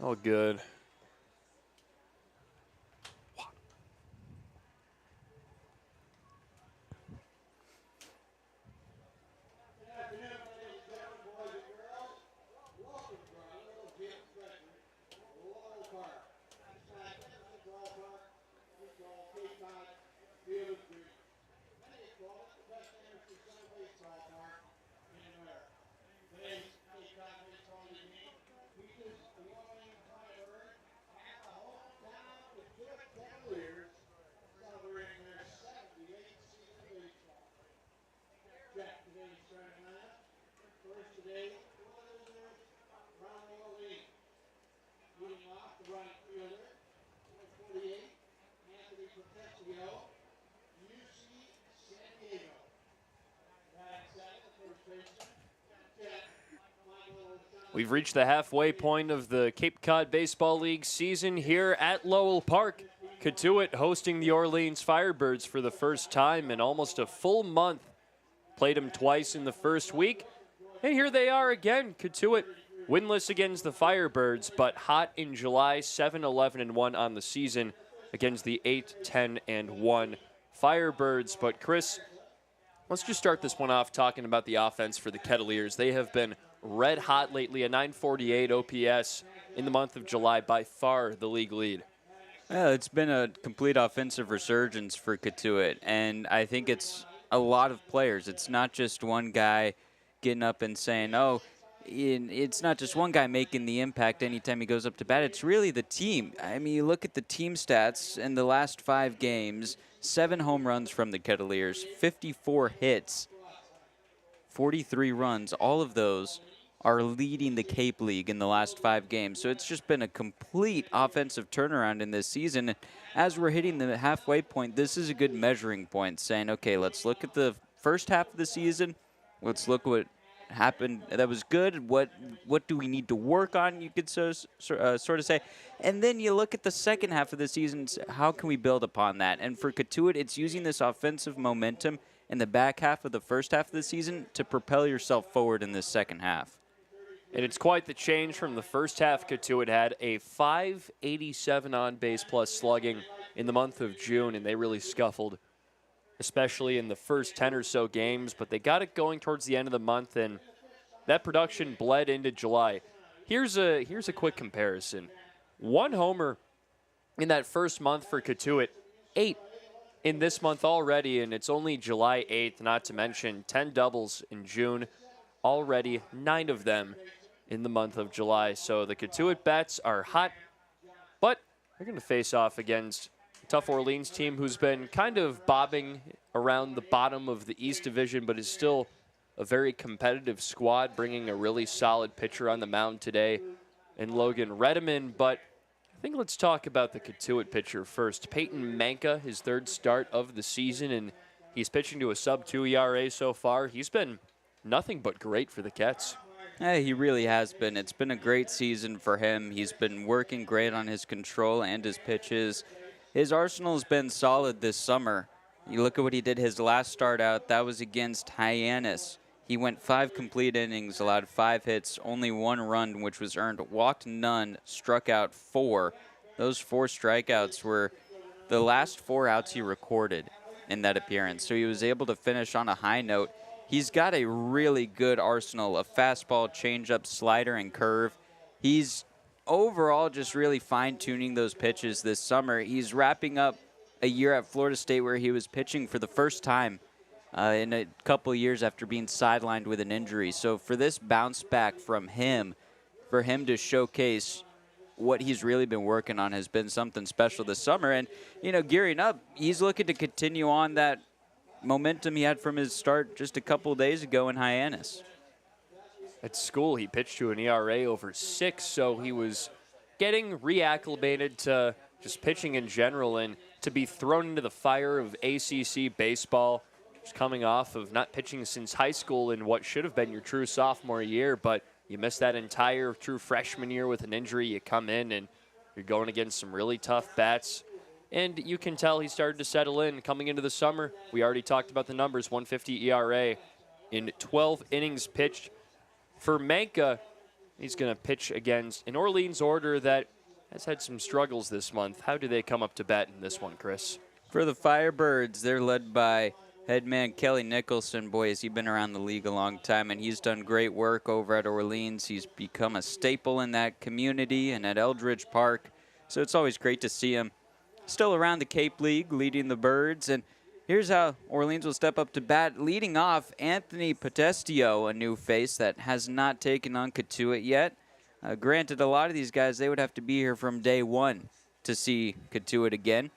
Oh, good. We've reached the halfway point of the Cape Cod Baseball League season here at Lowell Park. Cotuit hosting the Orleans Firebirds for the first time in almost a full month. Played them twice in the first week. And here they are again. Cotuit winless against the Firebirds, but hot in July, 7-11-1 on the season against the 8-10-1 Firebirds. But Chris, let's just start this one off talking about the offense for the Kettleers. They have been red hot lately, a 948 OPS in the month of July, by far the league lead. Yeah, it's been a complete offensive resurgence for Cotuit, and I think it's a lot of players. It's not just one guy getting up and saying, oh, it's not just one guy making the impact anytime he goes up to bat. It's really the team. I mean, you look at the team stats in the last 5 games, 7 home runs from the Kettleers, 54 hits, 43 runs. All of those are leading the Cape League in the last 5 games. So it's just been a complete offensive turnaround in this season. As we're hitting the halfway point, this is a good measuring point, saying, okay, let's look at the first half of the season. Let's look what happened that was good. What do we need to work on, you could sort of say. And then you look at the second half of the season, how can we build upon that? And for Cotuit, it's using this offensive momentum in the back half of the first half of the season to propel yourself forward in this second half. And it's quite the change from the first half. Cotuit had a 587 on-base plus slugging in the month of June, and they really scuffled, especially in the first 10 or so games. But they got it going towards the end of the month, and that production bled into July. Here's a quick comparison. 1 homer in that first month for Cotuit, 8 in this month already, and it's only July 8th, not to mention 10 doubles in June, already 9 of them in the month of July. So the Cotuit bats are hot, but they're going to face off against a tough Orleans team who's been kind of bobbing around the bottom of the East Division, but is still a very competitive squad, bringing a really solid pitcher on the mound today in Logan Redeman. But I think let's talk about the Cotuit pitcher first. Peyton Manka, his 3rd start of the season, and he's pitching to a sub-2 ERA so far. He's been nothing but great for the Kets. Yeah, he really has been. It's been a great season for him. He's been working great on his control and his pitches. His arsenal's been solid this summer. You look at what he did his last start out. That was against Hyannis. He went 5 complete innings, allowed 5 hits, only 1 run, which was earned, walked none, struck out 4. Those 4 strikeouts were the last 4 outs he recorded in that appearance. So he was able to finish on a high note. He's got a really good arsenal of fastball, changeup, slider, and curve. He's overall just really fine-tuning those pitches this summer. He's wrapping up a year at Florida State where he was pitching for the first time in a couple years after being sidelined with an injury. So for this bounce back from him, for him to showcase what he's really been working on has been something special this summer. And, you know, gearing up, he's looking to continue on that momentum he had from his start just a couple days ago in Hyannis. At school, he pitched to an ERA over 6, so he was getting reacclimated to just pitching in general, and to be thrown into the fire of ACC baseball, just coming off of not pitching since high school in what should have been your true sophomore year, but you missed that entire true freshman year with an injury. You come in and you're going against some really tough bats. And you can tell he started to settle in coming into the summer. We already talked about the numbers, 150 ERA in 12 innings pitched. For Manka, He's going to pitch against an Orleans order that has had some struggles this month. How do they come up to bat in this one, Chris? For the Firebirds, they're led by headman Kelly Nicholson. Boy, has he been around the league a long time, and he's done great work over at Orleans. He's become a staple in that community and at Eldridge Park, so it's always great to see him still around the Cape League leading the Birds. And here's how Orleans will step up to bat. Leading off, Anthony Potestio, a new face that has not taken on Cotuit yet. Granted, a lot of these guys, they would have to be here from day one to see Cotuit again.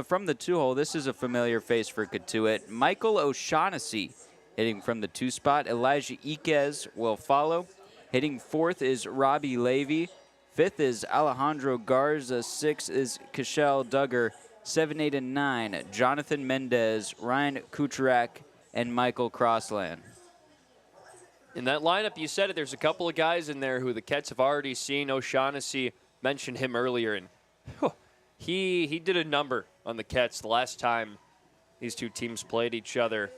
From the 2-hole, this is a familiar face for Cotuit. Michael O'Shaughnessy hitting from the 2 spot. Elijah Iquez will follow. Hitting 4th is Robbie Levy. 5th is Alejandro Garza. 6th is Cashel Duggar. 7, 8, and 9, Jonathan Mendez, Ryan Kucherak, and Michael Crossland. In that lineup, you said it, there's a couple of guys in there who the Kets have already seen. O'Shaughnessy mentioned him earlier, and he did a number on the Kets the last time these two teams played each other.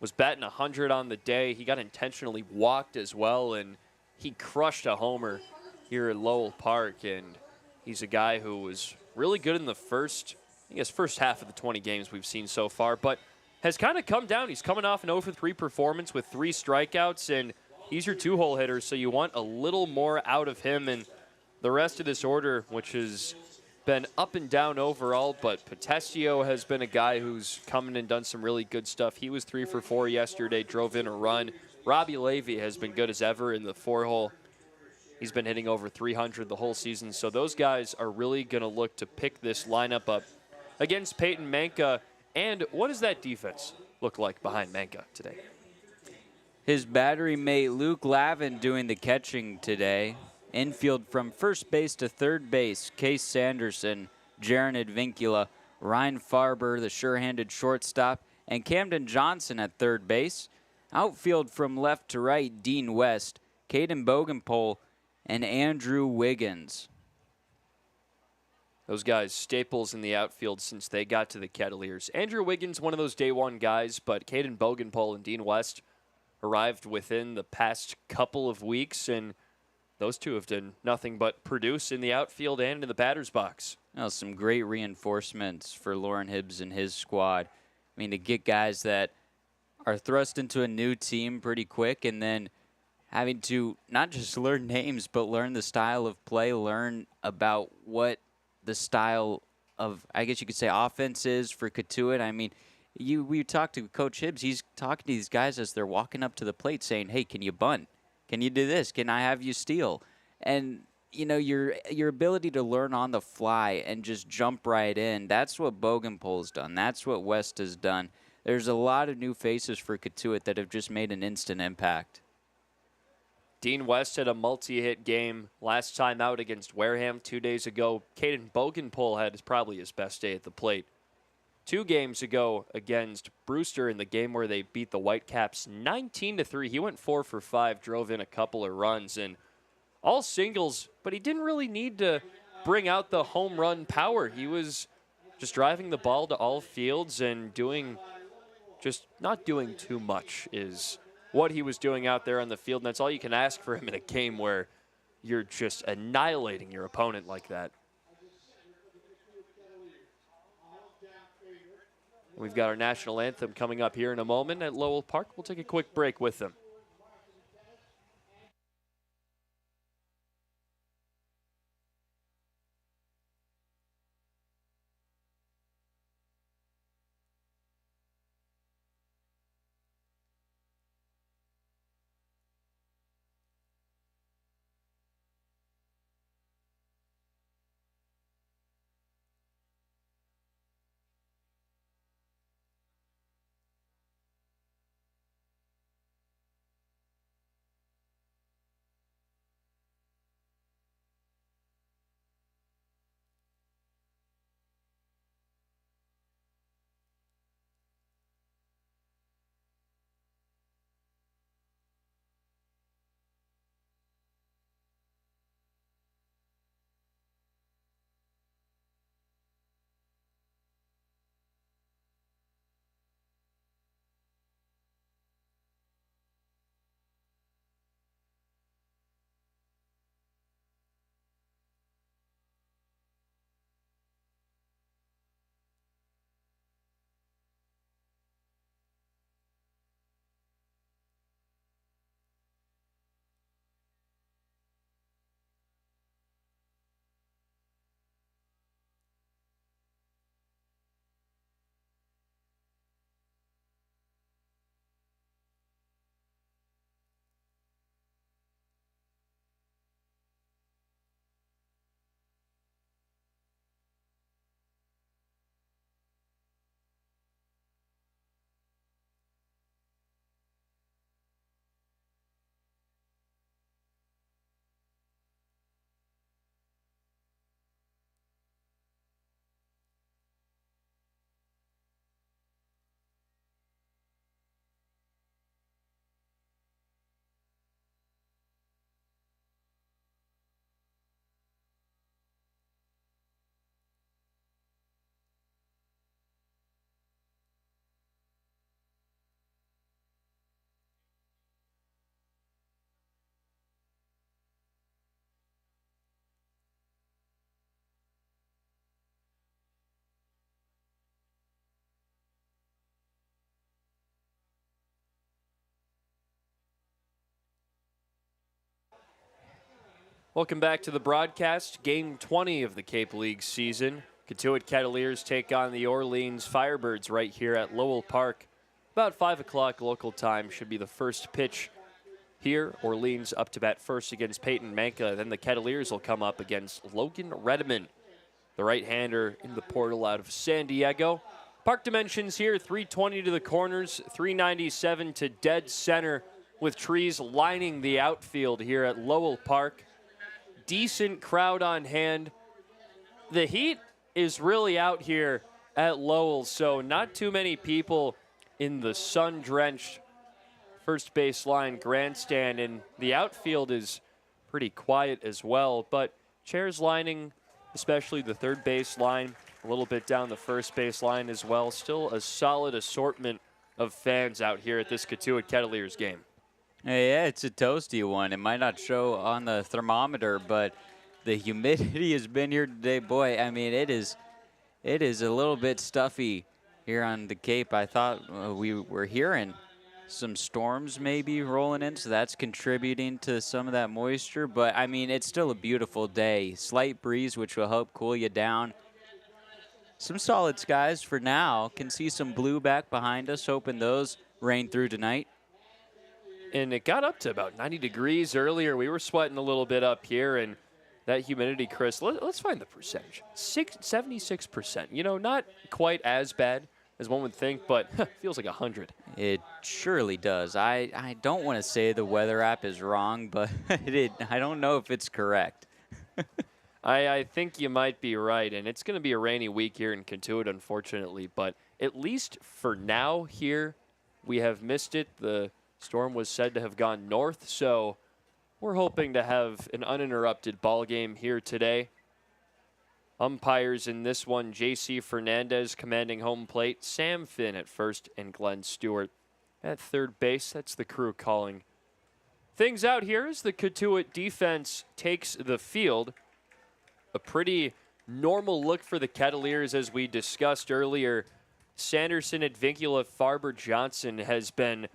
Was batting 100 on the day. He got intentionally walked as well, and he crushed a homer here at Lowell Park, and he's a guy who was really good in the first half of the 20 games we've seen so far, but has kind of come down. He's coming off an 0-for-3 performance with 3 strikeouts, and he's your 2-hole hitter, so you want a little more out of him. And the rest of this order, which has been up and down overall, but Potestio has been a guy who's come in and done some really good stuff. He was 3 for 4 yesterday, drove in a run. Robbie Levy has been good as ever in the 4-hole. He's been hitting over 300 the whole season, so those guys are really going to look to pick this lineup up against Peyton Manka. And what does that defense look like behind Manka today? His battery mate Luke Lavin doing the catching today. Infield from first base to third base, Case Sanderson, Jaron Advincula, Ryan Farber, the sure-handed shortstop, and Camden Johnson at third base. Outfield from left to right, Dean West, Caden Bogenpole, and Andrew Wiggins. Those guys, staples in the outfield since they got to the Kettleers. Andrew Wiggins, one of those day one guys, but Caden Bogenpole and Dean West arrived within the past couple of weeks, and those two have done nothing but produce in the outfield and in the batter's box. Well, some great reinforcements for Lauren Hibbs and his squad. I mean, to get guys that are thrust into a new team pretty quick and then having to not just learn names, but learn the style of play, learn about what the style of, I guess you could say, offense is for Cotuit. I mean, we talked to Coach Hibbs. He's talking to these guys as they're walking up to the plate saying, hey, can you bunt? Can you do this? Can I have you steal? And, you know, your ability to learn on the fly and just jump right in, that's what Bogenpole's done. That's what West has done. There's a lot of new faces for Cotuit that have just made an instant impact. Dean West had a multi-hit game last time out against Wareham 2 days ago. Caden Bogenpole had probably his best day at the plate 2 games ago against Brewster in the game where they beat the Whitecaps 19-3. He went 4 for 5, drove in a couple of runs, and all singles, but he didn't really need to bring out the home run power. He was just driving the ball to all fields and not doing too much is what he was doing out there on the field, and that's all you can ask for him in a game where you're just annihilating your opponent like that. We've got our national anthem coming up here in a moment at Lowell Park. We'll take a quick break with them. Welcome back to the broadcast. Game 20 of the Cape League season. Cotuit Kettleers take on the Orleans Firebirds right here at Lowell Park. About 5 o'clock local time should be the first pitch here. Orleans up to bat first against Peyton Manka. Then the Kettleers will come up against Logan Redeman, the right-hander in the portal out of San Diego. Park dimensions here, 320 to the corners, 397 to dead center, with trees lining the outfield here at Lowell Park. Decent crowd on hand. The heat is really out here at Lowell, so not too many people in the sun-drenched first baseline grandstand, and the outfield is pretty quiet as well, but chairs lining, especially the third base line, a little bit down the first base line as well. Still a solid assortment of fans out here at this Cotuit Kettleers game. Yeah, it's a toasty one. It might not show on the thermometer, but the humidity has been here today. Boy, I mean, it is a little bit stuffy here on the Cape. I thought we were hearing some storms maybe rolling in, so that's contributing to some of that moisture. But, I mean, it's still a beautiful day. Slight breeze, which will help cool you down. Some solid skies for now. Can see some blue back behind us, hoping those rain through tonight. And it got up to about 90 degrees earlier. We were sweating a little bit up here, and that humidity, Chris, let's find the percentage. 76%. You know, not quite as bad as one would think, but feels like 100. It surely does. I don't want to say the weather app is wrong, but I don't know if it's correct. I think you might be right, and it's going to be a rainy week here in Cotuit, unfortunately, but at least for now here, we have missed it. The storm was said to have gone north, so we're hoping to have an uninterrupted ball game here today. Umpires in this one, J.C. Fernandez commanding home plate, Sam Finn at first, and Glenn Stewart at third base. That's the crew calling things out here as the Cotuit defense takes the field. A pretty normal look for the Kettleers, as we discussed earlier. Sanderson, Advincula, Farber, Johnson has been,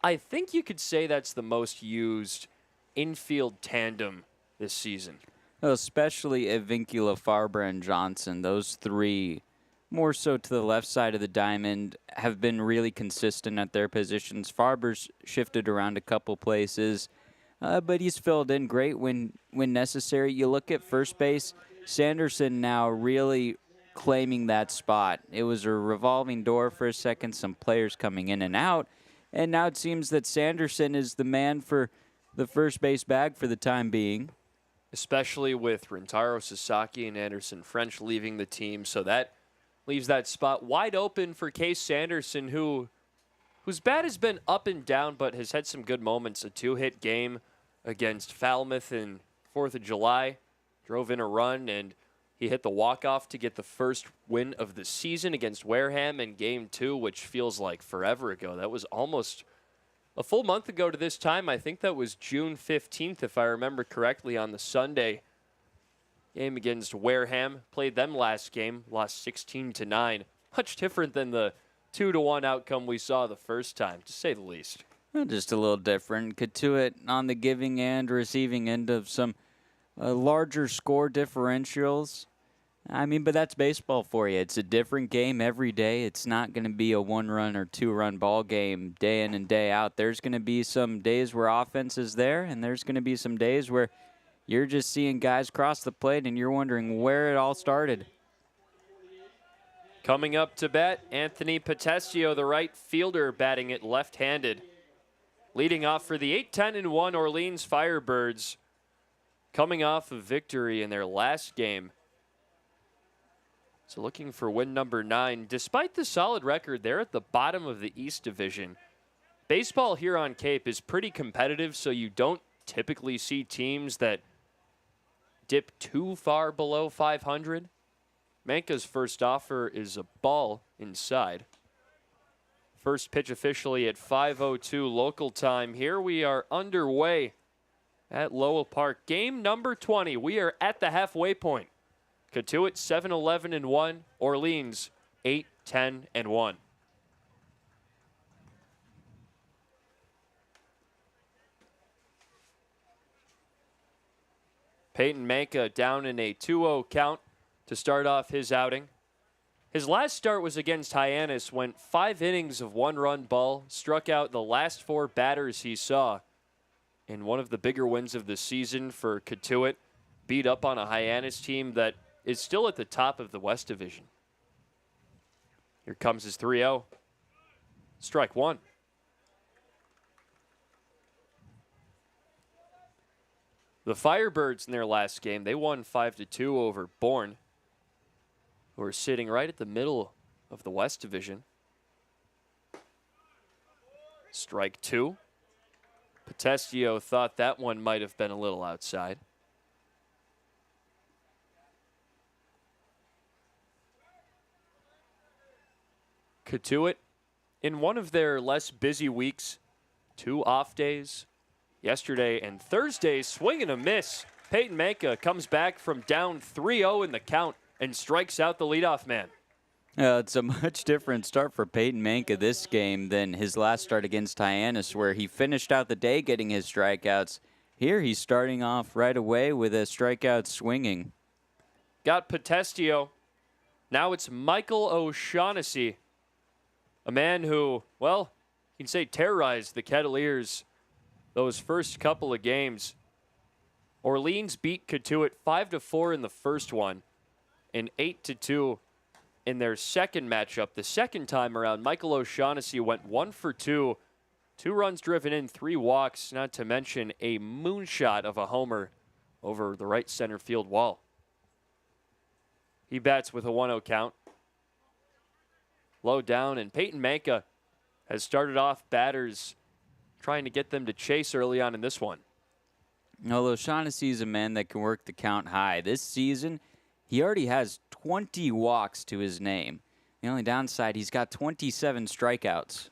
I think you could say that's the most used infield tandem this season. Especially Advincula, Farber, and Johnson. Those three, more so to the left side of the diamond, have been really consistent at their positions. Farber's shifted around a couple places, but he's filled in great when necessary. You look at first base, Sanderson now really claiming that spot. It was a revolving door for a second, some players coming in and out, and now it seems that Sanderson is the man for the first base bag for the time being. Especially with Rintaro Sasaki and Anderson French leaving the team, so that leaves that spot wide open for Case Sanderson, whose bat has been up and down, but has had some good moments. A 2-hit game against Falmouth in 4th of July, drove in a run, and he hit the walk-off to get the first win of the season against Wareham in Game 2, which feels like forever ago. That was almost a full month ago to this time. I think that was June 15th, if I remember correctly, on the Sunday game against Wareham. Played them last game, lost 16-9. Much different than the 2-1 outcome we saw the first time, to say the least. Well, just a little different. Cotuit on the giving and receiving end of some larger score differentials. I mean, but that's baseball for you. It's a different game every day. It's not going to be a 1-run or 2-run ball game day in and day out. There's going to be some days where offense is there, and there's going to be some days where you're just seeing guys cross the plate and you're wondering where it all started. Coming up to bat, Anthony Potestio, the right fielder, batting it left-handed. Leading off for the 8-10-1 Orleans Firebirds, coming off a victory in their last game. So looking for win number 9. Despite the solid record, they're at the bottom of the East Division. Baseball here on Cape is pretty competitive, so you don't typically see teams that dip too far below 500. Manka's first offer is a ball inside. First pitch officially at 5:02 local time. Here we are underway at Lowell Park. Game number 20. We are at the halfway point. Cotuit 7-11-1. Orleans 8-10-1. Peyton Manka down in a 2-0 count to start off his outing. His last start was against Hyannis, went 5 innings of 1-run ball, struck out the last 4 batters he saw. In one of the bigger wins of the season for Cotuit, beat up on a Hyannis team that is still at the top of the West Division. Here comes his 3-0. Strike 1. The Firebirds in their last game, they won 5-2 over Bourne, who are sitting right at the middle of the West Division. Strike 2. Potestio thought that one might have been a little outside. Cotuit, in one of their less busy weeks, 2 off days, yesterday and Thursday, swing and a miss. Peyton Manka comes back from down 3-0 in the count and strikes out the leadoff man. It's a much different start for Peyton Manka this game than his last start against Hyannis, where he finished out the day getting his strikeouts. Here he's starting off right away with a strikeout swinging. Got Potestio. Now it's Michael O'Shaughnessy, a man who, well, you can say terrorized the Kettleers those first couple of games. Orleans beat Cotuit 5-4 in the first one and 8-2 in their second matchup. The second time around, Michael O'Shaughnessy went 1 for 2, 2 runs driven in, 3 walks, not to mention a moonshot of a homer over the right center field wall. He bats with a 1-0 count. Low down, and Peyton Manka has started off batters trying to get them to chase early on in this one. Although O'Shaughnessy is a man that can work the count high. This season, he already has 20 walks to his name. The only downside, he's got 27 strikeouts.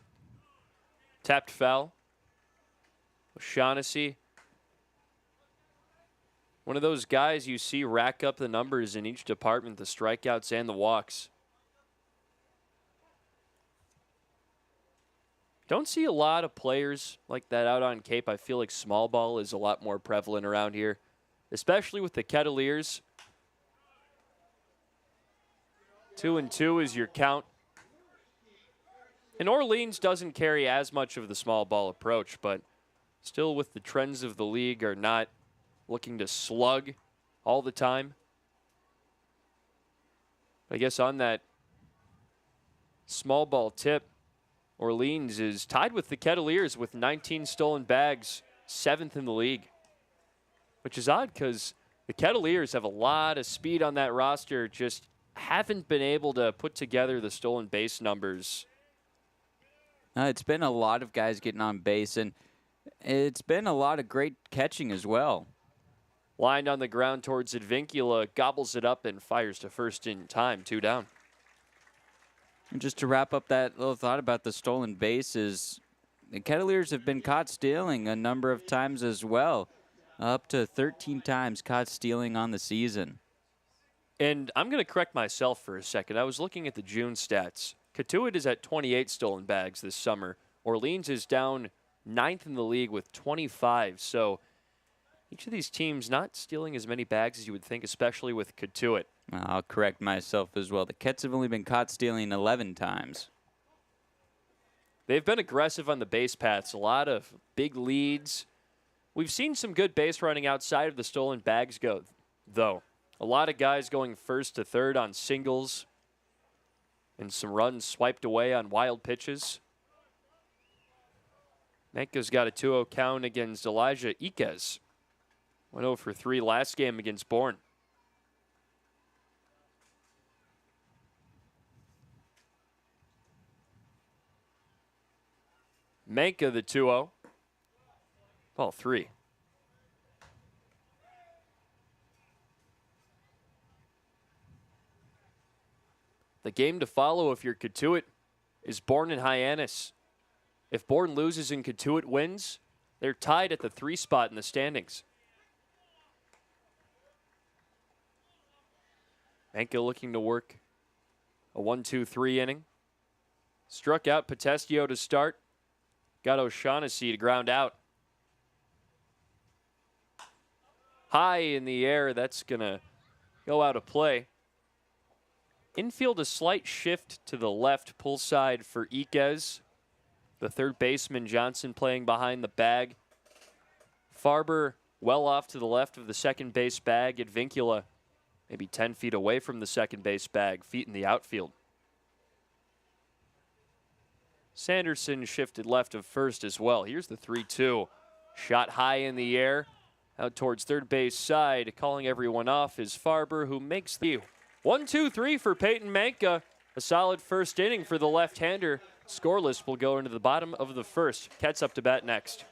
Tapped foul. O'Shaughnessy, one of those guys you see rack up the numbers in each department, the strikeouts and the walks. Don't see a lot of players like that out on Cape. I feel like small ball is a lot more prevalent around here, especially with the Kettleers. 2-2 is your count. And Orleans doesn't carry as much of the small ball approach, but still with the trends of the league are not looking to slug all the time. I guess on that small ball tip, Orleans is tied with the Kettleers with 19 stolen bags, 7th in the league, which is odd because the Kettleers have a lot of speed on that roster, just haven't been able to put together the stolen base numbers. It's been a lot of guys getting on base, and it's been a lot of great catching as well. Lined on the ground towards Advincula, gobbles it up and fires to first in time, 2 down. And just to wrap up that little thought about the stolen bases, the Kettleers have been caught stealing a number of times as well. Up to 13 times caught stealing on the season. And I'm going to correct myself for a second. I was looking at the June stats. Cotuit is at 28 stolen bags this summer. Orleans is down 9th in the league with 25. So each of these teams not stealing as many bags as you would think, especially with Cotuit. I'll correct myself as well. The Kets have only been caught stealing 11 times. They've been aggressive on the base paths. A lot of big leads. We've seen some good base running outside of the stolen bags though. A lot of guys going first to third on singles and some runs swiped away on wild pitches. Manka's got a 2-0 count against Elijah Iquez. 1-0 for 3 last game against Bourne. Manka the 2-0. Ball 3. The game to follow if you're Cotuit is Bourne and Hyannis. If Bourne loses and Cotuit wins, they're tied at the 3 spot in the standings. Manka looking to work a 1-2-3 inning. Struck out Potestio to start. Got O'Shaughnessy to ground out. high in the air. That's going to go out of play. Infield, a slight shift to the left pull side for Iquez. The third baseman, Johnson, playing behind the bag. Farber well off to the left of the second base bag. Advincula maybe 10 feet away from the second base bag, feet in the outfield. Sanderson shifted left of first as well. Here's the 3-2. Shot high in the air, out towards third base side. Calling everyone off is Farber, who makes the 1-2-3 for Peyton Manka. A solid first inning for the left-hander. Scoreless will go into the bottom of the first. Ket's up to bat next.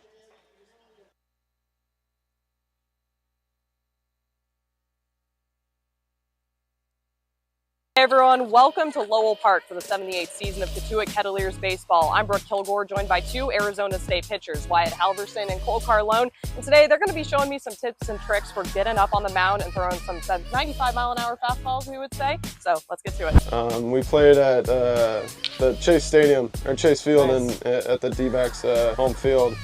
Hey everyone, welcome to Lowell Park for the 78th season of Cotuit Kettleers baseball. I'm Brooke Kilgore, joined by two Arizona State pitchers, Wyatt Halverson and Cole Carlone. And today they're going to be showing me some tips and tricks for getting up on the mound and throwing some 95-mile-an-hour fastballs, we would say. So let's get to it. We played at the Chase Stadium, or Chase Field, nice. At the D-backs home field.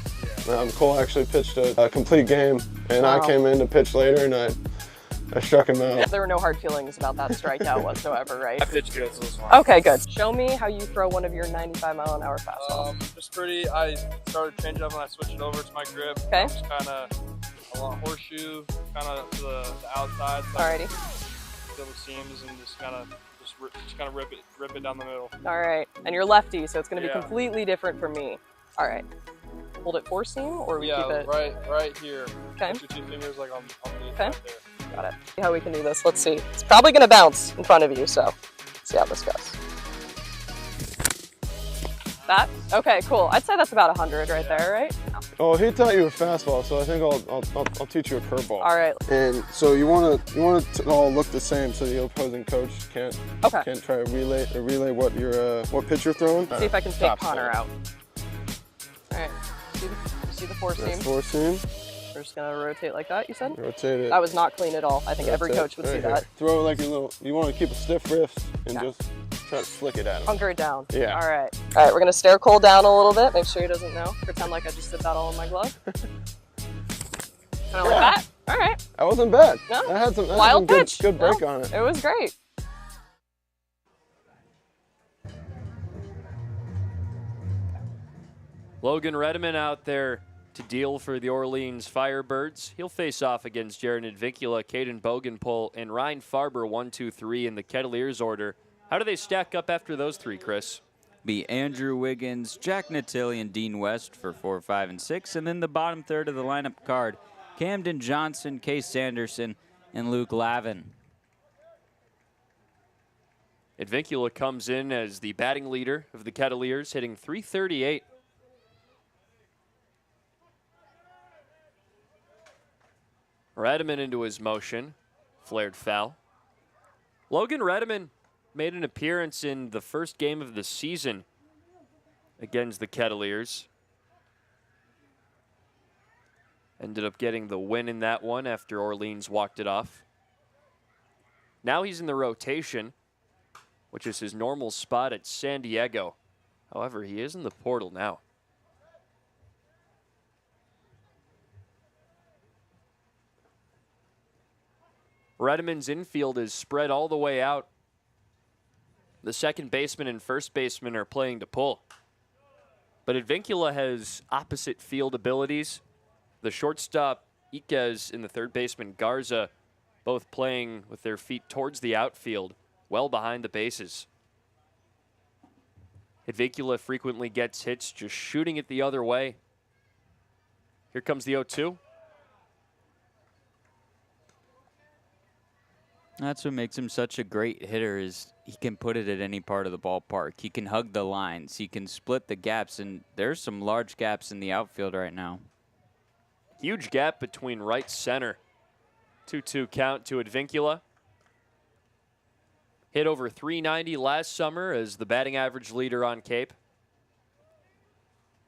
Cole actually pitched a complete game, and wow. I came in to pitch later, and I struck him out. There were no hard feelings about that strikeout whatsoever, right? I pitched good, so it was fine. Okay, good. Show me how you throw one of your 95-mile-an-hour fastballs. I started changing up and I switched it over to my grip. Okay. Just kind of a long horseshoe, kind of to the outside. So alrighty. Fill the seams and just kind of rip it down the middle. All right, and you're lefty, so it's going to be completely different from me. All right. Hold it four seam, or we keep it? right here. Okay. Put your two fingers like on the okay. there. Got it. See how we can do this. Let's see. It's probably going to bounce in front of you, so let's see how this goes. That? Okay, cool. I'd say that's about 100 right there, right? No. Oh, he taught you a fastball, so I think I'll teach you a curveball. All right. And so you want to all look the same, so the opposing coach can't try to relay what pitch you're throwing. See if I can take Connor out. All right. See the four seam? That's four seam. We're just gonna rotate like that, you said? Rotate it. That was not clean at all. I think every coach would see that. Throw it like you want to keep a stiff wrist and just try to flick it at him. Hunker it down. Yeah. All right. All right, we're gonna stare Cole down a little bit, make sure he doesn't know. Pretend like I just did that all in my glove. Kind of like that? All right. That wasn't bad. No? I had some pitch. good break on it. It was great. Logan Redeman out there to deal for the Orleans Firebirds. He'll face off against Jaron Advincula, Caden Bogenpole, and Ryan Farber, 1-2-3 in the Kettleers order. How do they stack up after those three, Chris? Be Andrew Wiggins, Jack Natili, and Dean West for 4, 5, and 6. And then the bottom third of the lineup card, Camden Johnson, Case Sanderson, and Luke Lavin. Advincula comes in as the batting leader of the Kettleers, hitting .338. Redeman into his motion. Flared foul. Logan Redeman made an appearance in the first game of the season against the Kettleers. Ended up getting the win in that one after Orleans walked it off. Now he's in the rotation, which is his normal spot at San Diego. However, he is in the portal now. Redeman's infield is spread all the way out. The second baseman and first baseman are playing to pull. But Advincula has opposite field abilities. The shortstop, Iquez, and the third baseman, Garza, both playing with their feet towards the outfield, well behind the bases. Advincula frequently gets hits just shooting it the other way. Here comes the 0-2. That's what makes him such a great hitter, is he can put it at any part of the ballpark. He can hug the lines. He can split the gaps, and there's some large gaps in the outfield right now. Huge gap between right center. 2-2 count to Advincula. Hit over .390 last summer as the batting average leader on Cape.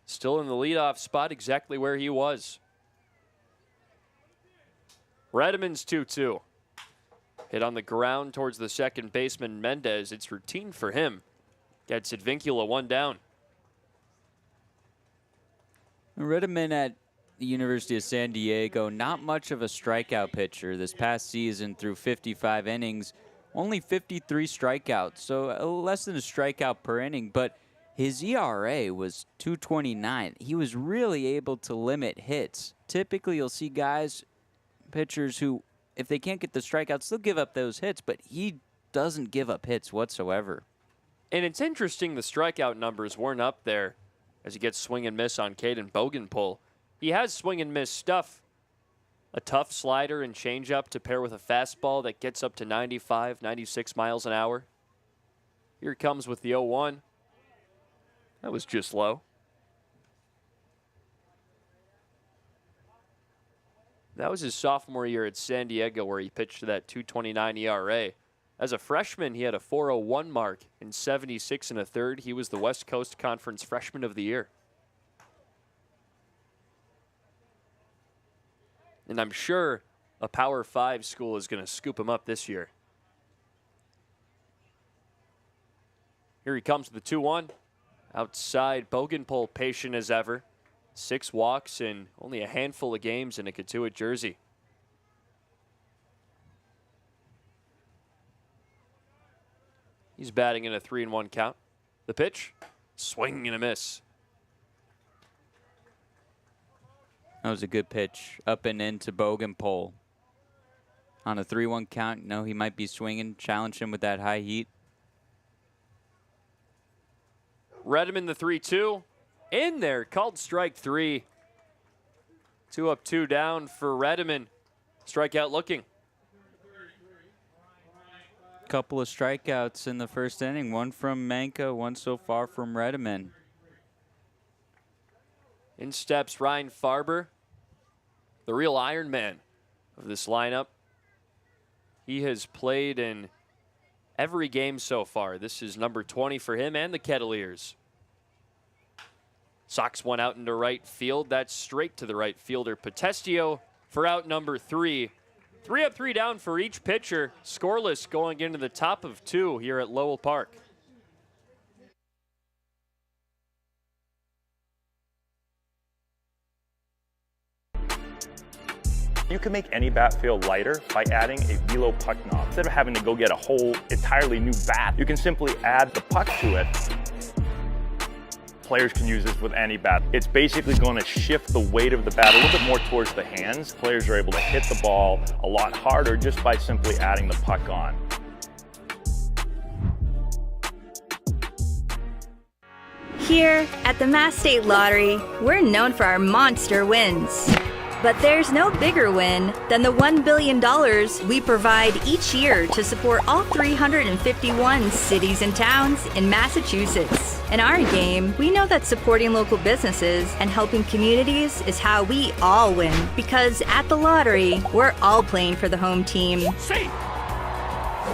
Still in the leadoff spot, exactly where he was. Redeman's 2-2. Hit on the ground towards the second baseman, Mendez. It's routine for him. Gets Advincula one down. Redeman at the University of San Diego, not much of a strikeout pitcher this past season through 55 innings, only 53 strikeouts, so less than a strikeout per inning, but his ERA was 2.29. He was really able to limit hits. Typically, you'll see pitchers who, if they can't get the strikeouts, they'll give up those hits, but he doesn't give up hits whatsoever. And it's interesting the strikeout numbers weren't up there as he gets swing and miss on Caden Bogenpul. He has swing and miss stuff. A tough slider and changeup to pair with a fastball that gets up to 95, 96 miles an hour. Here it comes with the 0-1. That was just low. That was his sophomore year at San Diego where he pitched to that 2.29 ERA. As a freshman, he had a 4.01 mark in 76 1/3. He was the West Coast Conference Freshman of the Year. And I'm sure a Power 5 school is going to scoop him up this year. Here he comes with the 2-1. Outside, Bogenpul patient as ever. 6 walks in only a handful of games in a Cotuit jersey. He's batting in a 3-1 count. The pitch, swing and a miss. That was a good pitch, up and into Bogenpul. On a 3-1 count, he might be swinging. Challenge him with that high heat. Redmond the 3-2. In there, called strike 3. 2 up, 2 down for Redmond. Strikeout looking. Couple of strikeouts in the first inning. One from Manka, one so far from Redmond. In steps Ryan Farber, the real Iron Man of this lineup. He has played in every game so far. This is number 20 for him and the Kettleers. Sox one out into right field. That's straight to the right fielder, Potestio, for out number 3. 3 up, 3 down for each pitcher. Scoreless going into the top of 2 here at Lowell Park. You can make any bat feel lighter by adding a velo puck knob. Instead of having to go get a whole entirely new bat, you can simply add the puck to it. Players can use this with any bat. It's basically going to shift the weight of the bat a little bit more towards the hands. Players are able to hit the ball a lot harder just by simply adding the puck on. Here at the Mass State Lottery, we're known for our monster wins. But there's no bigger win than the $1 billion we provide each year to support all 351 cities and towns in Massachusetts. In our game, we know that supporting local businesses and helping communities is how we all win. Because at the lottery, we're all playing for the home team.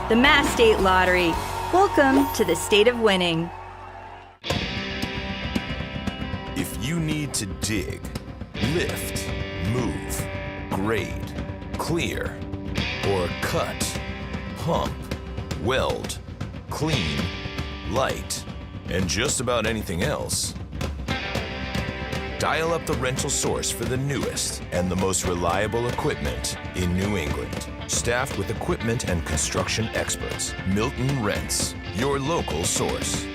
The Mass State Lottery. Welcome to the state of winning. If you need to dig, lift, move, grade, clear, or cut, pump, weld, clean, light, and just about anything else, dial up the rental source for the newest and the most reliable equipment in New England. Staffed with equipment and construction experts, Milton Rents, your local source.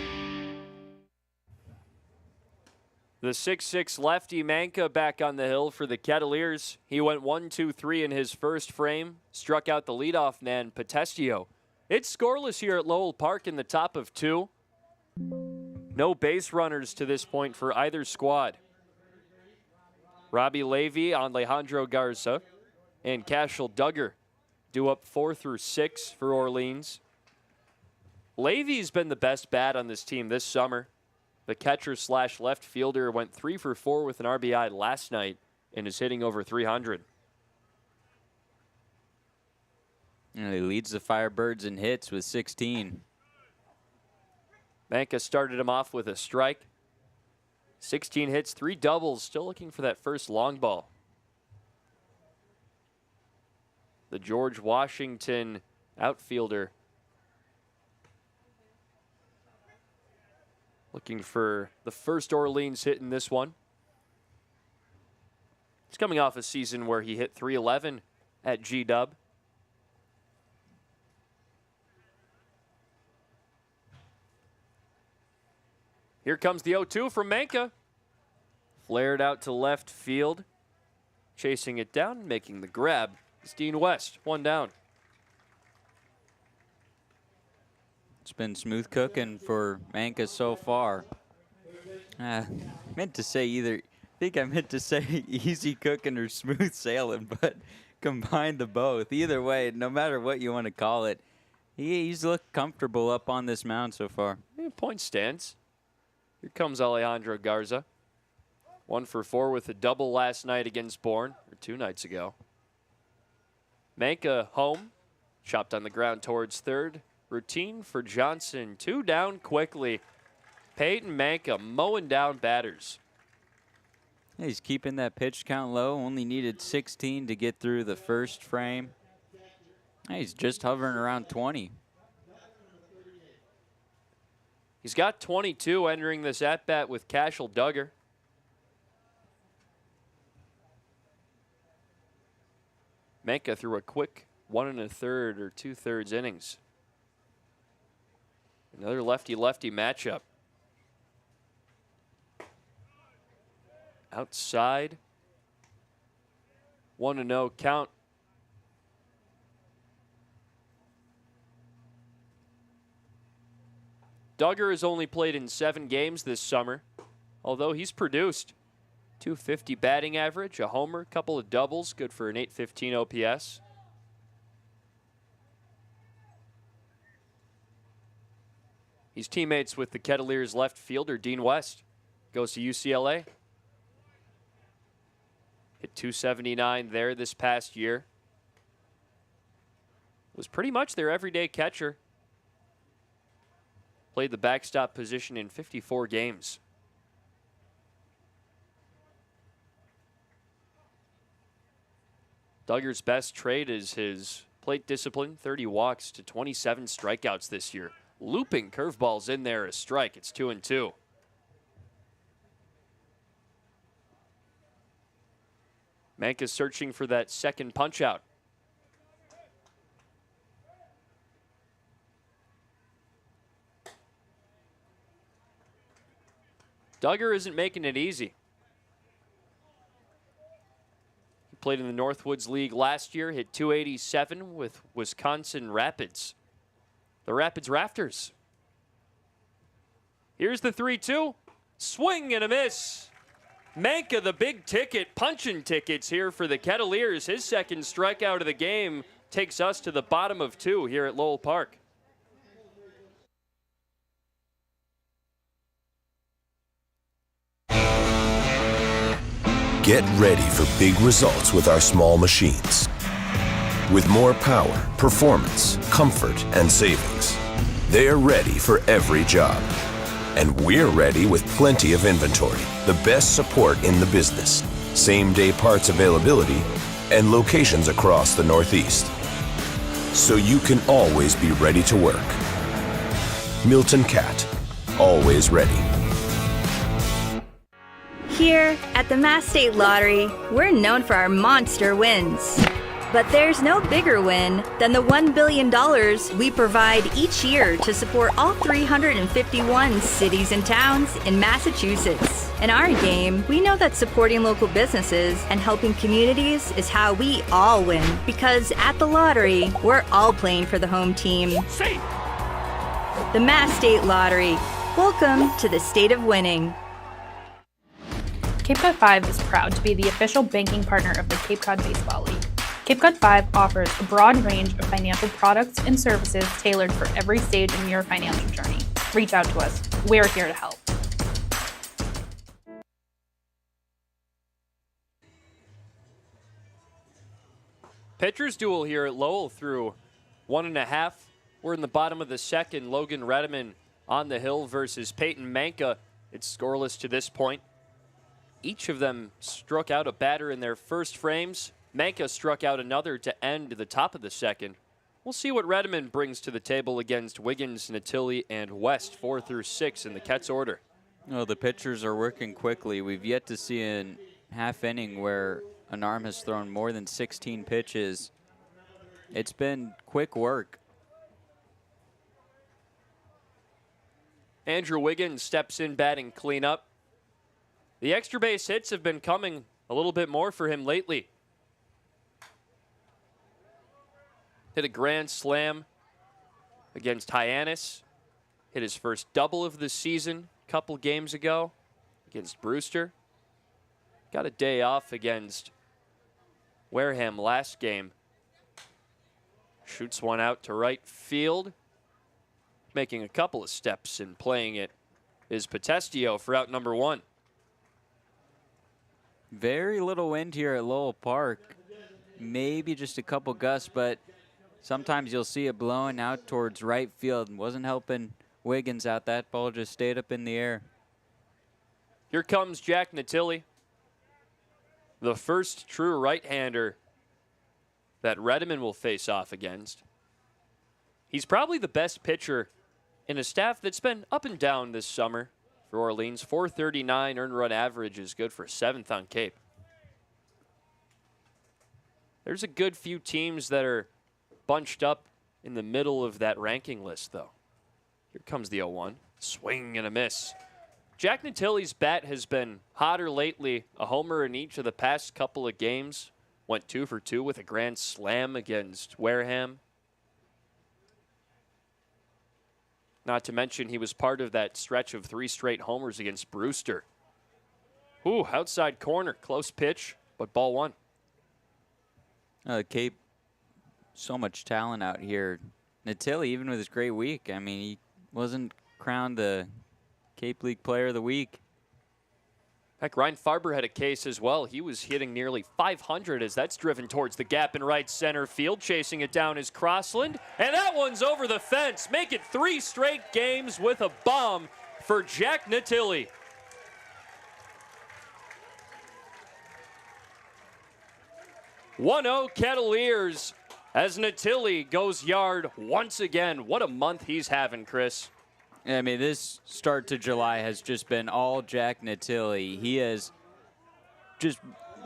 The 6'6 lefty Manka back on the hill for the Kettleers. He went 1-2-3 in his first frame, struck out the leadoff man, Potestio. It's scoreless here at Lowell Park in the top of 2. No base runners to this point for either squad. Robbie Levy on Alejandro Garza and Cashel Duggar due up 4 through 6 for Orleans. Levy's been the best bat on this team this summer. The catcher/left fielder went 3 for 4 with an RBI last night and is hitting over 300. And he leads the Firebirds in hits with 16. Manka started him off with a strike. 16 hits, 3 doubles, still looking for that first long ball. The George Washington outfielder looking for the first Orleans hit in this one. coming off a season where he hit 311 at G-Dub. Here comes the 0-2 from Manka. Flared out to left field. Chasing it down, making the grab. It's Dean West, 1 down. It's been smooth cooking for Manka so far. Meant to say either, I think I meant to say easy cooking or smooth sailing, but combine the both. Either way, no matter what you want to call it, he's looked comfortable up on this mound so far. Point stands. Here comes Alejandro Garza. 1 for 4 with a double last night against Bourne, or 2 nights ago. Manka home, chopped on the ground towards third. Routine for Johnson, 2 down quickly. Peyton Manka mowing down batters. Yeah, he's keeping that pitch count low, only needed 16 to get through the first frame. He's just hovering around 20. He's got 22 entering this at-bat with Cashel Duggar. Manka threw a quick 1 1/3 or 2/3 innings. Another lefty-lefty matchup. Outside. 1-0 count. Duggar has only played in 7 games this summer, although he's produced. .250 batting average, a homer, couple of doubles, good for an .815 OPS. He's teammates with the Kettleers left fielder, Dean West. Goes to UCLA. Hit .279 there this past year. Was pretty much their everyday catcher. Played the backstop position in 54 games. Duggar's best trait is his plate discipline, 30 walks to 27 strikeouts this year. Looping curveballs in there, a strike. It's 2-2. Manka's searching for that second punch out. Duggar isn't making it easy. He played in the Northwoods League last year, hit .287 with Wisconsin Rapids. The Rapids Rafters. Here's the 3-2. Swing and a miss. Manka, the big ticket, punching tickets here for the Kettleers. His second strikeout of the game takes us to the bottom of 2 here at Lowell Park. Get ready for big results with our small machines. With more power, performance, comfort, and savings. They're ready for every job. And we're ready with plenty of inventory, the best support in the business, same-day parts availability, and locations across the Northeast. So you can always be ready to work. Milton Cat, always ready. Here at the Mass State Lottery, we're known for our monster wins. But there's no bigger win than the $1 billion we provide each year to support all 351 cities and towns in Massachusetts. In our game, we know that supporting local businesses and helping communities is how we all win. Because at the lottery, we're all playing for the home team. The Mass State Lottery. Welcome to the state of winning. Cape Cod 5 is proud to be the official banking partner of the Cape Cod Baseball League. Cape Cod 5 offers a broad range of financial products and services tailored for every stage in your financial journey. Reach out to us. We're here to help. Pitchers duel here at Lowell through 1.5. We're in the bottom of the second. Logan Redeman on the hill versus Peyton Manka. It's scoreless to this point. Each of them struck out a batter in their first frames. Manka struck out another to end the top of the second. We'll see what Redeman brings to the table against Wiggins, Natilli, and West, 4 through 6 in the Ket's order. Oh, the pitchers are working quickly. We've yet to see a half inning where an arm has thrown more than 16 pitches. It's been quick work. Andrew Wiggins steps in batting cleanup. The extra base hits have been coming a little bit more for him lately. Hit a grand slam against Hyannis. Hit his first double of the season a couple games ago against Brewster. Got a day off against Wareham last game. Shoots one out to right field. Making a couple of steps and playing it is Potestio for out number 1. Very little wind here at Lowell Park. Maybe just a couple gusts, but sometimes you'll see it blowing out towards right field. Wasn't helping Wiggins out. That ball just stayed up in the air. Here comes Jack Natilli, the first true right-hander that Redeman will face off against. He's probably the best pitcher in a staff that's been up and down this summer for Orleans. 439 earned run average is good for 7th on Cape. There's a good few teams that are bunched up in the middle of that ranking list, though. Here comes the 0-1. Swing and a miss. Jack Natilli's bat has been hotter lately. A homer in each of the past couple of games. Went 2 for 2 with a grand slam against Wareham. Not to mention he was part of that stretch of 3 straight homers against Brewster. Ooh, outside corner. Close pitch, but ball 1. Cape, so much talent out here. Natilli, even with his great week, I mean, he wasn't crowned the Cape League Player of the Week. Heck, Ryan Farber had a case as well. He was hitting nearly 500 as that's driven towards the gap in right center field. Chasing it down is Crossland. And that one's over the fence. Make it 3 straight games with a bomb for Jack Natilli. "1-0 Kettleers as Natilli goes yard once again. What a month he's having, Chris. I mean, this start to July has just been all Jack Natilli. He has just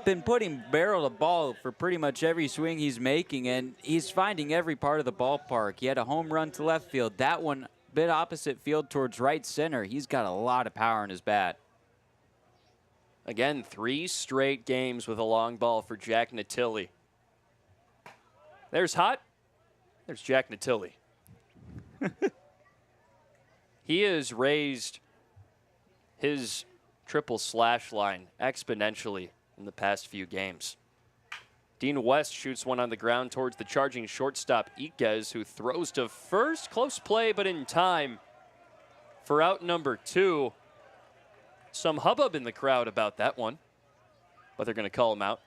been putting barrel to ball for pretty much every swing he's making, and he's finding every part of the ballpark. He had a home run to left field. That one, bit opposite field towards right center. He's got a lot of power in his bat. Again, 3 straight games with a long ball for Jack Natilli. There's hot. There's Jack Natilli. He has raised his triple slash line exponentially in the past few games. Dean West shoots one on the ground towards the charging shortstop Iquez, who throws to first. Close play, but in time for out number 2. Some hubbub in the crowd about that one, but they're going to call him out.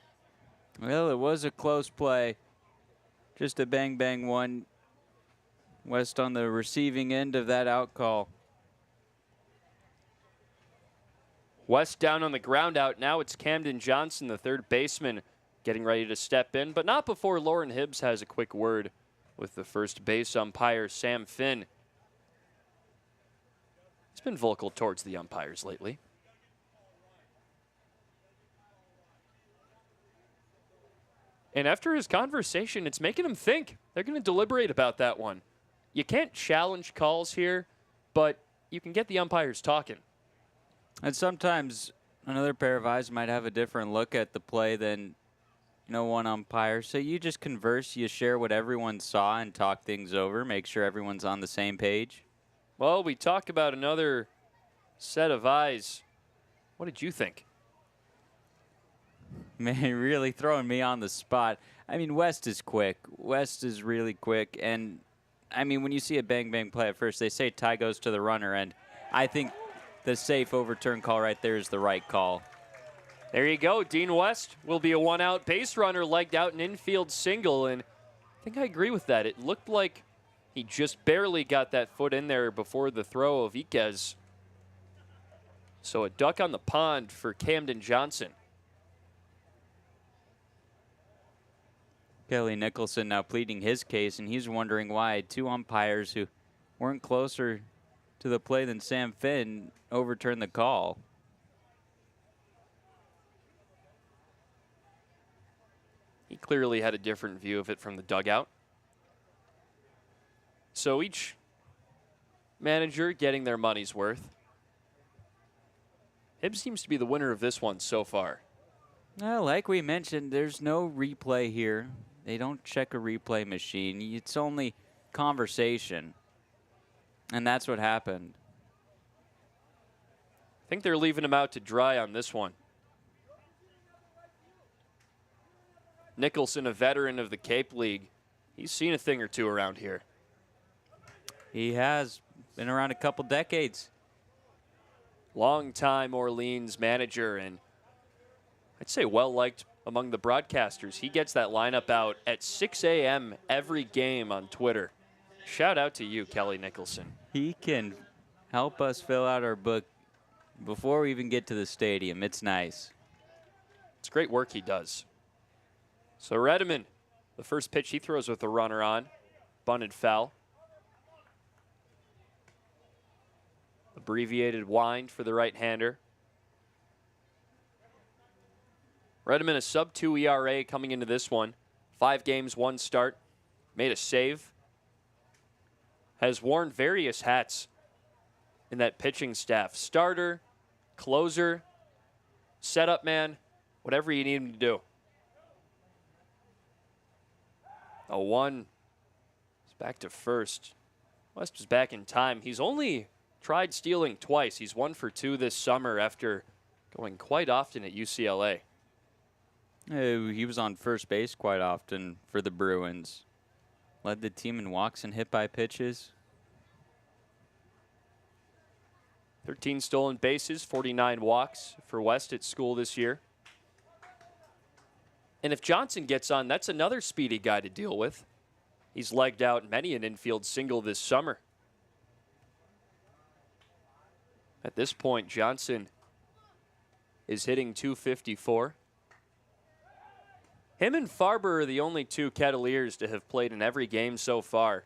Well, it was a close play. Just a bang-bang one. West on the receiving end of that out call. West down on the ground out. Now it's Camden Johnson, the third baseman, getting ready to step in, but not before Lauren Hibbs has a quick word with the first base umpire, Sam Finn. He's been vocal towards the umpires lately. And after his conversation, it's making him think. They're going to deliberate about that one. You can't challenge calls here, but you can get the umpires talking. And sometimes another pair of eyes might have a different look at the play than, one umpire. So you just converse, you share what everyone saw and talk things over, make sure everyone's on the same page. Well, we talk about another set of eyes. What did you think? Man, really throwing me on the spot. I mean, West is quick. West is really quick. And, I mean, when you see a bang-bang play at first, they say tie goes to the runner. And I think the safe overturn call right there is the right call. There you go. Dean West will be a one-out base runner, legged out an infield single. And I think I agree with that. It looked like he just barely got that foot in there before the throw of Iquez. So a duck on the pond for Camden Johnson. Kelly Nicholson now pleading his case, and he's wondering why 2 umpires who weren't closer to the play than Sam Finn overturned the call. He clearly had a different view of it from the dugout. So each manager getting their money's worth. Hibbs seems to be the winner of this one so far. Well, like we mentioned, there's no replay here. They don't check a replay machine. It's only conversation. And that's what happened. I think they're leaving him out to dry on this one. Nicholson, a veteran of the Cape League, he's seen a thing or two around here. He has been around a couple decades. Long-time Orleans manager, and I'd say well-liked among the broadcasters. He gets that lineup out at 6 a.m. every game on Twitter. Shout out to you, Kelly Nicholson. He can help us fill out our book before we even get to the stadium. It's nice. It's great work he does. So Redeman, the first pitch he throws with the runner on, bunted foul. Abbreviated wind for the right-hander. Redeman, a sub-2 ERA coming into this one. 5 games, 1 start. Made a save. Has worn various hats in that pitching staff. Starter, closer, setup man, whatever you need him to do. A 1. He's back to first. West is back in time. He's only tried stealing twice. He's 1 for 2 this summer after going quite often at UCLA. He was on first base quite often for the Bruins. Led the team in walks and hit by pitches. 13 stolen bases, 49 walks for West at school this year. And if Johnson gets on, that's another speedy guy to deal with. He's legged out many an infield single this summer. At this point, Johnson is hitting .254. Him and Farber are the only 2 Kettleers to have played in every game so far.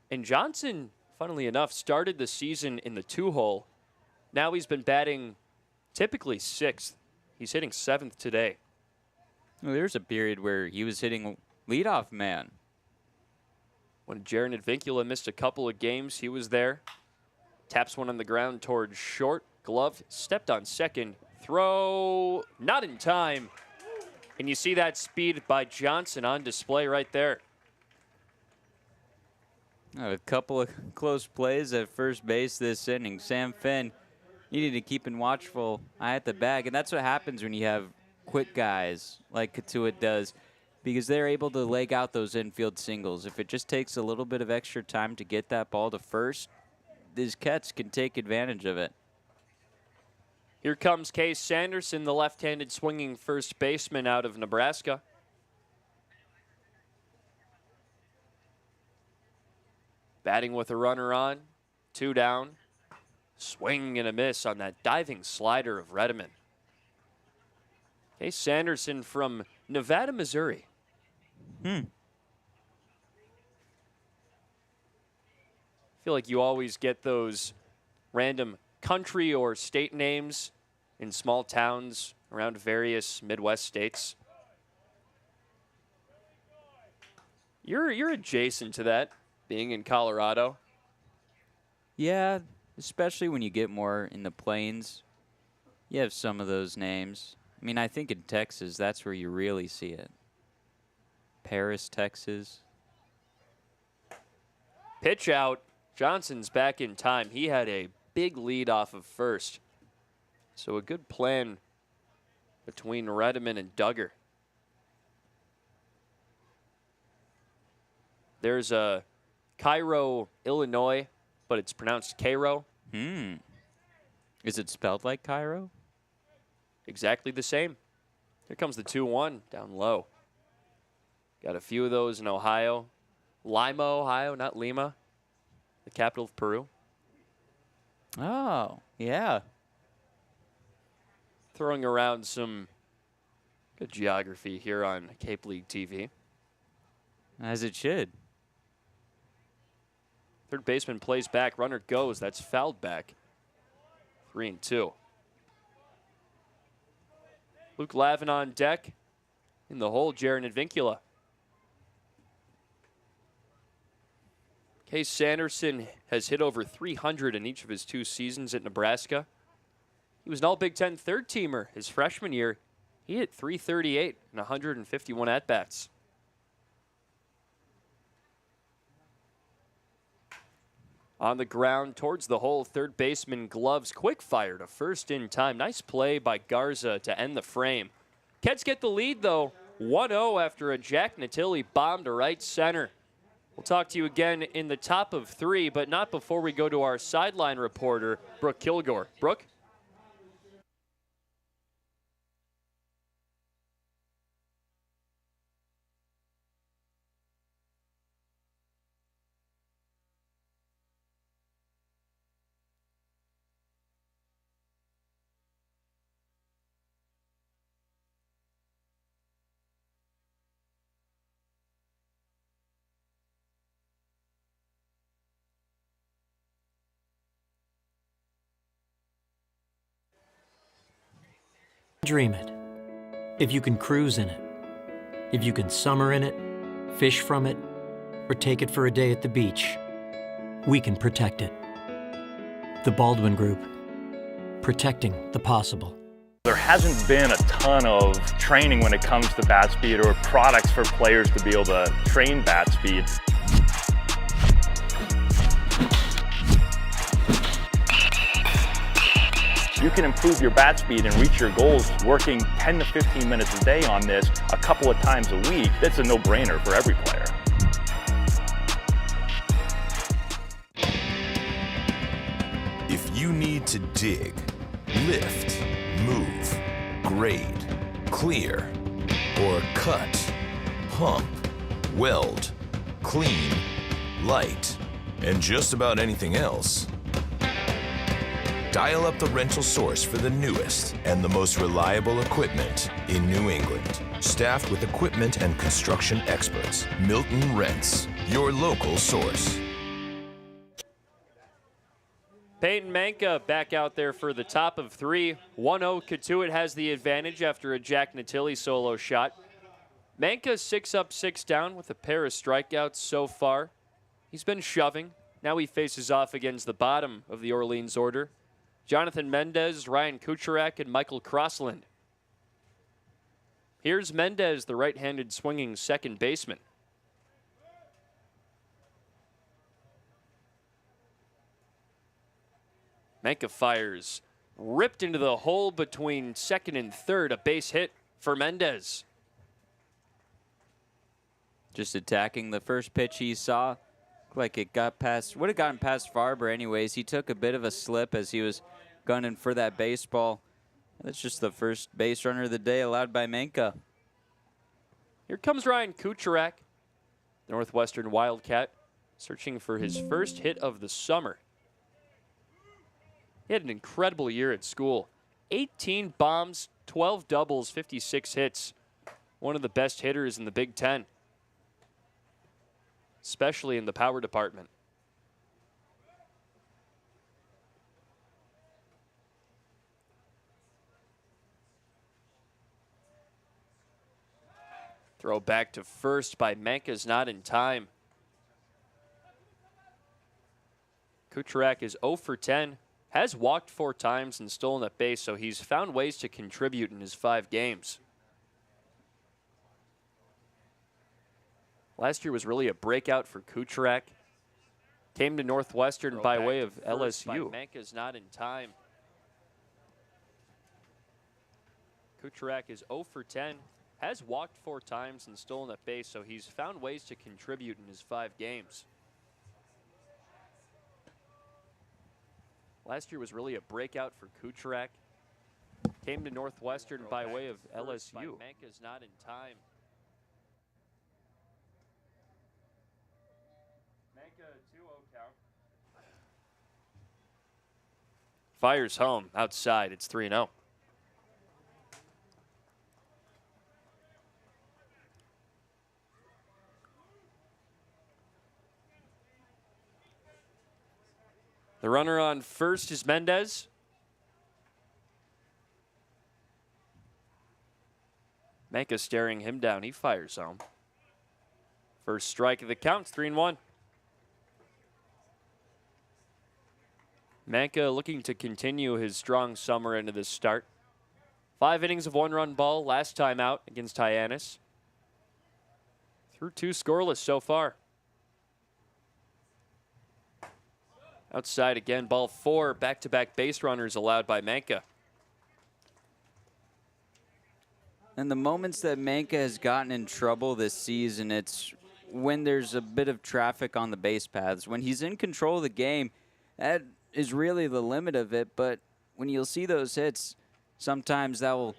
And Johnson, funnily enough, started the season in the 2-hole. Now he's been batting typically 6th. He's hitting 7th today. Well, there's a period where he was hitting leadoff man. When Jaron Advincula missed a couple of games, he was there. Taps one on the ground towards short. Glove stepped on second. Throw not in time. And you see that speed by Johnson on display right there. A couple of close plays at first base this inning. Sam Finn needed to keep an watchful eye at the bag, and that's what happens when you have quick guys like Cotuit does, because they're able to leg out those infield singles. If it just takes a little bit of extra time to get that ball to first, these Kets can take advantage of it. Here comes Case Sanderson, the left-handed swinging first baseman out of Nebraska. Batting with a runner on, 2 down. Swing and a miss on that diving slider of Redeman. Case Sanderson from Nevada, Missouri. Hmm. I feel like you always get those random country or state names in small towns around various Midwest states. You're adjacent to that, being in Colorado. Yeah, especially when you get more in the plains. You have some of those names. I mean, I think in Texas, that's where you really see it. Paris, Texas. Pitch out. Johnson's back in time. He had a big lead off of first. So a good plan between Redeman and Duggar. There's a Cairo, Illinois, but it's pronounced Cairo. Is it spelled like Cairo? Exactly the same. Here comes the 2-1 down low. Got a few of those in Ohio. Lima, Ohio, not Lima, the capital of Peru. Oh, yeah. Throwing around some good geography here on Cape League TV. As it should. Third baseman plays back. Runner goes. That's fouled back. 3-2. Luke Lavin on deck. in the hole, Jaron Advincula. Case Sanderson has hit over 300 in each of his 2 seasons at Nebraska. He was an All-Big Ten third-teamer his freshman year. He hit 338 and 151 at-bats. On the ground towards the hole, third baseman Gloves quick fire to first in time. Nice play by Garza to end the frame. Kets get the lead, though, 1-0 after a Jack Natilli bomb to right center. We'll talk to you again in the top of 3, but not before we go to our sideline reporter, Brooke Kilgore. Brooke? Dream it. If you can cruise in it, if you can summer in it, fish from it, or take it for a day at the beach, we can protect it. The Baldwin Group, protecting the possible. There hasn't been a ton of training when it comes to bat speed or products for players to be able to train bat speed. You can improve your bat speed and reach your goals working 10 to 15 minutes a day on this a couple of times a week. That's a no-brainer for every player. If you need to dig, lift, move, grade, clear, or cut, pump, weld, clean, light, and just about anything else, dial up the rental source for the newest and the most reliable equipment in New England. Staffed with equipment and construction experts, Milton Rents, your local source. Peyton Manka back out there for the top of 3. 1-0, Cotuit has the advantage after a Jack Natilli solo shot. Manka 6 up, 6 down with a pair of strikeouts so far. He's been shoving. Now he faces off against the bottom of the Orleans order. Jonathan Mendez, Ryan Kucherak, and Michael Crossland. Here's Mendez, the right-handed swinging second baseman. Manka fires, ripped into the hole between second and third, a base hit for Mendez. Just attacking the first pitch he saw. Looked like it got past, would have gotten past Farber anyways. He took a bit of a slip as he was gunning for that baseball. That's just the first base runner of the day allowed by Manka. Here comes Ryan Kucherak, Northwestern Wildcat, searching for his first hit of the summer. He had an incredible year at school. 18 bombs, 12 doubles, 56 hits. One of the best hitters in the Big Ten, especially in the power department. Throw back to first by Manka's not in time. Kucherak is 0 for 10, has walked 4 times and stolen a base, so he's found ways to contribute in his 5 games. Last year was really a breakout for Kucherak. Came to Northwestern by way of LSU. Manka's not in time. Kucherak is 0 for 10. Has walked 4 times and stolen a base, so he's found ways to contribute in his 5 games. Last year was really a breakout for Kucherak. Came to Northwestern by way of LSU. Manka's not in time. Manka 2-0 count. Fires home outside. It's 3-0. The runner on first is Mendez. Manka staring him down. He fires home. First strike of the count, 3-1. Manka looking to continue his strong summer into this start. 5 innings of 1-run ball last time out against Hyannis. Through 2 scoreless so far. Outside again, ball 4, back-to-back base runners allowed by Manka. And the moments that Manka has gotten in trouble this season, it's when there's a bit of traffic on the base paths. When he's in control of the game, that is really the limit of it. But when you'll see those hits, sometimes that will,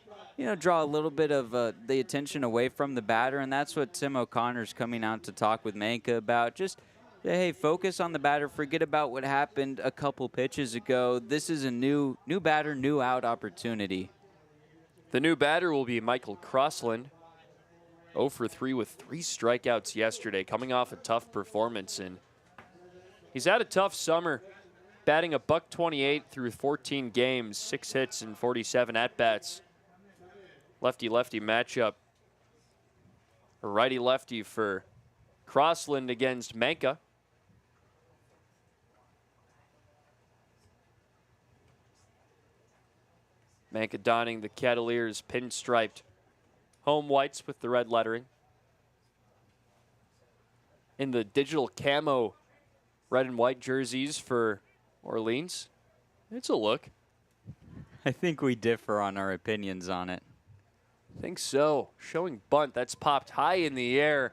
draw a little bit of the attention away from the batter. And that's what Tim O'Connor's coming out to talk with Manka about. Just, hey, focus on the batter. Forget about what happened a couple pitches ago. This is a new batter, new out opportunity. The new batter will be Michael Crossland. 0 for 3 with 3 strikeouts yesterday, coming off a tough performance. And he's had a tough summer, batting a .128 through 14 games, 6 hits and 47 at-bats. Lefty-lefty matchup. A righty-lefty for Crossland against Manka. Manka donning the Kettleers pinstriped home whites with the red lettering. In the digital camo red and white jerseys for Orleans. It's a look. I think we differ on our opinions on it. I think so. Showing bunt. That's popped high in the air.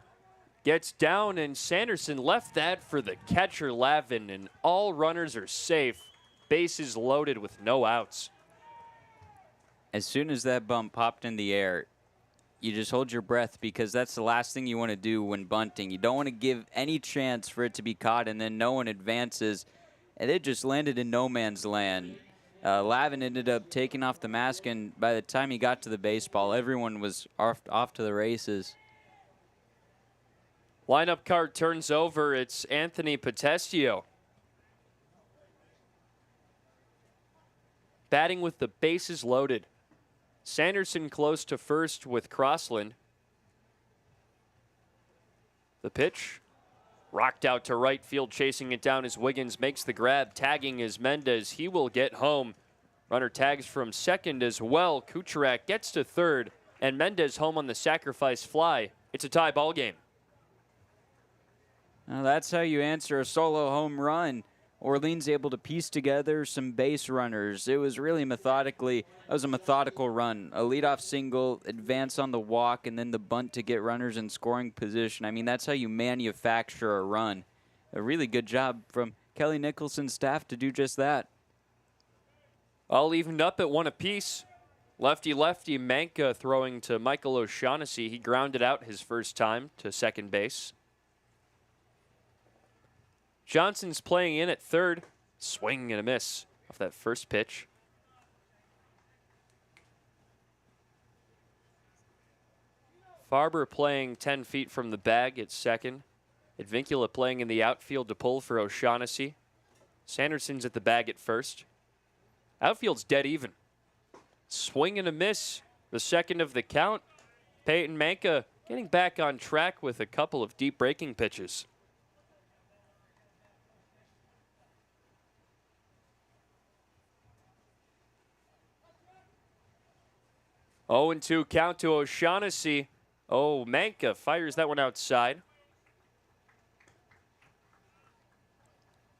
Gets down, and Sanderson left that for the catcher, Lavin, and all runners are safe. Bases loaded with no outs. As soon as that bump popped in the air, you just hold your breath because that's the last thing you want to do when bunting. You don't want to give any chance for it to be caught, and then no one advances. And it just landed in no man's land. Lavin ended up taking off the mask, and by the time he got to the baseball, everyone was off to the races. Lineup card turns over. It's Anthony Potestio. Batting with the bases loaded. Sanderson close to first with Crossland. The pitch. Rocked out to right field, chasing it down as Wiggins makes the grab. Tagging is Mendez. He will get home. Runner tags from second as well. Kucherak gets to third, and Mendez home on the sacrifice fly. It's a tie ball game. Now that's how you answer a solo home run. Orleans able to piece together some base runners. It was really a methodical run. A leadoff single, advance on the walk, and then the bunt to get runners in scoring position. I mean, that's how you manufacture a run. A really good job from Kelly Nicholson's staff to do just that. All evened up at 1 apiece. Lefty-lefty, Manka throwing to Michael O'Shaughnessy. He grounded out his first time to second base. Johnson's playing in at third. Swing and a miss off that first pitch. Farber playing 10 feet from the bag at second. Advincula playing in the outfield to pull for O'Shaughnessy. Sanderson's at the bag at first. Outfield's dead even. Swing and a miss. The second of the count. Peyton Manka getting back on track with a couple of deep breaking pitches. 0-2 count to O'Shaughnessy. Oh, Manka fires that one outside.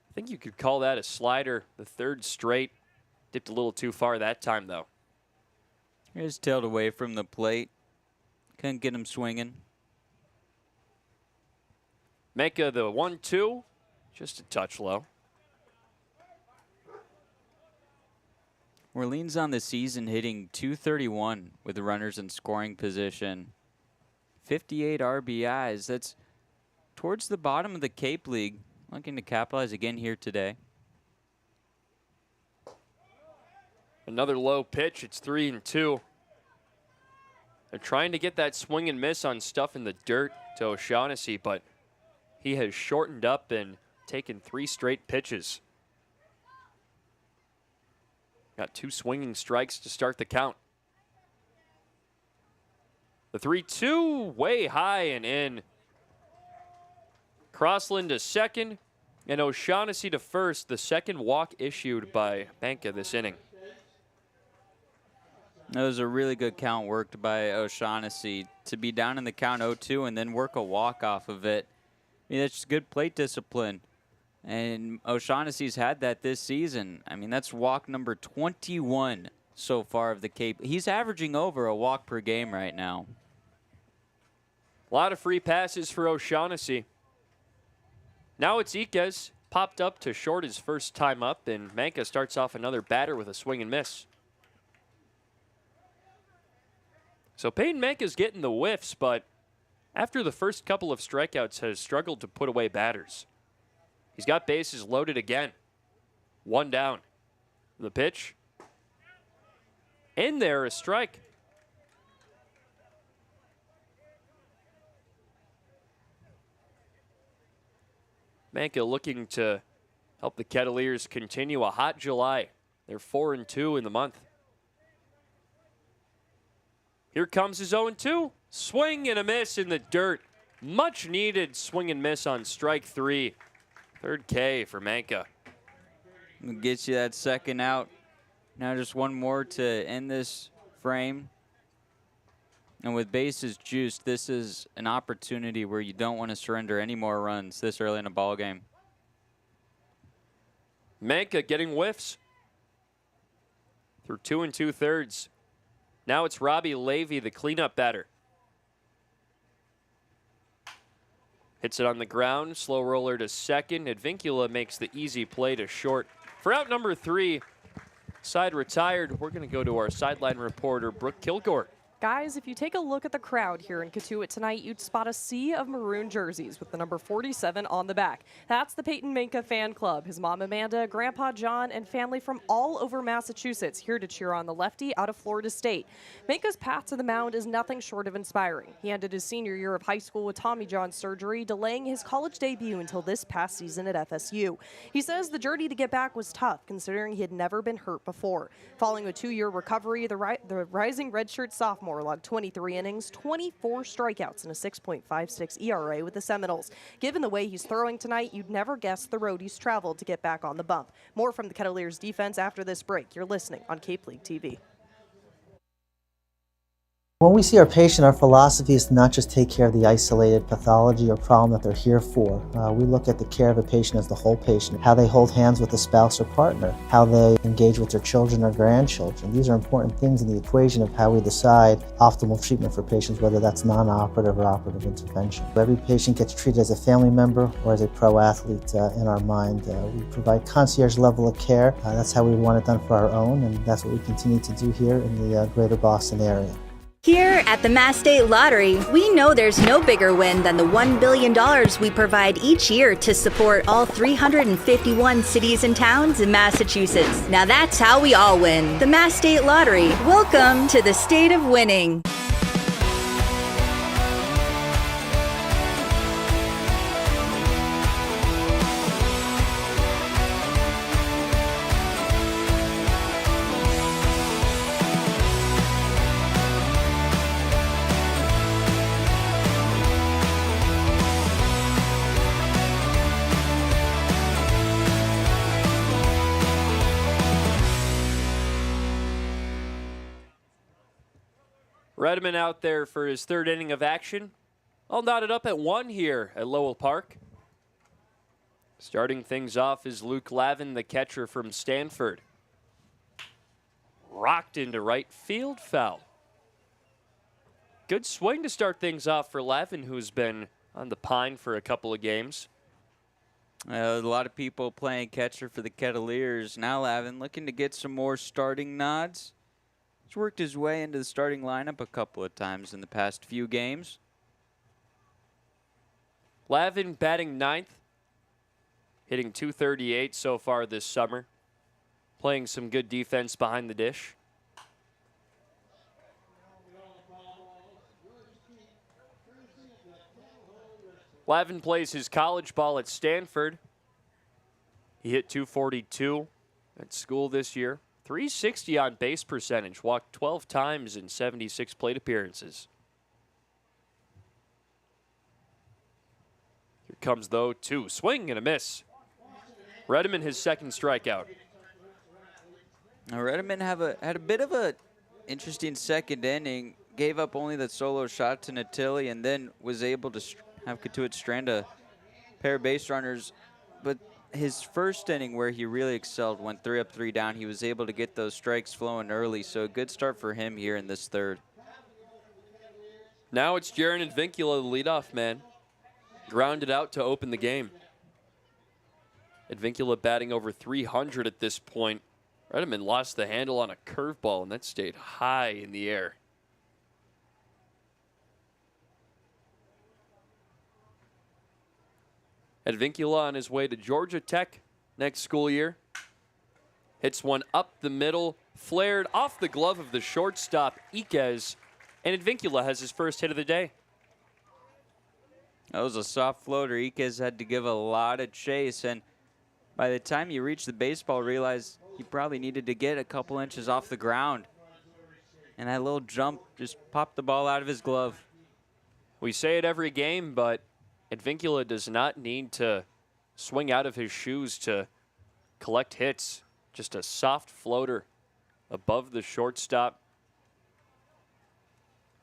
I think you could call that a slider. The third straight. Dipped a little too far that time, though. He was tailed away from the plate. Couldn't get him swinging. Manka the 1-2. Just a touch low. Orleans on the season hitting .231 with the runners in scoring position. 58 RBIs. That's towards the bottom of the Cape League. Looking to capitalize again here today. Another low pitch. It's 3-2. They're trying to get that swing and miss on stuff in the dirt to O'Shaughnessy, but he has shortened up and taken 3 straight pitches. Got 2 swinging strikes to start the count. The 3-2 way high and in. Crossland to second and O'Shaughnessy to first. The second walk issued by Manka this inning. That was a really good count worked by O'Shaughnessy to be down in the count 0-2 and then work a walk off of it. I mean, that's just good plate discipline. And O'Shaughnessy's had that this season. I mean, that's walk number 21 so far of the Cape. He's averaging over a walk per game right now. A lot of free passes for O'Shaughnessy. Now it's Iquez, popped up to short his first time up, and Manka starts off another batter with a swing and miss. So Peyton Manka's getting the whiffs, but after the first couple of strikeouts has struggled to put away batters. He's got bases loaded again. One down. The pitch. In there, a strike. Manka looking to help the Kettleers continue a hot July. They're 4-2 in the month. Here comes his 0-2. Swing and a miss in the dirt. Much needed swing and miss on strike 3. Third K for Manka. Gets you that second out. Now just one more to end this frame. And with bases juiced, this is an opportunity where you don't want to surrender any more runs this early in a ball game. Manka getting whiffs through 2 2/3. Now it's Robbie Levy, the cleanup batter. Hits it on the ground, slow roller to second. Advincula makes the easy play to short. For out number 3, side retired. We're going to go to our sideline reporter, Brooke Kilgore. Guys, if you take a look at the crowd here in Cotuit tonight, you'd spot a sea of maroon jerseys with the number 47 on the back. That's the Peyton Manka fan club. His mom Amanda, Grandpa John, and family from all over Massachusetts here to cheer on the lefty out of Florida State. Manka's path to the mound is nothing short of inspiring. He ended his senior year of high school with Tommy John surgery, delaying his college debut until this past season at FSU. He says the journey to get back was tough, considering he had never been hurt before. Following a 2-year recovery, the rising redshirt sophomore logged 23 innings, 24 strikeouts, and a 6.56 ERA with the Seminoles. Given the way he's throwing tonight, you'd never guess the road he's traveled to get back on the bump. More from the Kettleers defense after this break. You're listening on Cape League TV. When we see our patient, our philosophy is to not just take care of the isolated pathology or problem that they're here for. We look at the care of a patient as the whole patient, how they hold hands with a spouse or partner, how they engage with their children or grandchildren. These are important things in the equation of how we decide optimal treatment for patients, whether that's non-operative or operative intervention. Every patient gets treated as a family member or as a pro athlete in our mind. We provide concierge level of care. That's how we want it done for our own, and that's what we continue to do here in the greater Boston area. Here at the Mass State Lottery, we know there's no bigger win than the $1 billion we provide each year to support all 351 cities and towns in Massachusetts. Now that's how we all win. The Mass State Lottery. Welcome to the state of winning. Redmond out there for his third inning of action. All knotted up at 1 here at Lowell Park. Starting things off is Luke Lavin, the catcher from Stanford. Rocked into right field, foul. Good swing to start things off for Lavin, who's been on the pine for a couple of games. A lot of people playing catcher for the Kettleers. Now Lavin looking to get some more starting nods. He's worked his way into the starting lineup a couple of times in the past few games. Lavin batting 9th, hitting .238 so far this summer, playing some good defense behind the dish. Lavin plays his college ball at Stanford. He hit .242 at school this year. .360 on base percentage, walked 12 times in 76 plate appearances. comes, though, 2. Swing and a miss. Redeman, his second strikeout. Now, Redeman had a bit of a interesting second inning. Gave up only that solo shot to Natili and then was able to have Cotuit strand a pair of base runners. But his first inning, where he really excelled, went 3 up, 3 down. He was able to get those strikes flowing early, so a good start for him here in this third. Now it's Jaron Advincula, the leadoff man. Grounded out to open the game. Advincula batting over 300 at this point. Redeman lost the handle on a curveball, and that stayed high in the air. Advincula on his way to Georgia Tech next school year. Hits one up the middle, flared off the glove of the shortstop, Iquez, and Advincula has his first hit of the day. That was a soft floater. Iquez had to give a lot of chase, and by the time he reached the baseball, realized he probably needed to get a couple inches off the ground. And that little jump just popped the ball out of his glove. We say it every game, but Advincula does not need to swing out of his shoes to collect hits. Just a soft floater above the shortstop.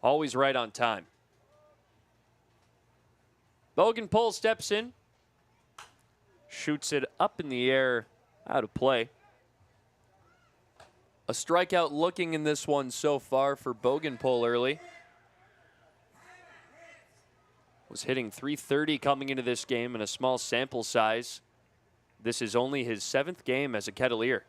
Always right on time. Bogenpole steps in. Shoots it up in the air, out of play. A strikeout looking in this one so far for Bogenpole early. Was hitting .330 coming into this game in a small sample size. This is only his 7th game as a Kettleer.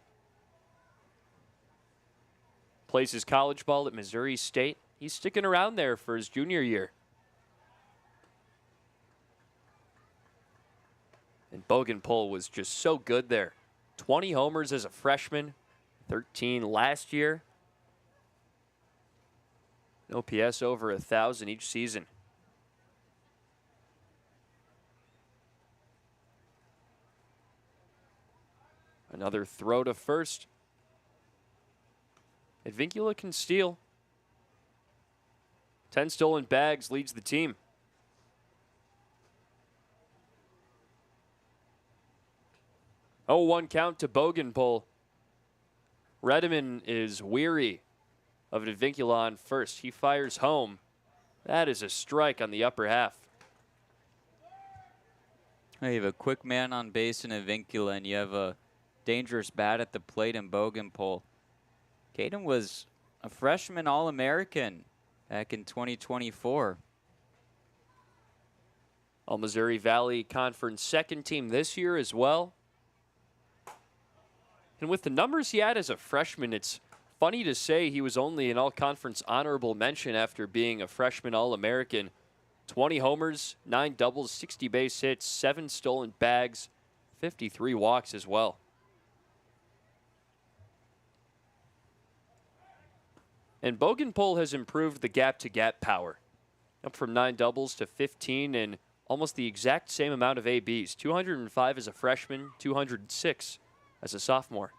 Plays his college ball at Missouri State. He's sticking around there for his junior year. And Bogenpole was just so good there. 20 homers as a freshman, 13 last year. An OPS over 1,000 each season. Another throw to first. Advincula can steal. 10 stolen bags leads the team. Oh, 1 count to Bogenpole. Redeman is weary of Advincula on first. He fires home. That is a strike on the upper half. You have a quick man on base in Advincula, and you have a dangerous bat at the plate in Bogenpole. Caden was a freshman All-American back in 2024. All Missouri Valley Conference second team this year as well. And with the numbers he had as a freshman, it's funny to say he was only an all-conference honorable mention after being a freshman All-American. 20 homers, 9 doubles, 60 base hits, 7 stolen bags, 53 walks as well. And Bogenpole has improved the gap-to-gap power. Up from 9 doubles to 15 and almost the exact same amount of ABs. 205 as a freshman, 206 as a sophomore.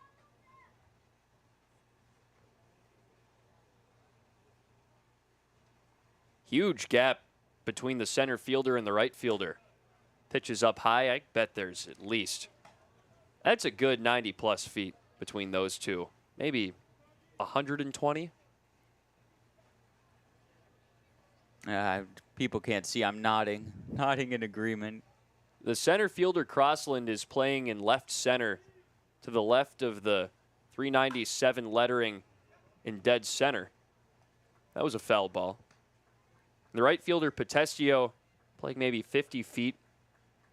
Huge gap between the center fielder and the right fielder. Pitches up high, I bet there's at least. That's a good 90-plus feet between those two. Maybe 120? People can't see, I'm nodding in agreement. The center fielder Crossland is playing in left center to the left of the 397 lettering in dead center. That was a foul ball. The right fielder Potestio playing maybe 50 feet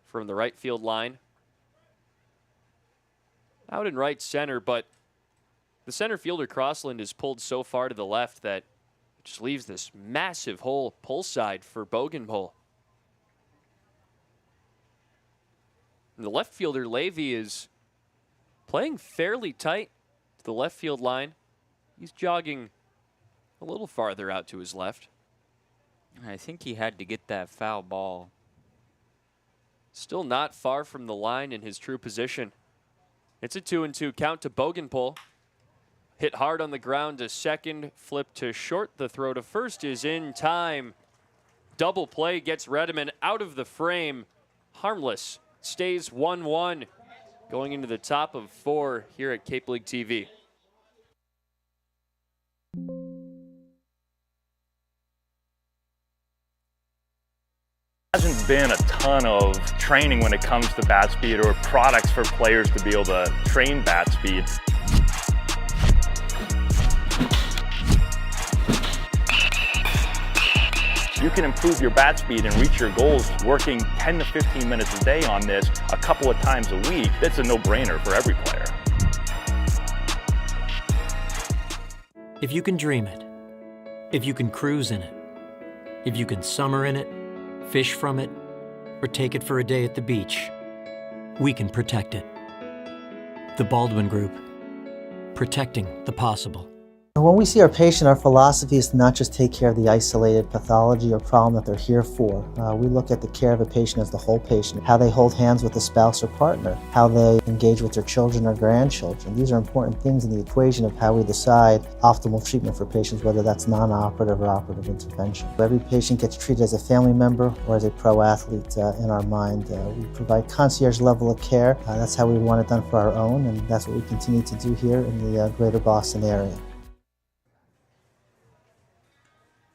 from the right field line. Out in right center, but the center fielder Crossland is pulled so far to the left that it just leaves this massive hole pull side for Bogenpole. And the left fielder Levy is playing fairly tight to the left field line. He's jogging a little farther out to his left. I think he had to get that foul ball. Still not far from the line in his true position. It's a 2-2 count to Bogenpole. Hit hard on the ground to second, flip to short. The throw to first is in time. Double play gets Redeman out of the frame. harmless. Stays 1-1 going into the top of 4 here at Cape League TV. Hasn't been a ton of training when it comes to bat speed or products for players to be able to train bat speed. You can improve your bat speed and reach your goals working 10 to 15 minutes a day on this a couple of times a week. That's a no-brainer for every player. If you can dream it, if you can cruise in it, if you can summer in it, fish from it, or take it for a day at the beach, we can protect it. The Baldwin Group, protecting the possible. When we see our patient, our philosophy is to not just take care of the isolated pathology or problem that they're here for. We look at the care of a patient as the whole patient, how they hold hands with a spouse or partner, how they engage with their children or grandchildren. These are important things in the equation of how we decide optimal treatment for patients, whether that's non-operative or operative intervention. Every patient gets treated as a family member or as a pro athlete in our mind. We provide concierge level of care. That's how we want it done for our own, and that's what we continue to do here in the greater Boston area.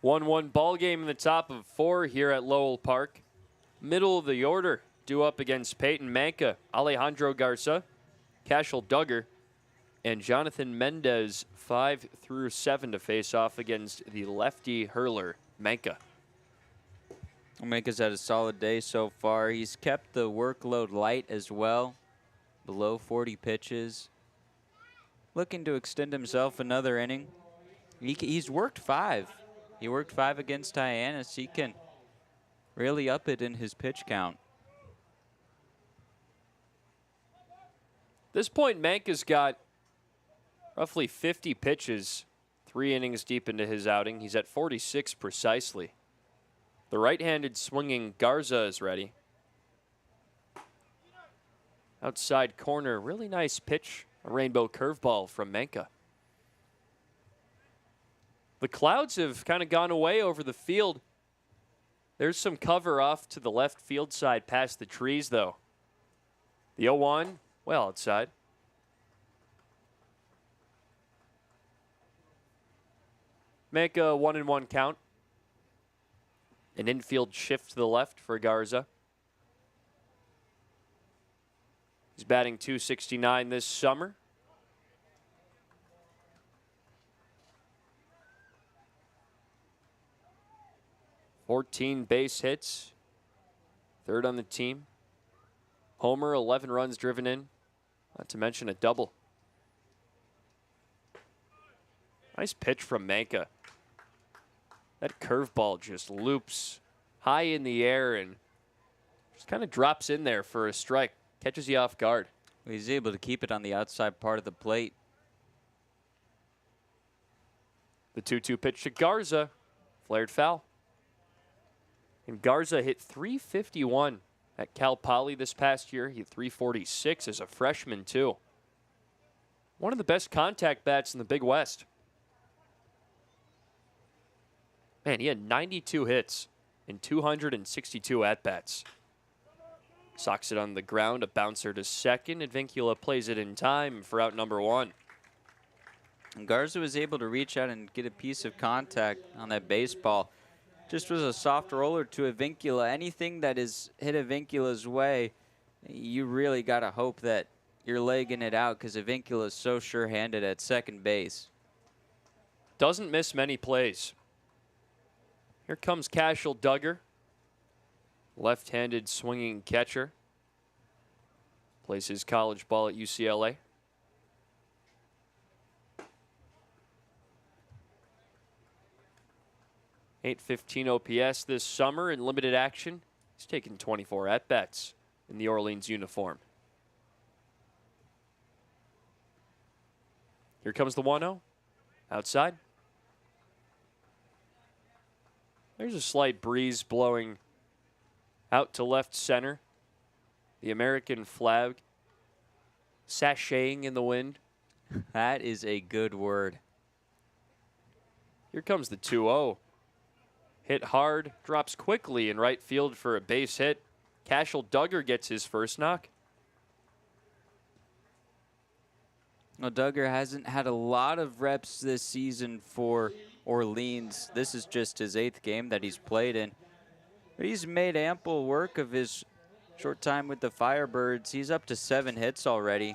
1-1 ball game in the top of 4 here at Lowell Park. Middle of the order, due up against Peyton Manka, Alejandro Garza, Cashel Duggar, and Jonathan Mendez, 5 through 7 to face off against the lefty hurler, Manka. Manka's had a solid day so far. He's kept the workload light as well, below 40 pitches. Looking to extend himself another inning. He's worked 5. He worked 5 against Hyannis. He can really up it in his pitch count. At this point, Manka's got roughly 50 pitches, 3 innings deep into his outing. He's at 46 precisely. The right-handed swinging Garza is ready. Outside corner, really nice pitch, a rainbow curveball from Manka. The clouds have kind of gone away over the field. There's some cover off to the left field side past the trees, though. The 0-1, well outside. Make a 1-1 count. An infield shift to the left for Garza. He's batting .269 this summer. .14 base hits, 3rd on the team. Homer, 11 runs driven in, not to mention a double. Nice pitch from Manka. That curveball just loops high in the air and just kind of drops in there for a strike. Catches you off guard. He's able to keep it on the outside part of the plate. The 2-2 pitch to Garza, flared foul. And Garza hit .351 at Cal Poly this past year. He hit .346 as a freshman, too. One of the best contact bats in the Big West. Man, he had 92 hits in 262 at-bats. Socks it on the ground, a bouncer to second. Advincula plays it in time for out number 1. And Garza was able to reach out and get a piece of contact on that baseball. Just was a soft roller to Advincula. Anything that is hit Advincula's way, you really got to hope that you're legging it out because Advincula is so sure-handed at second base. Doesn't miss many plays. Here comes Cashel Duggar, left-handed swinging catcher. Plays his college ball at UCLA. .815 OPS this summer in limited action. He's taken 24 at-bats in the Orleans uniform. Here comes the 1-0. Outside. There's a slight breeze blowing out to left center. The American flag sashaying in the wind. That is a good word. Here comes the 2-0. Hit hard, drops quickly in right field for a base hit. Cashel Duggar gets his first knock. Well, Duggar hasn't had a lot of reps this season for Orleans. This is just his 8th game that he's played in. But he's made ample work of his short time with the Firebirds. He's up to 7 hits already.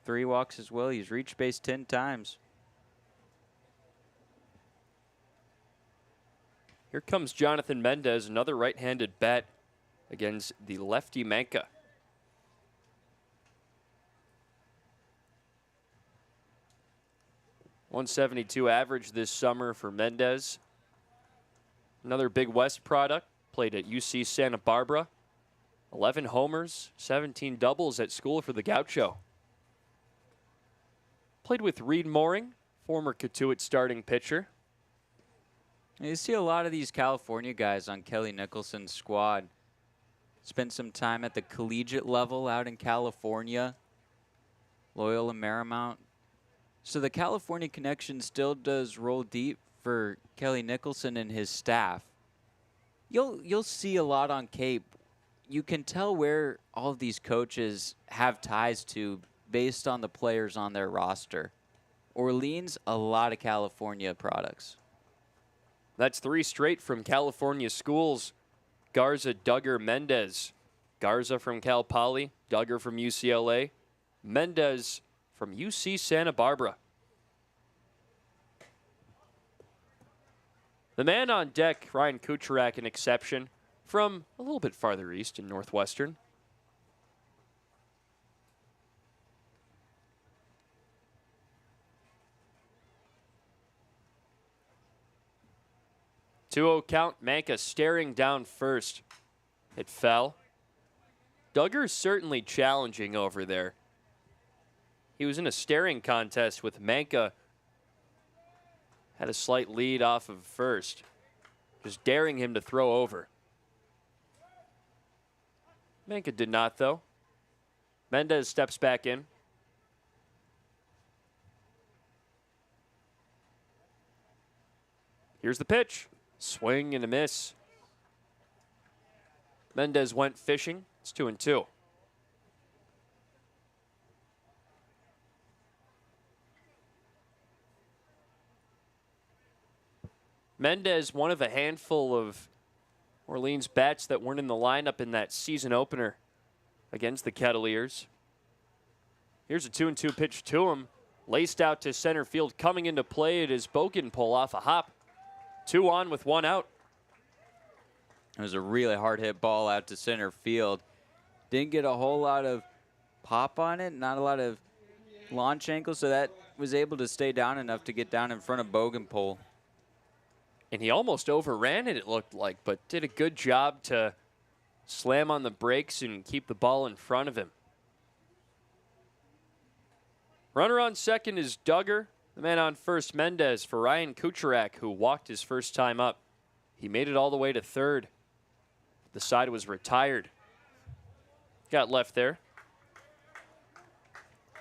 3 walks as well. He's reached base 10 times. Here comes Jonathan Mendez, another right-handed bat against the lefty Manka. .172 average this summer for Mendez. Another Big West product, played at UC Santa Barbara. 11 homers, 17 doubles at school for the Gaucho. Played with Reed Mooring, former Cotuit starting pitcher. You see a lot of these California guys on Kelly Nicholson's squad. Spent some time at the collegiate level out in California. Loyola Marymount. So the California connection still does roll deep for Kelly Nicholson and his staff. You'll see a lot on Cape. You can tell where all of these coaches have ties to based on the players on their roster. Orleans, a lot of California products. That's 3 straight from California schools. Garza, Duggar, Mendez. Garza from Cal Poly, Duggar from UCLA, Mendez from UC Santa Barbara. The man on deck, Ryan Kucherak, an exception from a little bit farther east in Northwestern. Two-0 count, Manka staring down first. It fell. Duggar's certainly challenging over there. He was in a staring contest with Manka. Had a slight lead off of first. Just daring him to throw over. Manka did not, though. Mendez steps back in. Here's the pitch. Swing and a miss. Mendez went fishing. It's 2-2. Mendez, one of a handful of Orleans bats that weren't in the lineup in that season opener against the Kettleers. Here's a 2-2 pitch to him. Laced out to center field. Coming into play, it is Bogan pull off a hop. 2 on with 1 out. It was a really hard hit ball out to center field. Didn't get a whole lot of pop on it, not a lot of launch angle, so that was able to stay down enough to get down in front of Bogenpole. And he almost overran it looked like, but did a good job to slam on the brakes and keep the ball in front of him. Runner on second is Duggar. The man on first, Mendez, for Ryan Kucherak, who walked his first time up. He made it all the way to third. The side was retired. Got left there.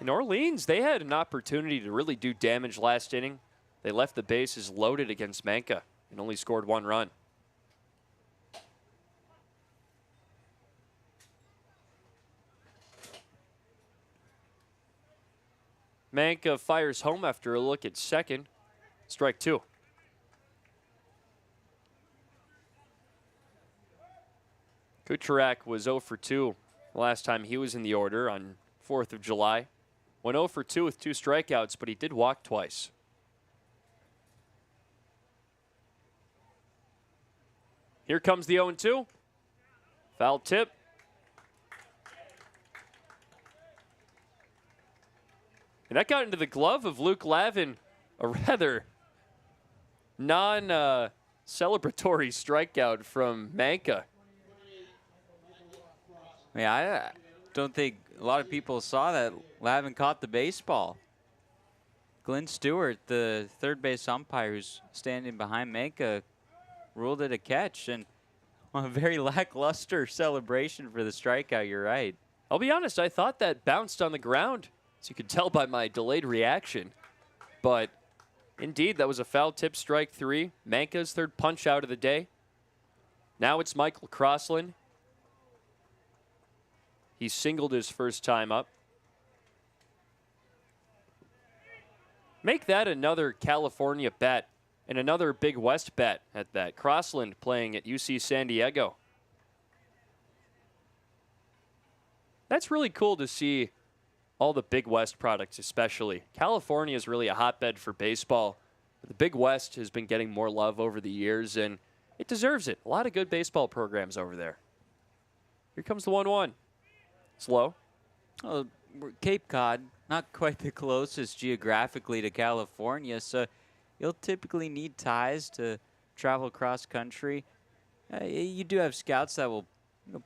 In Orleans, they had an opportunity to really do damage last inning. They left the bases loaded against Manka and only scored 1 run. Manka fires home after a look at second. Strike 2. Kucherak was 0 for 2 last time he was in the order on 4th of July. Went 0 for 2 with 2 strikeouts, but he did walk twice. Here comes the 0-2. Foul tip. And that got into the glove of Luke Lavin, a rather non-celebratory strikeout from Manka. Yeah, I don't think a lot of people saw that Lavin caught the baseball. Glenn Stewart, the third base umpire who's standing behind Manka, ruled it a catch, and a very lackluster celebration for the strikeout, you're right. I'll be honest, I thought that bounced on the ground, as you could tell by my delayed reaction. But indeed, that was a foul tip, strike 3. Manka's third punch out of the day. Now it's Michael Crossland. He singled his first time up. Make that another California bet and another Big West bet at that. Crossland playing at UC San Diego. That's really cool to see all the Big West products especially. California is really a hotbed for baseball. The Big West has been getting more love over the years, and it deserves it. A lot of good baseball programs over there. Here comes the 1-1. Slow. Well, Cape Cod, not quite the closest geographically to California, so you'll typically need ties to travel cross country. You do have scouts that will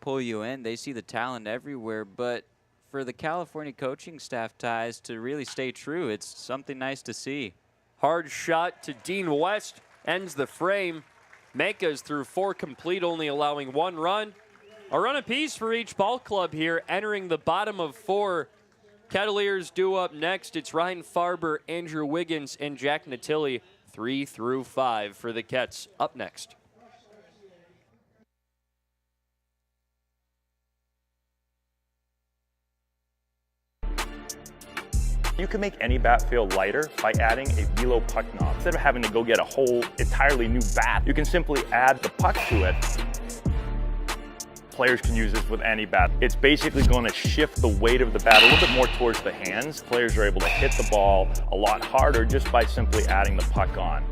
pull you in. They see the talent everywhere, but for the California coaching staff ties to really stay true, it's something nice to see. Hard shot to Dean West, ends the frame. Manka's through 4 complete, only allowing 1 run. A run apiece for each ball club here, entering the bottom of 4. Kettleers due up next. It's Ryan Farber, Andrew Wiggins, and Jack Natilli, 3 through 5 for the Kets. Up next. You can make any bat feel lighter by adding a velo puck knob. Instead of having to go get a whole entirely new bat, you can simply add the puck to it. Players can use this with any bat. It's basically going to shift the weight of the bat a little bit more towards the hands. Players are able to hit the ball a lot harder just by simply adding the puck on.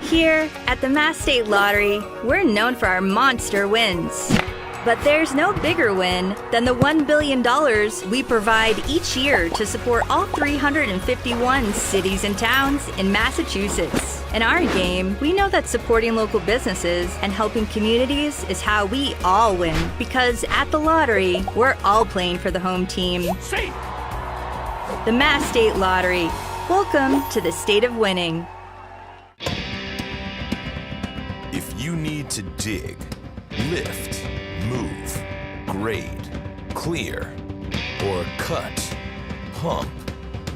Here at the Mass State Lottery, we're known for our monster wins. But there's no bigger win than the $1 billion we provide each year to support all 351 cities and towns in Massachusetts. In our game, we know that supporting local businesses and helping communities is how we all win. Because at the lottery, we're all playing for the home team. The Mass State Lottery. Welcome to the state of winning. If you need to dig, lift, move, grade, clear, or cut, pump,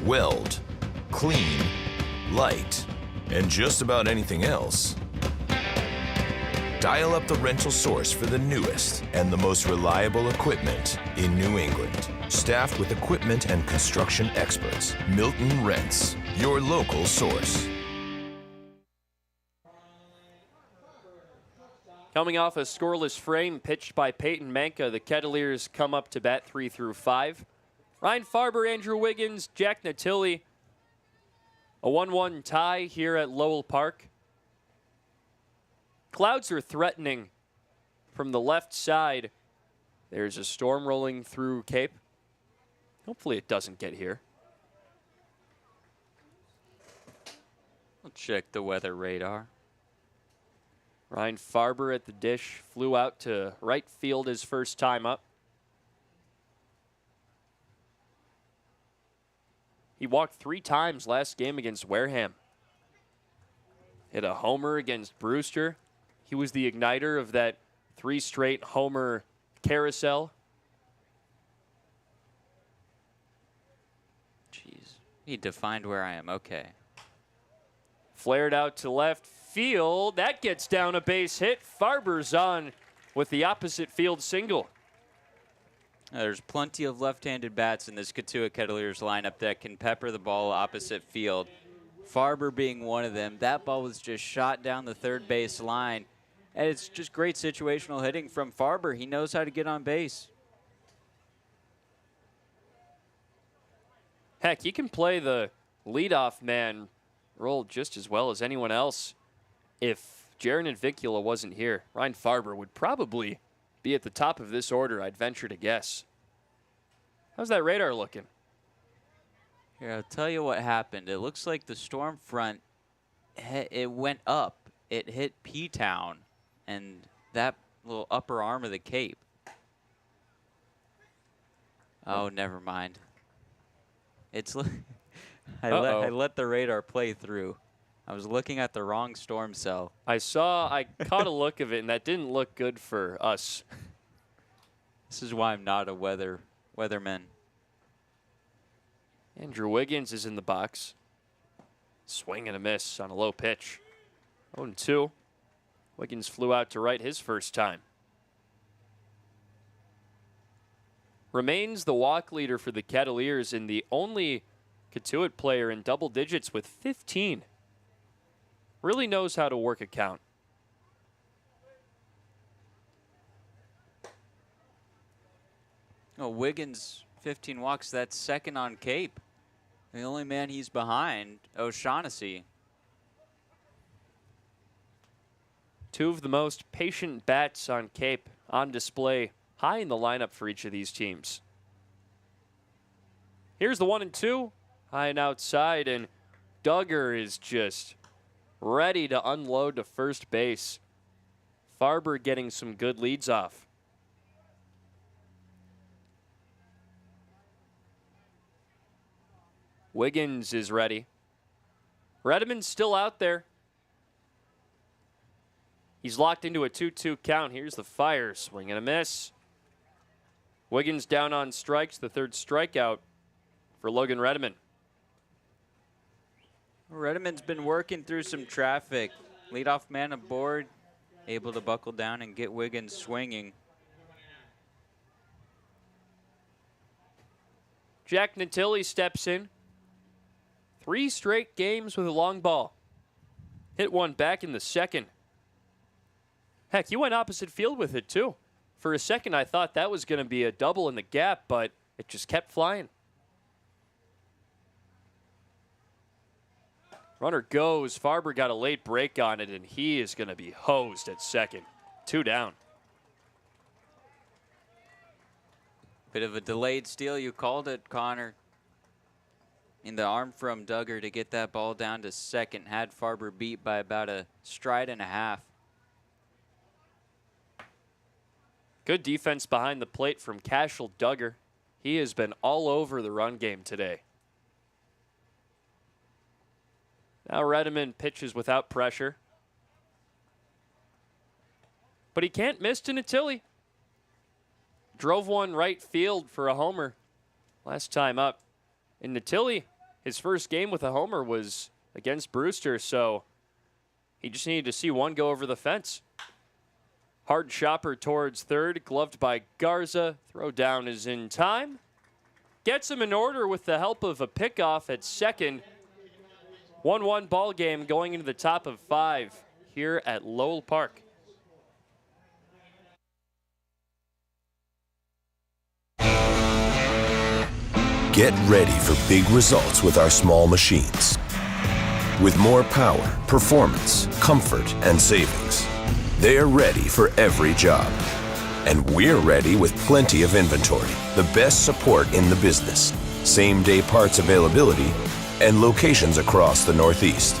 weld, clean, light, and just about anything else, dial up the rental source for the newest and the most reliable equipment in New England. Staffed with equipment and construction experts, Milton Rents, your local source. Coming off a scoreless frame pitched by Peyton Manka, the Kettleers come up to bat 3 through 5. Ryan Farber, Andrew Wiggins, Jack Natilli. A 1-1 tie here at Lowell Park. Clouds are threatening from the left side. There's a storm rolling through Cape. Hopefully it doesn't get here. We'll check the weather radar. Ryan Farber at the dish, flew out to right field his first time up. He walked 3 times last game against Wareham. Hit a homer against Brewster. He was the igniter of that 3 straight homer carousel. Jeez, need to find where I am. Okay. Flared out to left field. That gets down a base hit. Farber's on with the opposite field single. There's plenty of left-handed bats in this Cotuit Kettleers lineup that can pepper the ball opposite field. Farber being one of them. That ball was just shot down the third base line. And it's just great situational hitting from Farber. He knows how to get on base. Heck, he can play the leadoff man role just as well as anyone else. If Jaron Advicula wasn't here, Ryan Farber would probably be at the top of this order, I'd venture to guess. How's that radar looking? Here, I'll tell you what happened. It looks like the storm front, it went up. It hit P-Town and that little upper arm of the Cape. Oh, never mind. It's I let the radar play through. I was looking at the wrong storm cell. I caught a look of it, and that didn't look good for us. This is why I'm not a weatherman. Andrew Wiggins is in the box. Swing and a miss on a low pitch. 0-2. Wiggins flew out to right his first time. Remains the walk leader for the Kettleers and the only Cotuit player in double digits with 15. Really knows how to work a count. Oh, Wiggins, 15 walks. That's second on Cape. The only man he's behind, O'Shaughnessy. Two of the most patient bats on Cape on display, high in the lineup for each of these teams. Here's the 1-2, high and outside, and Duggar is just ready to unload to first base. Firebird getting some good leads off. Wiggins is ready. Redmond's still out there. He's locked into a 2-2 count. Here's the fire. Swing and a miss. Wiggins down on strikes. The third strikeout for Logan Redmond. Redmond's been working through some traffic. Leadoff man aboard. Able to buckle down and get Wiggins swinging. Jack Natilli steps in. 3 straight games with a long ball. Hit one back in the second. Heck, you went opposite field with it, too. For a second, I thought that was going to be a double in the gap, but it just kept flying. Runner goes. Farber got a late break on it, and he is going to be hosed at second. 2 down. Bit of a delayed steal. You called it, Connor. In the arm from Duggar to get that ball down to second. Had Farber beat by about a stride and a half. Good defense behind the plate from Cashel Duggar. He has been all over the run game today. Now Redmond pitches without pressure. But he can't miss to Natilli. Drove one right field for a homer last time up. And Natilli, his first game with a homer was against Brewster, so he just needed to see one go over the fence. Hard chopper towards third, gloved by Garza. Throw down is in time. Gets him in order with the help of a pickoff at second. 1-1 ball game going into the top of 5 here at Lowell Park. Get ready for big results with our small machines. With more power, performance, comfort, and savings. They're ready for every job. And we're ready with plenty of inventory, the best support in the business, same-day parts availability, and locations across the Northeast.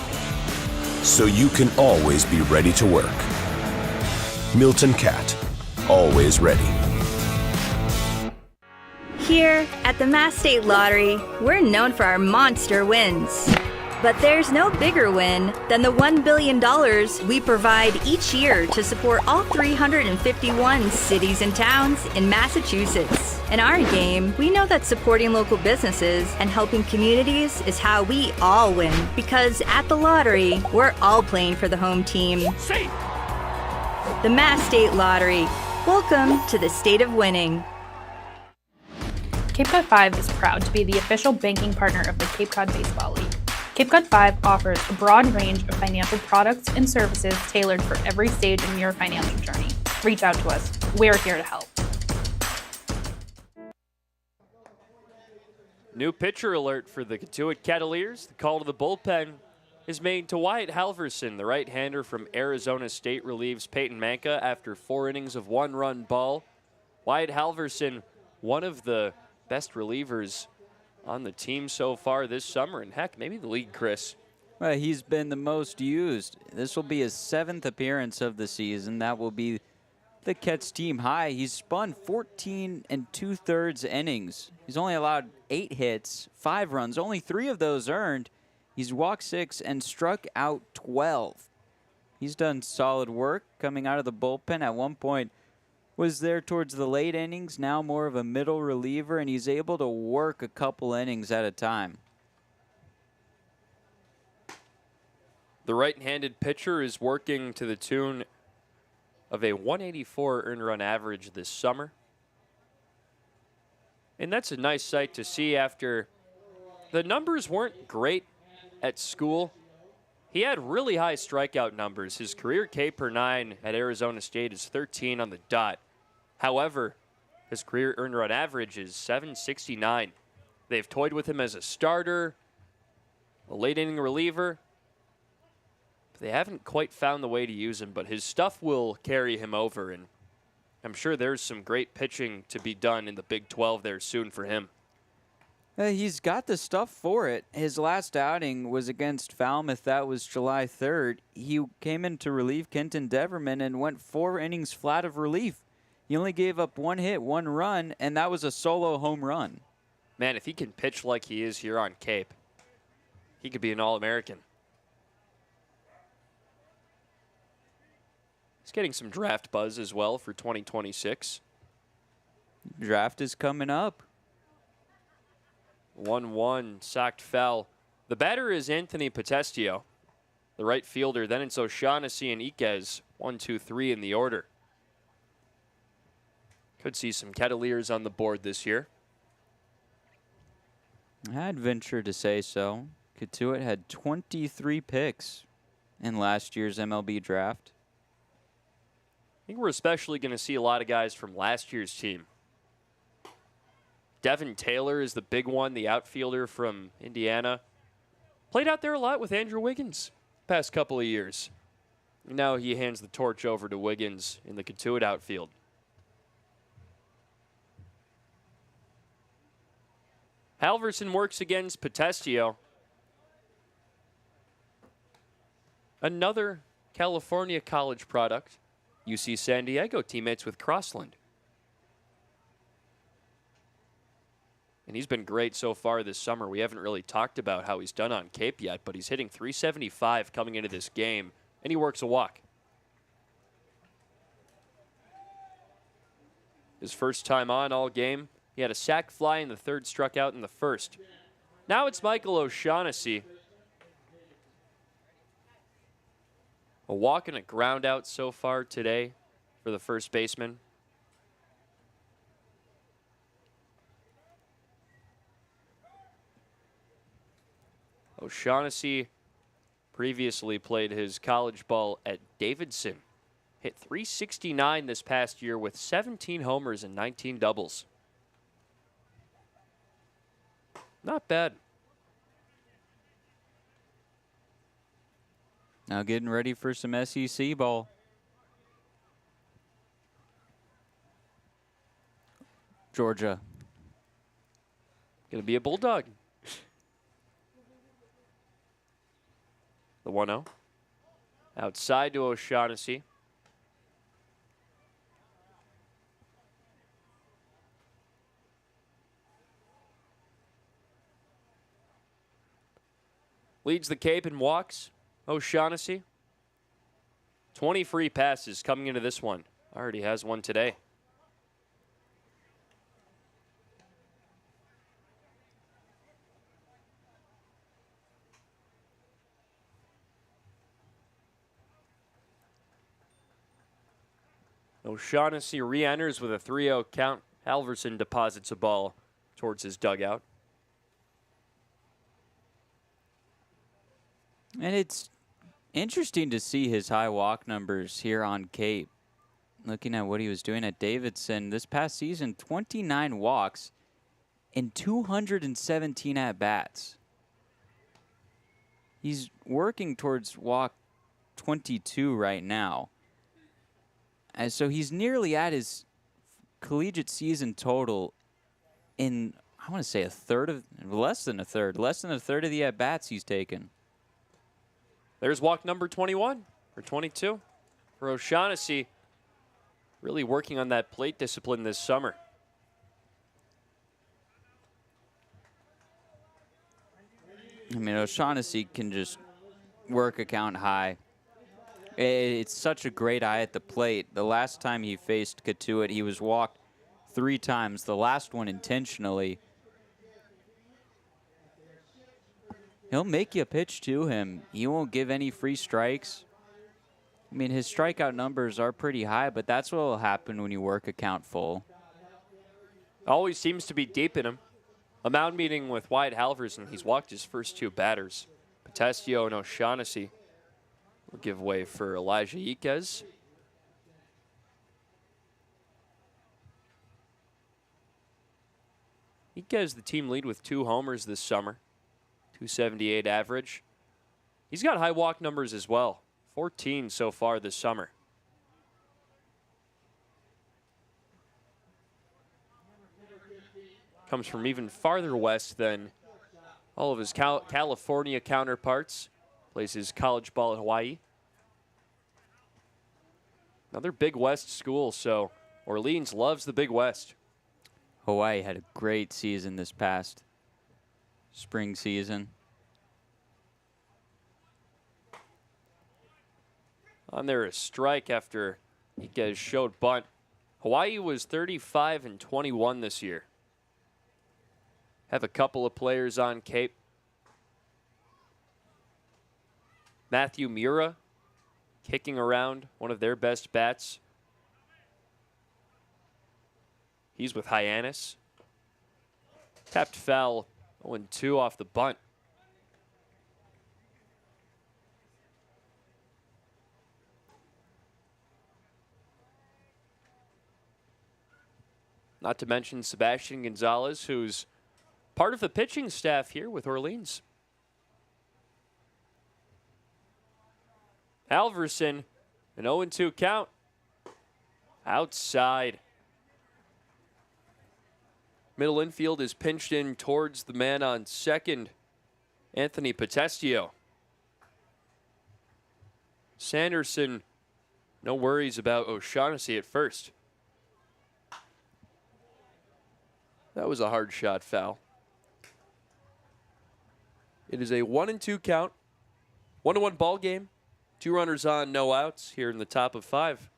So you can always be ready to work. Milton Cat, always ready. Here at the Mass State Lottery, we're known for our monster wins. But there's no bigger win than the $1 billion we provide each year to support all 351 cities and towns in Massachusetts. In our game, we know that supporting local businesses and helping communities is how we all win. Because at the lottery, we're all playing for the home team. Safe. The Mass State Lottery. Welcome to the state of winning. Cape Cod 5 is proud to be the official banking partner of the Cape Cod Baseball League. Cape Cod 5 offers a broad range of financial products and services tailored for every stage in your financial journey. Reach out to us. We're here to help. New pitcher alert for the Cotuit Kettleers. The call to the bullpen is made to Wyatt Halverson. The right-hander from Arizona State relieves Peyton Manka after 4 innings of 1-run ball. Wyatt Halverson, one of the best relievers on the team so far this summer, and heck, maybe the league, Chris. Well, he's been the most used. This will be his 7th appearance of the season. That will be the Kets team high. He's spun 14 2/3 innings. He's only allowed 8 hits, 5 runs, only 3 of those earned. He's walked 6 and struck out 12. He's done solid work coming out of the bullpen. At one point was there towards the late innings, now more of a middle reliever, and he's able to work a couple innings at a time. The right-handed pitcher is working to the tune of a 184 earned run average this summer. And that's a nice sight to see after the numbers weren't great at school. He had really high strikeout numbers. His career K per 9 at Arizona State is 13 on the dot. However, his career earned run average is 769. They've toyed with him as a starter, a late inning reliever. They haven't quite found the way to use him, but his stuff will carry him over, and I'm sure there's some great pitching to be done in the Big 12 there soon for him. He's got the stuff for it. His last outing was against Falmouth. That was July 3rd. He came in to relieve Kenton Deverman and went 4 innings flat of relief. He only gave up 1 hit, 1 run, and that was a solo home run. Man, if he can pitch like he is here on Cape, he could be an All-American. He's getting some draft buzz as well for 2026. Draft is coming up. 1-1, sacked foul. The batter is Anthony Potestio, the right fielder. Then it's O'Shaughnessy and Iquez, 1, 2, 3 in the order. Could see some Kettleers on the board this year. I'd venture to say so. Cotuit had 23 picks in last year's MLB draft. I think we're especially going to see a lot of guys from last year's team. Devin Taylor is the big one, the outfielder from Indiana. Played out there a lot with Andrew Wiggins past couple of years. Now he hands the torch over to Wiggins in the Cotuit outfield. Halverson works against Potestio. Another California college product. UC San Diego teammates with Crossland. And he's been great so far this summer. We haven't really talked about how he's done on Cape yet, but he's hitting .375 coming into this game, and he works a walk. His first time on all game, he had a sac fly in the third, struck out in the first. Now it's Michael O'Shaughnessy. A walk and a ground out so far today for the first baseman. O'Shaughnessy previously played his college ball at Davidson. Hit .369 this past year with 17 homers and 19 doubles. Not bad. Now getting ready for some SEC ball. Georgia. Gonna be a Bulldog. The 1-0. Outside to O'Shaughnessy. Leads the Cape and walks. O'Shaughnessy. 20 free passes coming into this one. Already has one today. O'Shaughnessy re-enters with a 3-0 count. Halverson deposits a ball towards his dugout. And it's interesting to see his high walk numbers here on Cape. Looking at what he was doing at Davidson this past season, 29 walks and 217 at-bats. He's working towards walk 22 right now. And so he's nearly at his collegiate season total in, I want to say less than a third of the at-bats he's taken. There's walk number 21 or 22 for O'Shaughnessy. Really working on that plate discipline this summer. I mean, O'Shaughnessy can just work a count high. It's such a great eye at the plate. The last time he faced Cotuit, he was walked 3 times, the last one intentionally. He'll make you pitch to him. He won't give any free strikes. I mean, his strikeout numbers are pretty high, but that's what will happen when you work a count full. Always seems to be deep in him. A mound meeting with Wyatt Halverson. He's walked his first 2 batters. Potestio and O'Shaughnessy will give way for Elijah Iquez. Iquez, the team lead with 2 homers this summer. 278 average. He's got high walk numbers as well. 14 so far this summer. Comes from even farther west than all of his California counterparts. Plays his college ball at Hawaii. Another Big West school, so Orleans loves the Big West. Hawaii had a great season this past spring season. On there, a strike after Iquez showed bunt. Hawaii was 35-21 this year. Have a couple of players on Cape. Matthew Mura kicking around, one of their best bats. He's with Hyannis. Tapped foul, 0-2 off the bunt. Not to mention Sebastian Gonzalez, who's part of the pitching staff here with Orleans. Halverson, an 0-2 count. Outside. Middle infield is pinched in towards the man on second, Anthony Potestio. Sanderson, no worries about O'Shaughnessy at first. That was a hard shot foul. It is a 1-2 count. 1-1 ball game. 2 runners on, no outs here in the top of 5.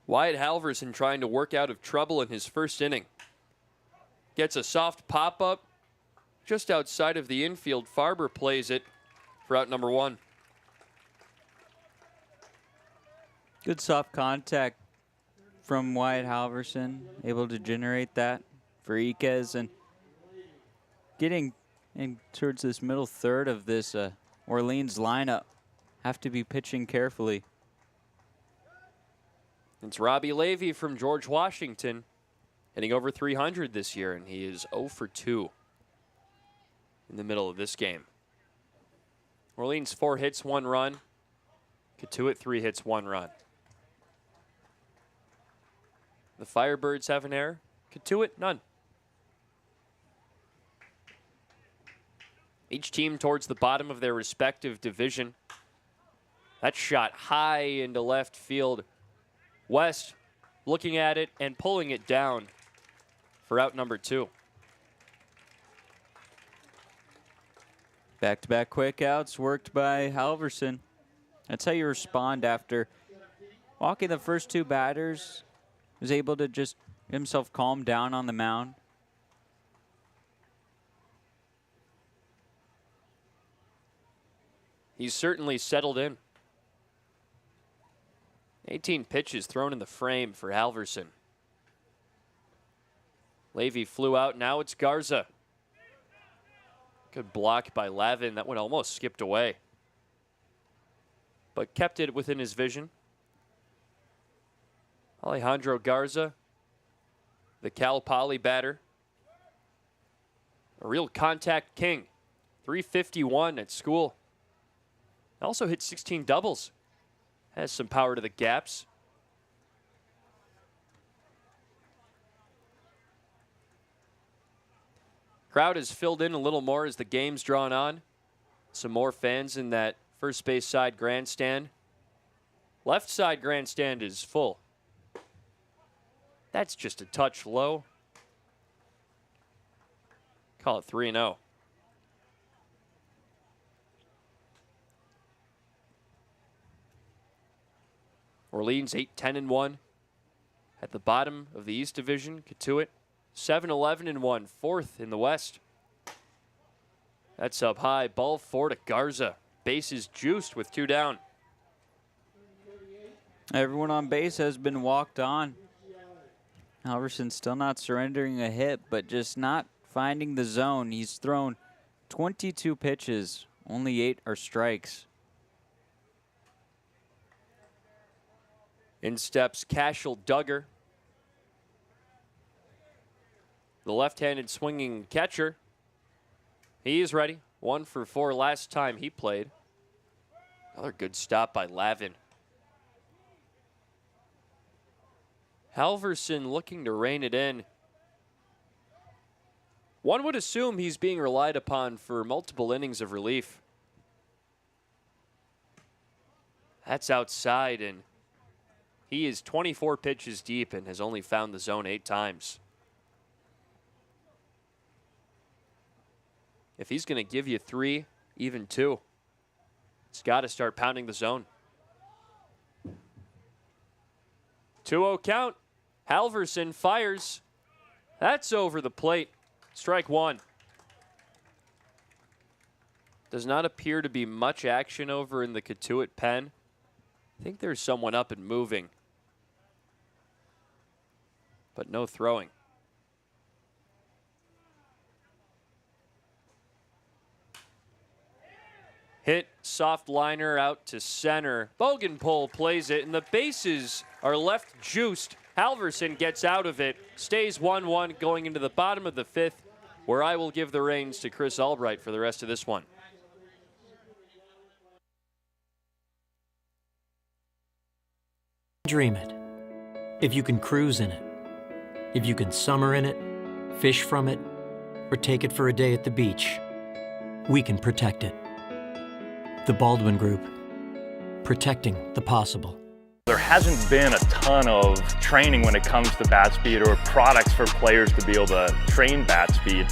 Wyatt Halverson trying to work out of trouble in his first inning. Gets a soft pop-up just outside of the infield. Farber plays it for out number 1. Good soft contact from Wyatt Halverson, able to generate that for Iquez, and getting in towards this middle third of this Orleans lineup. Have to be pitching carefully. It's Robbie Levy from George Washington, hitting over 300 this year, and he is 0 for 2 in the middle of this game. Orleans 4 hits, 1 run. Cotuit 3 hits, 1 run. The Firebirds have an error. Cotuit, none. Each team towards the bottom of their respective division. That shot high into left field. West looking at it and pulling it down for out number 2. Back-to-back quick outs worked by Halverson. That's how you respond after walking the first 2 batters. Was able to just get himself calm down on the mound. He's certainly settled in. 18 pitches thrown in the frame for Halverson. Levy flew out. Now it's Garza. Good block by Lavin. That one almost skipped away, but kept it within his vision. Alejandro Garza, the Cal Poly batter. A real contact king. 351 at school. Also hit 16 doubles. Has some power to the gaps. Crowd has filled in a little more as the game's drawn on. Some more fans in that first base side grandstand. Left side grandstand is full. That's just a touch low. Call it 3-0. Orleans 8-10-1 at the bottom of the East Division. Cotuit 7-11-1, 4th in the West. That's up high. Ball 4 to Garza. Base is juiced with 2 down. Everyone on base has been walked on. Halverson still not surrendering a hit, but just not finding the zone. He's thrown 22 pitches. Only 8 are strikes. In steps Cashel Duggar. The left-handed swinging catcher. He is ready. 1 for 4 last time he played. Another good stop by Lavin. Halverson looking to rein it in. One would assume he's being relied upon for multiple innings of relief. That's outside, and he is 24 pitches deep and has only found the zone 8 times. If he's going to give you 3, even 2, he's got to start pounding the zone. 2-0 count. Halverson fires. That's over the plate. Strike 1. Does not appear to be much action over in the Cotuit pen. I think there's someone up and moving, but no throwing. Hit, soft liner out to center. Bogenpole plays it, and the bases are left juiced. Halverson gets out of it, stays 1-1 going into the bottom of the 5th, where I will give the reins to Chris Albright for the rest of this one. Dream it. If you can cruise in it, if you can summer in it, fish from it, or take it for a day at the beach, we can protect it. The Baldwin Group, protecting the possible. There hasn't been a ton of training when it comes to bat speed or products for players to be able to train bat speed.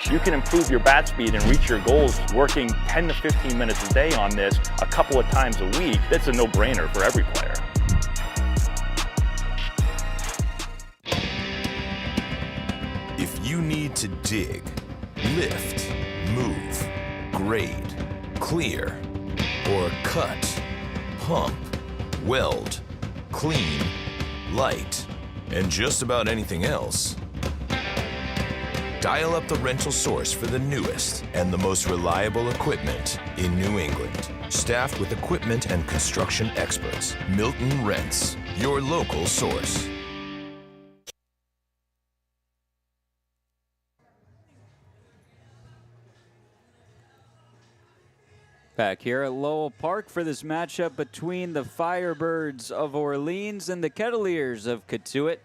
You can improve your bat speed and reach your goals working 10 to 15 minutes a day on this a couple of times a week. That's a no-brainer for every player. If you need to dig, lift, move, grade, clear, or cut, pump, weld, clean, light, and just about anything else, dial up the rental source for the newest and the most reliable equipment in New England. Staffed with equipment and construction experts, Milton Rents, your local source. Back here at Lowell Park for this matchup between the Firebirds of Orleans and the Kettleers of Cotuit.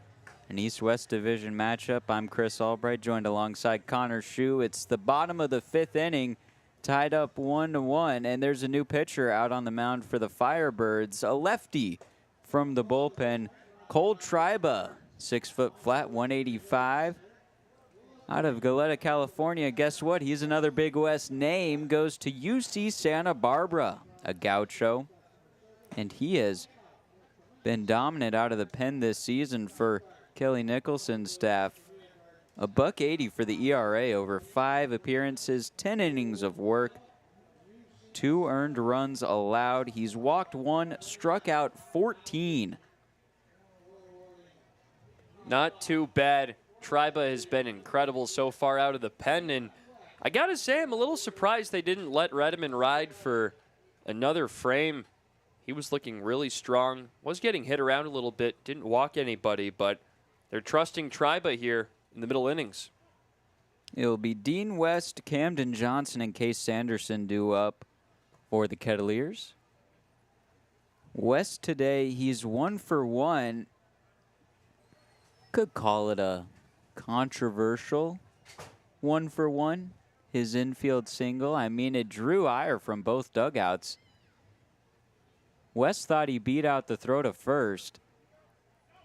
An East-West Division matchup. I'm Chris Albright, joined alongside Connor Shue. It's the bottom of the 5th inning, tied up 1-1, and there's a new pitcher out on the mound for the Firebirds, a lefty from the bullpen, Cole Triba, 6 foot flat, 185. Out of Goleta, California. Guess what? He's another Big West name. Goes to UC Santa Barbara, a gaucho. And he has been dominant out of the pen this season for Kelly Nicholson's staff. A $1.80 for the ERA over 5 appearances, 10 innings of work, 2 earned runs allowed. He's walked 1, struck out 14. Not too bad. Triba has been incredible so far out of the pen, and I gotta say I'm a little surprised they didn't let Redmond ride for another frame. He was looking really strong, was getting hit around a little bit, didn't walk anybody, but they're trusting Triba here in the middle innings. It'll be Dean West, Camden Johnson, and Case Sanderson due up for the Kettleers. West today, he's 1 for 1. Could call it a controversial 1 for 1. His infield single, I mean, it drew ire from both dugouts. West thought he beat out the throw to first.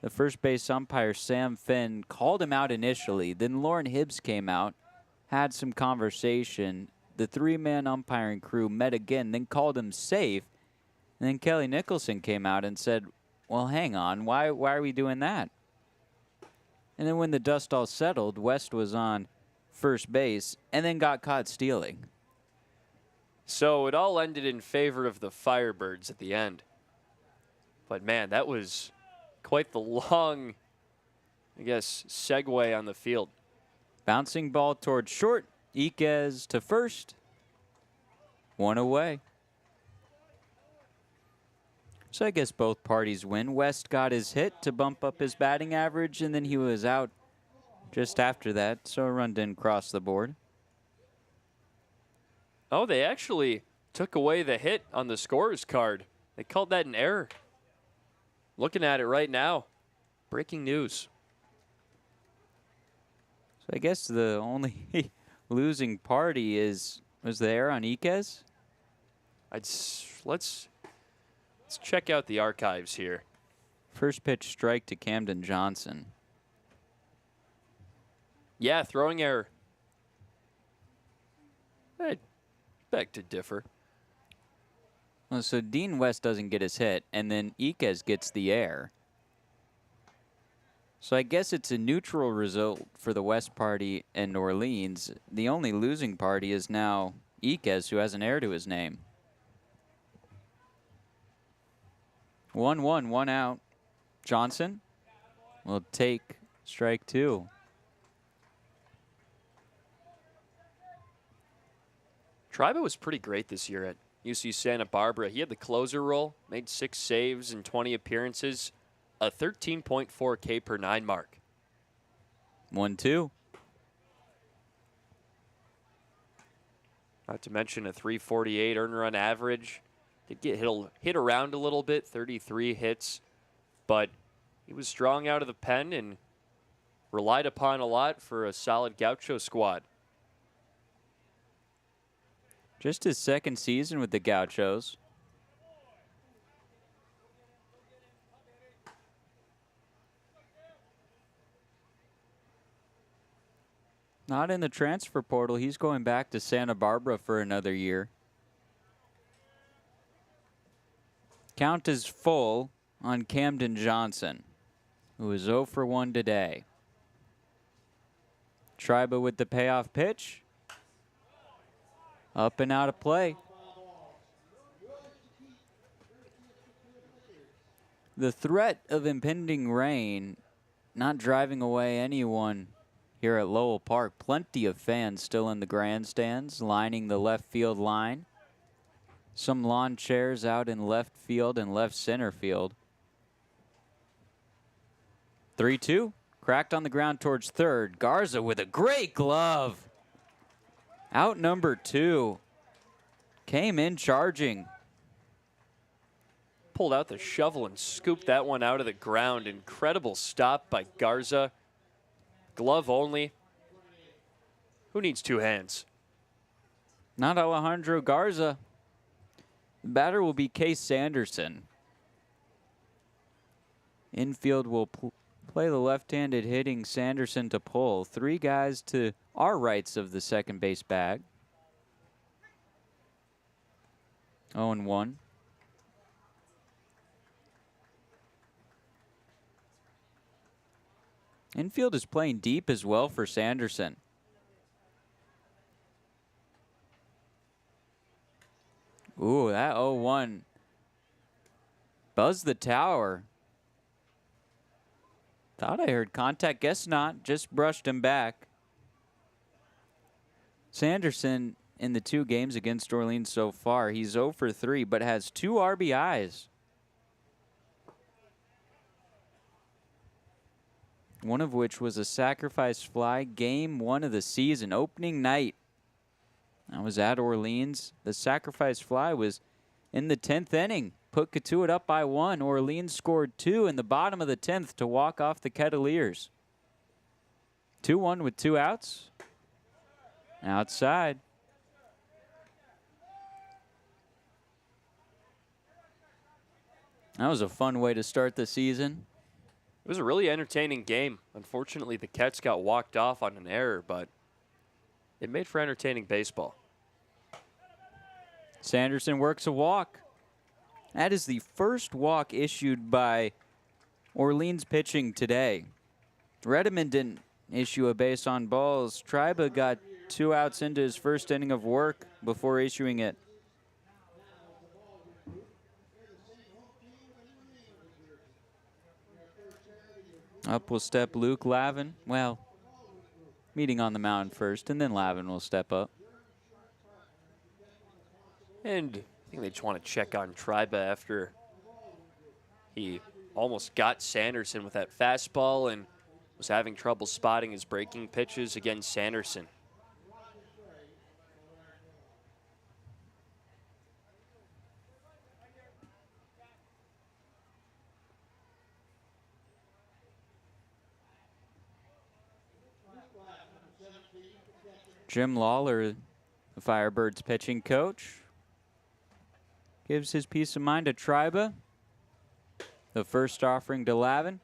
The first base umpire, Sam Finn, called him out initially. Then Lauren Hibbs came out, had some conversation. The 3-man umpiring crew met again, then called him safe. And then Kelly Nicholson came out and said, well, hang on, why are we doing that? And then when the dust all settled, West was on first base and then got caught stealing. So it all ended in favor of the Firebirds at the end. But man, that was quite the long, I guess, segue on the field. Bouncing ball towards short. Iquez to first. One away. So I guess both parties win. West got his hit to bump up his batting average, and then he was out just after that, so a run didn't cross the board. Oh, they actually took away the hit on the scorer's card. They called that an error. Looking at it right now. Breaking news. So I guess the only losing party was the error on Iquez. Let's check out the archives here. First pitch strike to Camden Johnson. Yeah, throwing error. I beg to differ. Well, so Dean West doesn't get his hit, and then Iquez gets the error. So I guess it's a neutral result for the West party and Orleans. The only losing party is now Iquez, who has an error to his name. 1-1, 1 out. Johnson will take strike two. Tribe was pretty great this year at UC Santa Barbara. He had the closer role, made 6 saves in 20 appearances, a 13.4 K per 9 mark. 1-2. Not to mention a 348 earned run average. Did get hit around a little bit, 33 hits, but he was strong out of the pen and relied upon a lot for a solid Gaucho squad. Just his second season with the Gauchos. Not in the transfer portal. He's going back to Santa Barbara for another year. Count is full on Camden Johnson, who is 0 for 1 today. Triba with the payoff pitch. Up and out of play. The threat of impending rain not driving away anyone here at Lowell Park. Plenty of fans still in the grandstands lining the left field line. Some lawn chairs out in left field and left center field. 3-2. Cracked on the ground towards third. Garza with a great glove. Out number 2. Came in charging. Pulled out the shovel and scooped that one out of the ground. Incredible stop by Garza. Glove only. Who needs 2 hands? Not Alejandro Garza. The batter will be Case Sanderson. Infield will play the left-handed hitting Sanderson to pull. 3 guys to our rights of the second base bag. 0-1. Infield is playing deep as well for Sanderson. Ooh, that 0-1 buzzed the tower. Thought I heard contact, guess not, just brushed him back. Sanderson in the 2 games against Orleans so far, he's 0 for 3, but has 2 RBIs. One of which was a sacrifice fly, game 1 of the season, opening night. I was at Orleans. The sacrifice fly was in the 10th inning. Put Cotuit up by 1. Orleans scored 2 in the bottom of the 10th to walk off the Kettleers. 2-1 with 2 outs. Outside. That was a fun way to start the season. It was a really entertaining game. Unfortunately, the Kets got walked off on an error, but it made for entertaining baseball. Sanderson works a walk. That is the first walk issued by Orleans pitching today. Redmond didn't issue a base on balls. Triba got 2 outs into his first inning of work before issuing it. Up will step Luke Lavin. Well, meeting on the mound first, and then Lavin will step up. And I think they just want to check on Triba after he almost got Sanderson with that fastball and was having trouble spotting his breaking pitches against Sanderson. Jim Lawler, the Firebirds pitching coach, gives his peace of mind to Triba. The first offering to Lavin,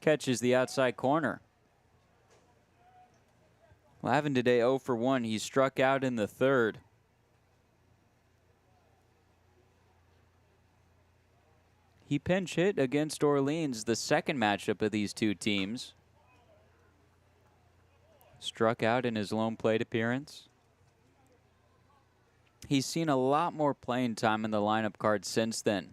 catches the outside corner. Lavin today 0 for 1. He struck out in the third. He pinch hit against Orleans, the second matchup of these two teams. Struck out in his lone plate appearance. He's seen a lot more playing time in the lineup card since then.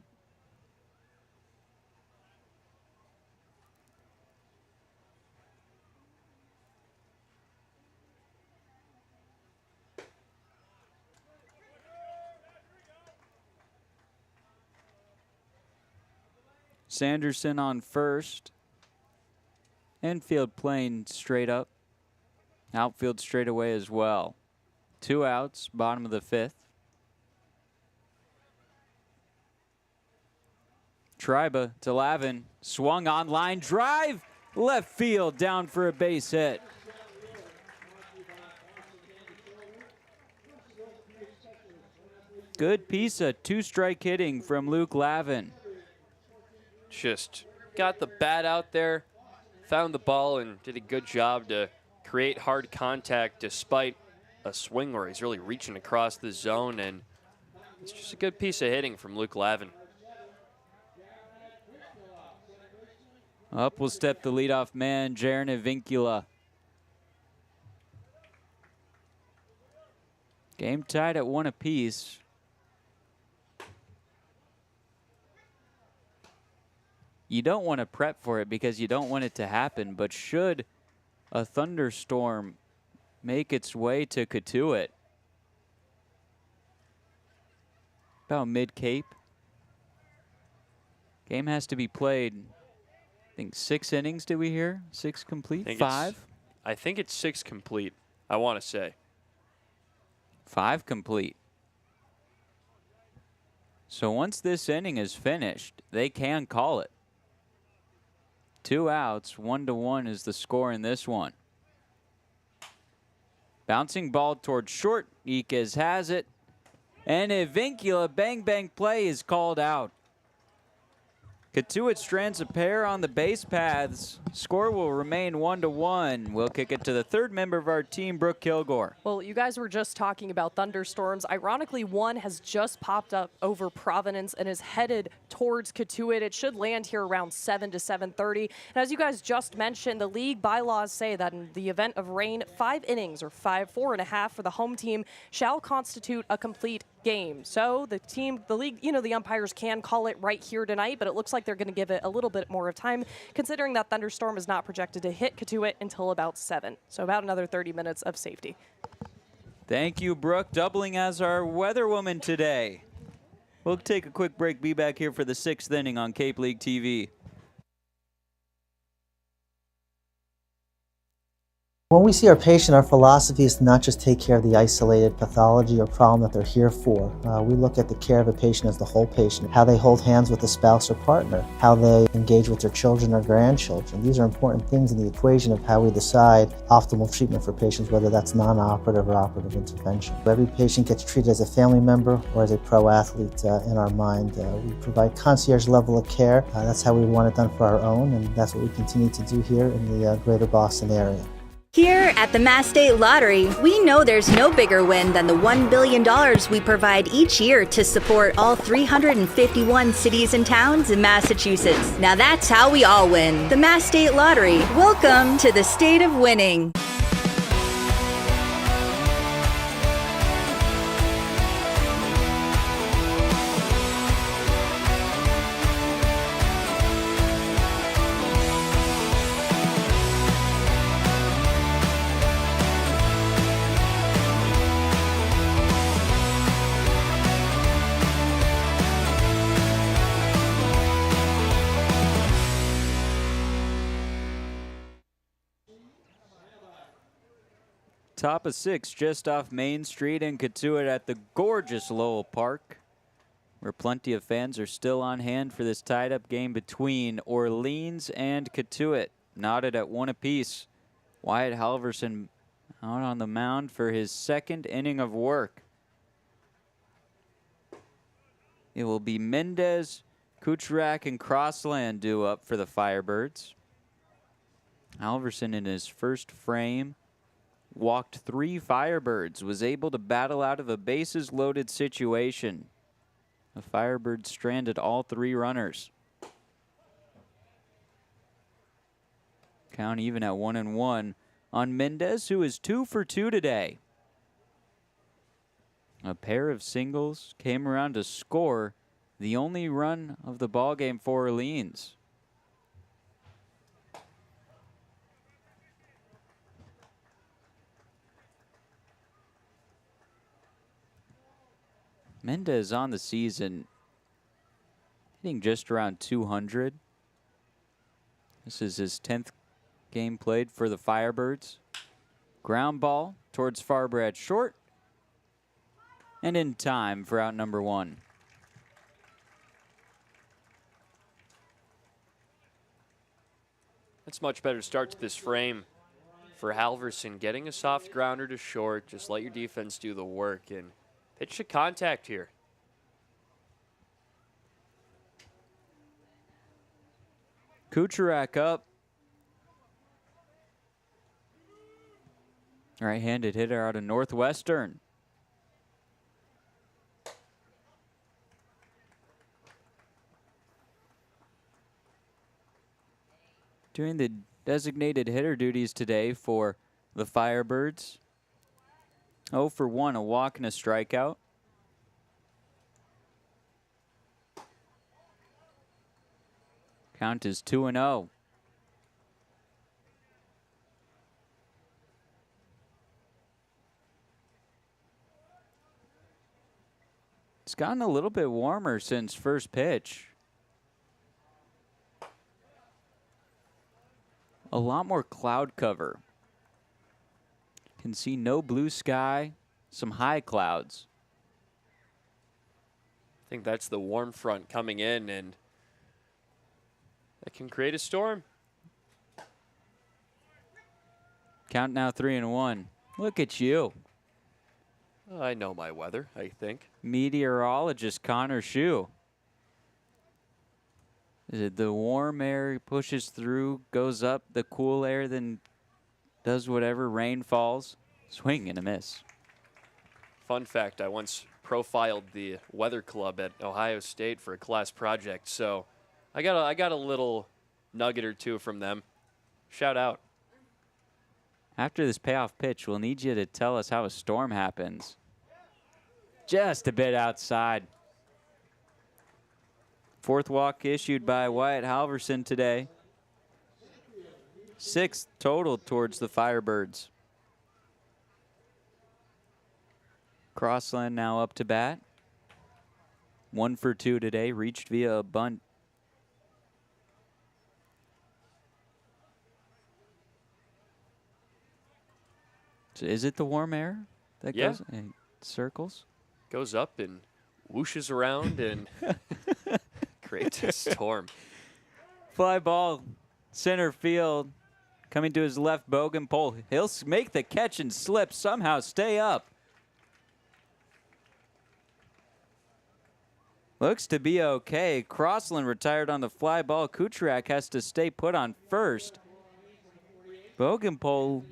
Sanderson on first. Infield playing straight up. Outfield straight away as well. 2 outs, bottom of the 5th. Triba to Lavin, swung on line drive, left field down for a base hit. Good piece of 2-strike hitting from Luke Lavin. Just got the bat out there, found the ball, and did a good job to create hard contact despite a swing where he's really reaching across the zone, and it's just a good piece of hitting from Luke Lavin. Up will step the leadoff man, Jaron Vincula. Game tied at 1 apiece. You don't want to prep for it because you don't want it to happen, but should a thunderstorm make its way to Cotuit, about mid-Cape, game has to be played, I think 6 innings, did we hear? 6 complete? 5? I think it's 6 complete, I want to say. 5 complete. So once this inning is finished, they can call it. 2 outs, 1-1 is the score in this one. Bouncing ball towards short, Iquez has it. And a Vincula bang play is called out. Cotuit strands a pair on the base paths. Score will remain 1-1. We'll kick it to the third member of our team, Brooke Kilgore. Well, you guys were just talking about thunderstorms. Ironically, one has just popped up over Providence and is headed towards Cotuit. It should land here around 7 to 7:30. And as you guys just mentioned, the league bylaws say that in the event of rain, 5 innings or 4.5 for the home team shall constitute a complete game. So the league, the umpires can call it right here tonight, but it looks like they're going to give it a little bit more of time, considering that thunderstorm is not projected to hit Cotuit until about 7. So about another 30 minutes of safety. Thank you, Brooke, doubling as our weather woman today. We'll take a quick break, be back here for the 6th inning on Cape League TV. When we see our patient, our philosophy is to not just take care of the isolated pathology or problem that they're here for. We look at the care of a patient as the whole patient, how they hold hands with a spouse or partner, how they engage with their children or grandchildren. These are important things in the equation of how we decide optimal treatment for patients, whether that's non-operative or operative intervention. Every patient gets treated as a family member or as a pro athlete in our mind. We provide concierge level of care. That's how we want it done for our own, and that's what we continue to do here in the greater Boston area. Here at the Mass State Lottery, we know there's no bigger win than the $1 billion we provide each year to support all 351 cities and towns in Massachusetts. Now that's how we all win. The Mass State Lottery. Welcome to the state of winning. Top of 6 just off Main Street in Cotuit at the gorgeous Lowell Park, where plenty of fans are still on hand for this tied-up game between Orleans and Cotuit. Knotted at 1 apiece. Wyatt Halverson out on the mound for his second inning of work. It will be Mendez, Kucherak, and Crossland due up for the Firebirds. Halverson in his first frame walked 3 Firebirds, was able to battle out of a bases-loaded situation. The Firebirds stranded all 3 runners. Count even at 1-1 on Mendez, who is 2 for 2 today. A pair of singles came around to score the only run of the ballgame for Orleans. Mendez on the season hitting just around 200. This is his 10th game played for the Firebirds. Ground ball towards Farber at short. And in time for out number 1. That's a much better start to this frame for Halverson. Getting a soft grounder to short. Just let your defense do the work and pitch to contact here. Kucherak up. Right-handed hitter out of Northwestern. Doing the designated hitter duties today for the Firebirds. 0 for 1, a walk and a strikeout. Count is 2-0. It's gotten a little bit warmer since first pitch. A lot more cloud cover. Can see no blue sky, some high clouds. I think that's the warm front coming in, and that can create a storm. Count now 3-1. Look at you. I know my weather, I think. Meteorologist Connor Shue. Is it the warm air pushes through, goes up, the cool air then does whatever, rain falls? Swing and a miss. Fun fact, I once profiled the weather club at Ohio State for a class project, so I got a little nugget or two from them. Shout out. After this payoff pitch, we'll need you to tell us how a storm happens. Just a bit outside. 4th walk issued by Wyatt Halverson today. 6th total towards the Firebirds. Crossland now up to bat. 1 for 2 today, reached via a bunt. So is it the warm air that goes in circles? Goes up and whooshes around and creates a storm. Fly ball, center field, coming to his left, Bogenpole. He'll make the catch and slip, somehow stay up. Looks to be okay. Crossland retired on the fly ball. Kucherak has to stay put on first. Bogenpole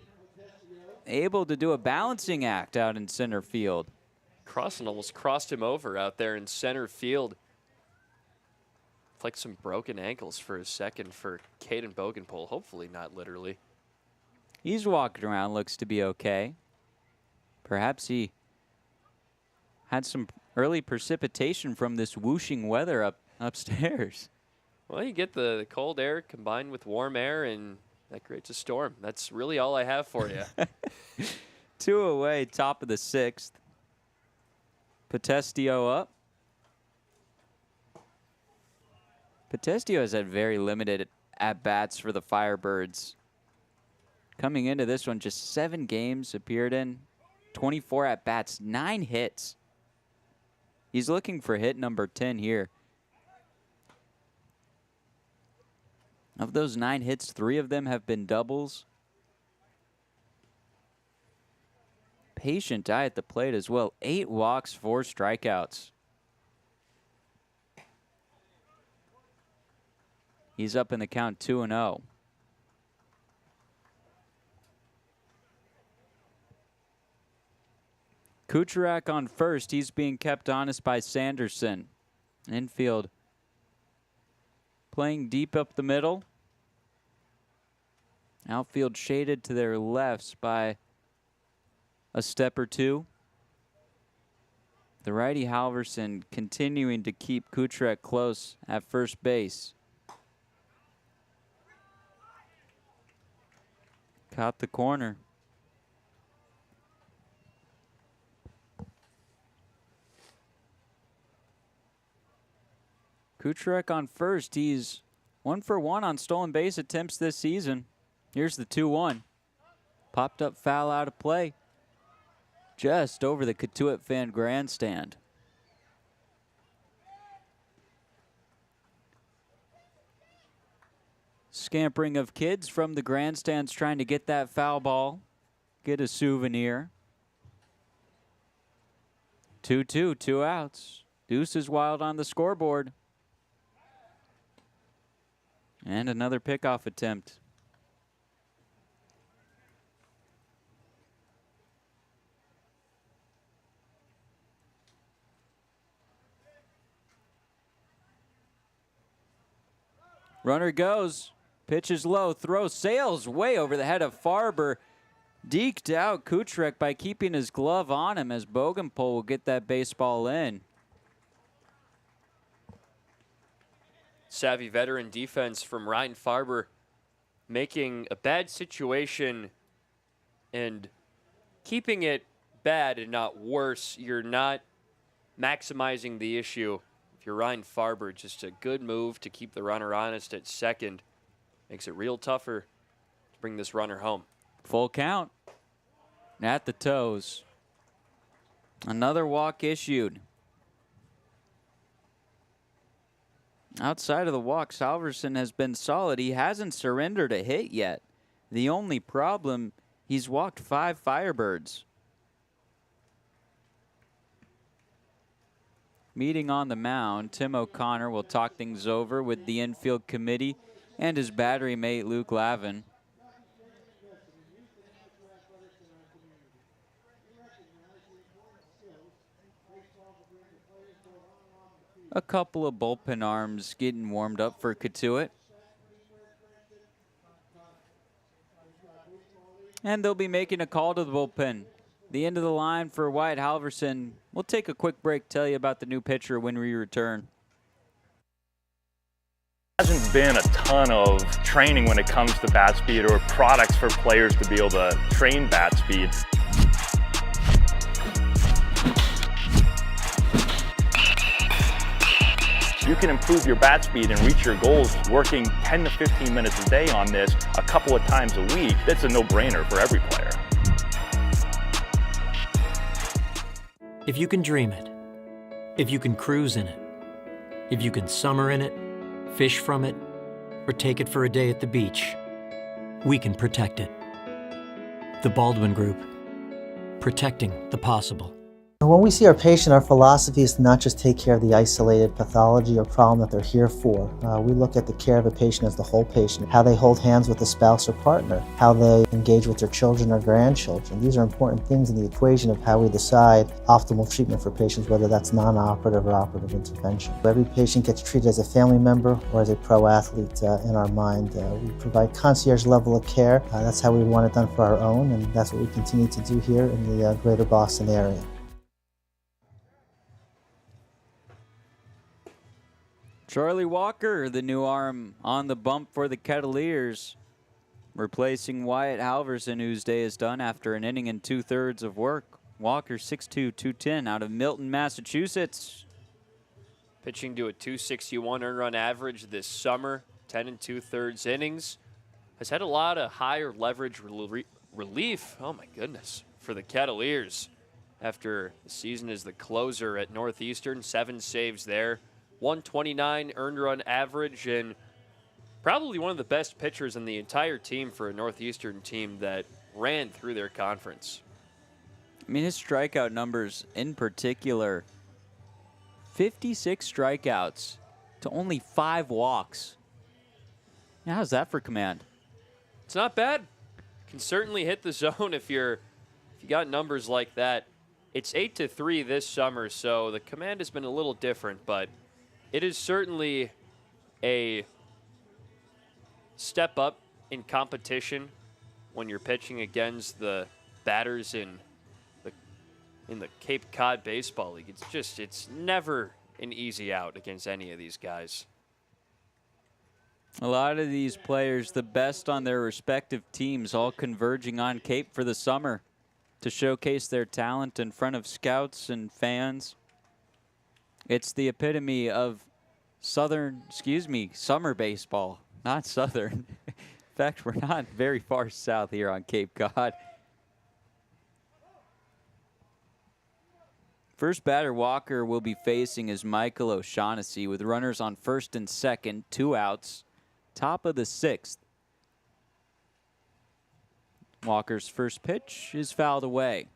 able to do a balancing act out in center field. Crossan almost crossed him over out there in center field. It's like some broken ankles for a second for Caden Bogenpole. Hopefully not literally. He's walking around, looks to be okay. Perhaps he had some early precipitation from this whooshing weather upstairs. Well, you get the cold air combined with warm air, and that creates a storm. That's really all I have for you. 2 away, top of the 6th. Potestio up. Potestio has had very limited at-bats for the Firebirds. Coming into this one, just 7 games appeared in, 24 at-bats, 9 hits. He's looking for hit number 10 here. Of those 9 hits, 3 of them have been doubles. Patient eye at the plate as well. 8 walks, 4 strikeouts. He's up in the count 2-0. Kucherak on first. He's being kept honest by Sanderson. Infield playing deep up the middle. Outfield shaded to their lefts by a step or 2. The righty Halverson continuing to keep Kucherak close at first base. Caught the corner. Kucherak on first. He's 1 for 1 on stolen base attempts this season. Here's the 2-1. Popped up foul out of play. Just over the Cotuit fan grandstand. Scampering of kids from the grandstands trying to get that foul ball. Get a souvenir. 2-2, 2 outs. Deuce is wild on the scoreboard. And another pickoff attempt. Runner goes. Pitch is low. Throw sails way over the head of Farber. Deked out Kucherak by keeping his glove on him as Bogenpole will get that baseball in. Savvy veteran defense from Ryan Farber, making a bad situation and keeping it bad and not worse. You're not maximizing the issue. If you're Ryan Farber, just a good move to keep the runner honest at second. Makes it real tougher to bring this runner home. Full count at the toes. Another walk issued. Outside of the walk, Halverson has been solid. He hasn't surrendered a hit yet. The only problem, he's walked 5 Firebirds. Meeting on the mound, Tim O'Connor will talk things over with the infield committee and his battery mate, Luke Lavin. A couple of bullpen arms getting warmed up for Cotuit. And they'll be making a call to the bullpen. The end of the line for Wyatt Halverson. We'll take a quick break, tell you about the new pitcher when we return. Hasn't been a ton of training when it comes to bat speed or products for players to be able to train bat speed. You can improve your bat speed and reach your goals working 10 to 15 minutes a day on this a couple of times a week. That's a no-brainer for every player. If you can dream it, if you can cruise in it, if you can summer in it, fish from it, or take it for a day at the beach, we can protect it. The Baldwin Group, protecting the possible. When we see our patient, our philosophy is to not just take care of the isolated pathology or problem that they're here for. We look at the care of a patient as the whole patient, how they hold hands with a spouse or partner, how they engage with their children or grandchildren. These are important things in the equation of how we decide optimal treatment for patients, whether that's non-operative or operative intervention. Every patient gets treated as a family member or as a pro athlete in our mind. We provide concierge level of care. That's how we want it done for our own, and that's what we continue to do here in the greater Boston area. Charlie Walker, the new arm on the bump for the Kettleers, replacing Wyatt Halverson, whose day is done after an inning and 2/3 of work. Walker, 6'2", 210, out of Milton, Massachusetts. Pitching to a 261 earned run average this summer, 10 and 2/3 innings. Has had a lot of higher leverage relief, oh my goodness, for the Kettleers after the season as the closer at Northeastern. 7 saves there. 129 earned run average, and probably one of the best pitchers in the entire team for a Northeastern team that ran through their conference. I mean, his strikeout numbers in particular, 56 strikeouts to only 5 walks. Now, how's that for command? It's not bad. Can certainly hit the zone if you got numbers like that. It's 8-3 this summer, so the command has been a little different, but it is certainly a step up in competition when you're pitching against the batters in the Cape Cod Baseball League. It's never an easy out against any of these guys. A lot of these players, the best on their respective teams, all converging on Cape for the summer to showcase their talent in front of scouts and fans. It's the epitome of summer baseball, not southern. In fact, we're not very far south here on Cape Cod. First batter Walker will be facing is Michael O'Shaughnessy with runners on first and second, 2 outs, top of the 6th. Walker's first pitch is fouled away.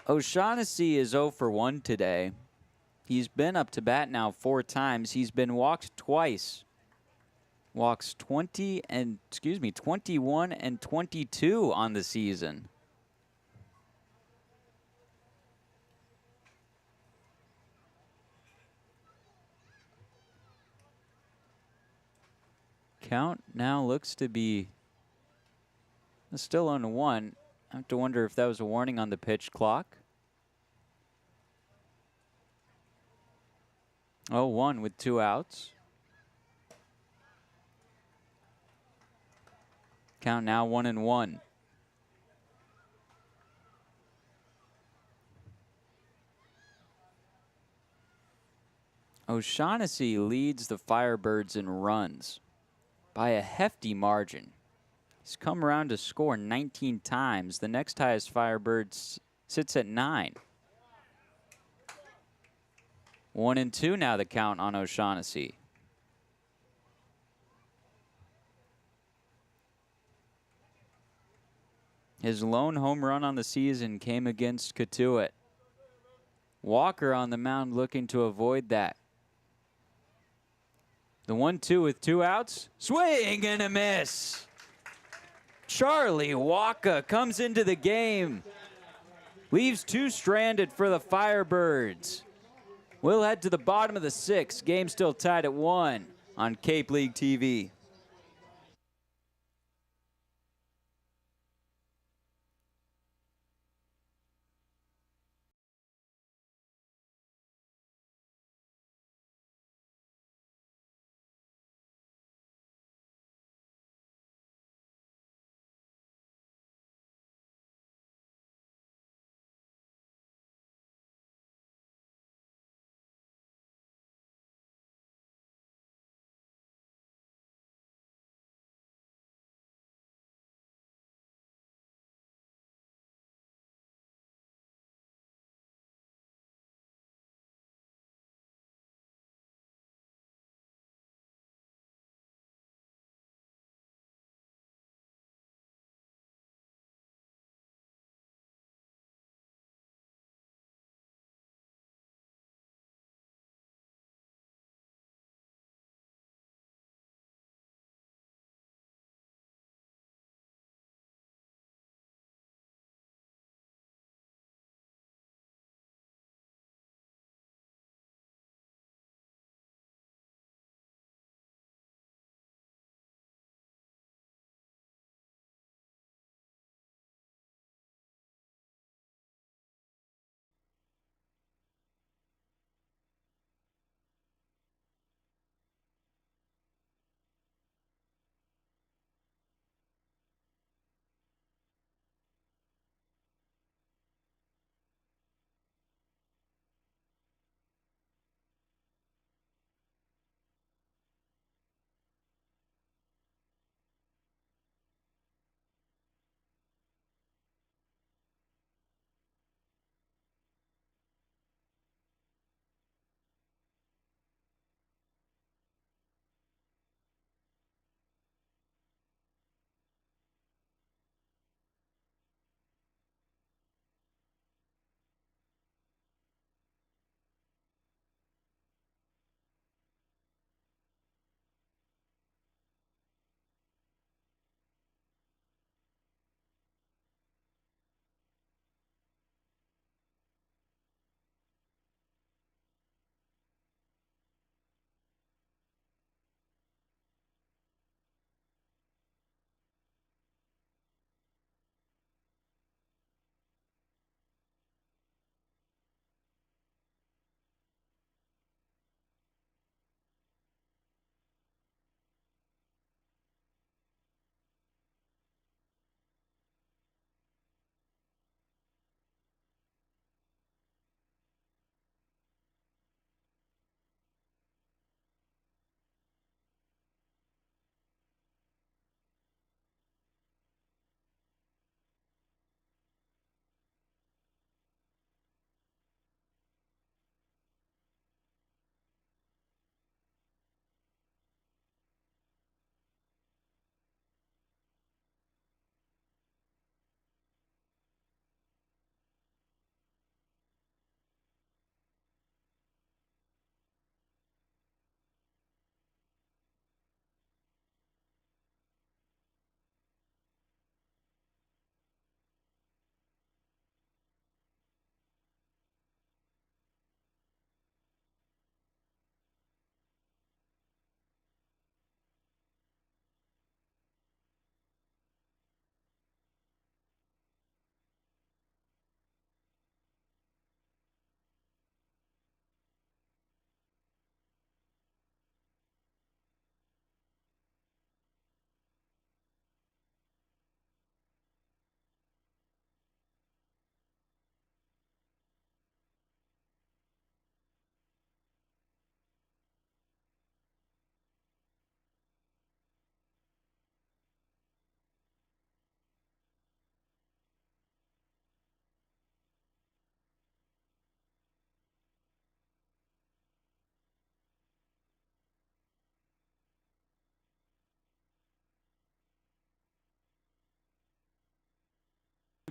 O'Shaughnessy is 0 for 1 today. He's been up to bat now 4 times. He's been walked twice. Walks 21 and 22 on the season. Count now looks to be still on 1. I have to wonder if that was a warning on the pitch clock. 0-1 with 2 outs. Count now 1-1. O'Shaughnessy leads the Firebirds in runs by a hefty margin. He's come around to score 19 times. The next highest Firebirds sits at 9. 1-2 now the count on O'Shaughnessy. His lone home run on the season came against Cotuit. Walker on the mound looking to avoid that. The 1-2 with 2 outs. Swing and a miss. Charlie Walker comes into the game. Leaves 2 stranded for the Firebirds. We'll head to the bottom of the 6th. Game still tied at 1 on Cape League TV.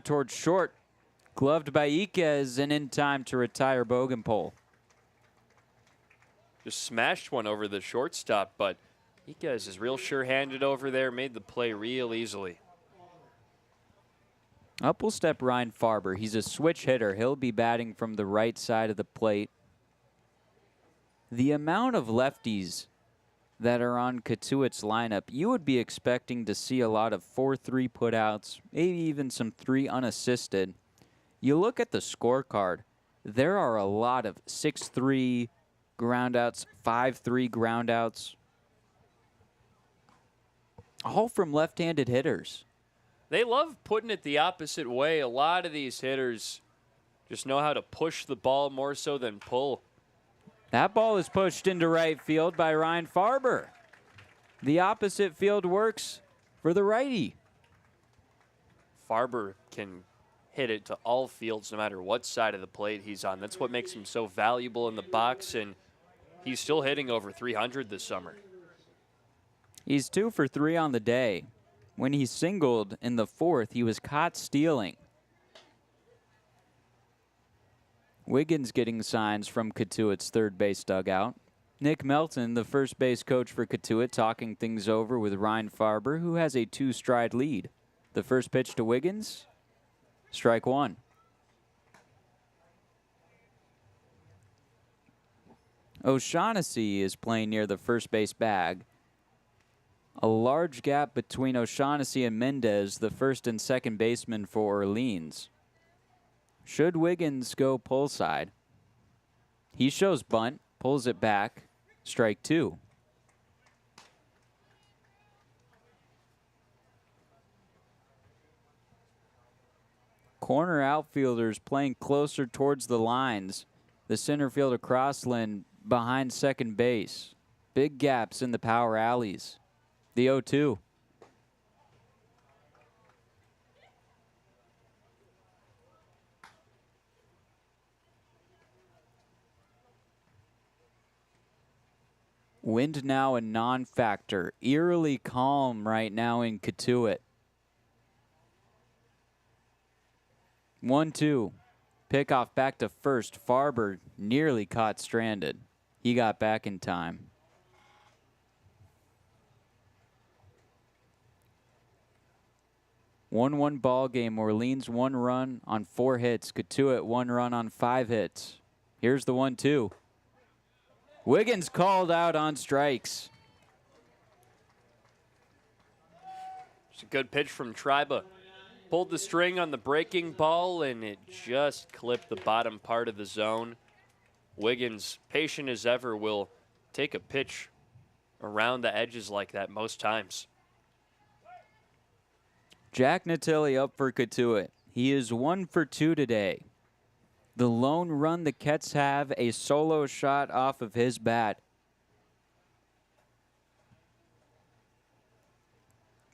towards short. Gloved by Iquez and in time to retire Bogenpole. Just smashed one over the shortstop, but Iquez is real sure-handed over there, made the play real easily. Up will step Ryan Farber. He's a switch hitter. He'll be batting from the right side of the plate. The amount of lefties that are on Cotuit's lineup, you would be expecting to see a lot of 4-3 putouts, maybe even some 3 unassisted. You look at the scorecard, there are a lot of 6-3 groundouts, 5-3 groundouts, all from left-handed hitters. They love putting it the opposite way. A lot of these hitters just know how to push the ball more so than pull. That ball is pushed into right field by Ryan Farber. The opposite field works for the righty. Farber can hit it to all fields no matter what side of the plate he's on. That's what makes him so valuable in the box, and he's still hitting over 300 this summer. He's 2 for 3 on the day. When he singled in the 4th, he was caught stealing. Wiggins getting signs from Cotuit's third base dugout. Nick Melton, the first base coach for Cotuit, talking things over with Ryan Farber, who has a 2-stride lead. The first pitch to Wiggins, strike 1. O'Shaughnessy is playing near the first base bag. A large gap between O'Shaughnessy and Mendez, the first and second baseman for Orleans. Should Wiggins go pull side? He shows bunt, pulls it back, strike 2. Corner outfielders playing closer towards the lines. The center fielder Crossland behind second base. Big gaps in the power alleys. The 0-2. Wind now a non-factor. Eerily calm right now in Cotuit. 1-2. Pickoff back to first. Farber nearly caught stranded. He got back in time. 1-1 ball game. Orleans 1 run on 4 hits. Cotuit 1 run on 5 hits. Here's the 1-2. Wiggins called out on strikes. It's a good pitch from Triba. Pulled the string on the breaking ball, and it just clipped the bottom part of the zone. Wiggins, patient as ever, will take a pitch around the edges like that most times. Jack Natilli up for Cotuit. He is 1 for 2 today. The lone run the Kets have, a solo shot off of his bat.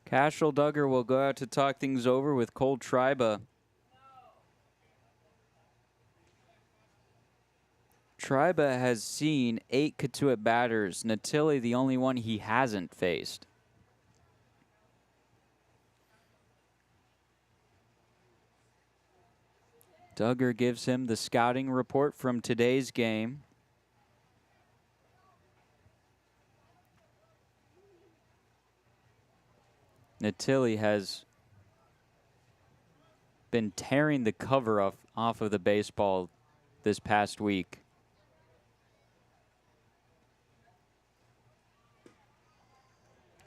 Cashel Duggar will go out to talk things over with Cole Triba. Triba has seen 8 Cotuit batters. Natilli the only one he hasn't faced. Duggar gives him the scouting report from today's game. Natilli has been tearing the cover off of the baseball this past week.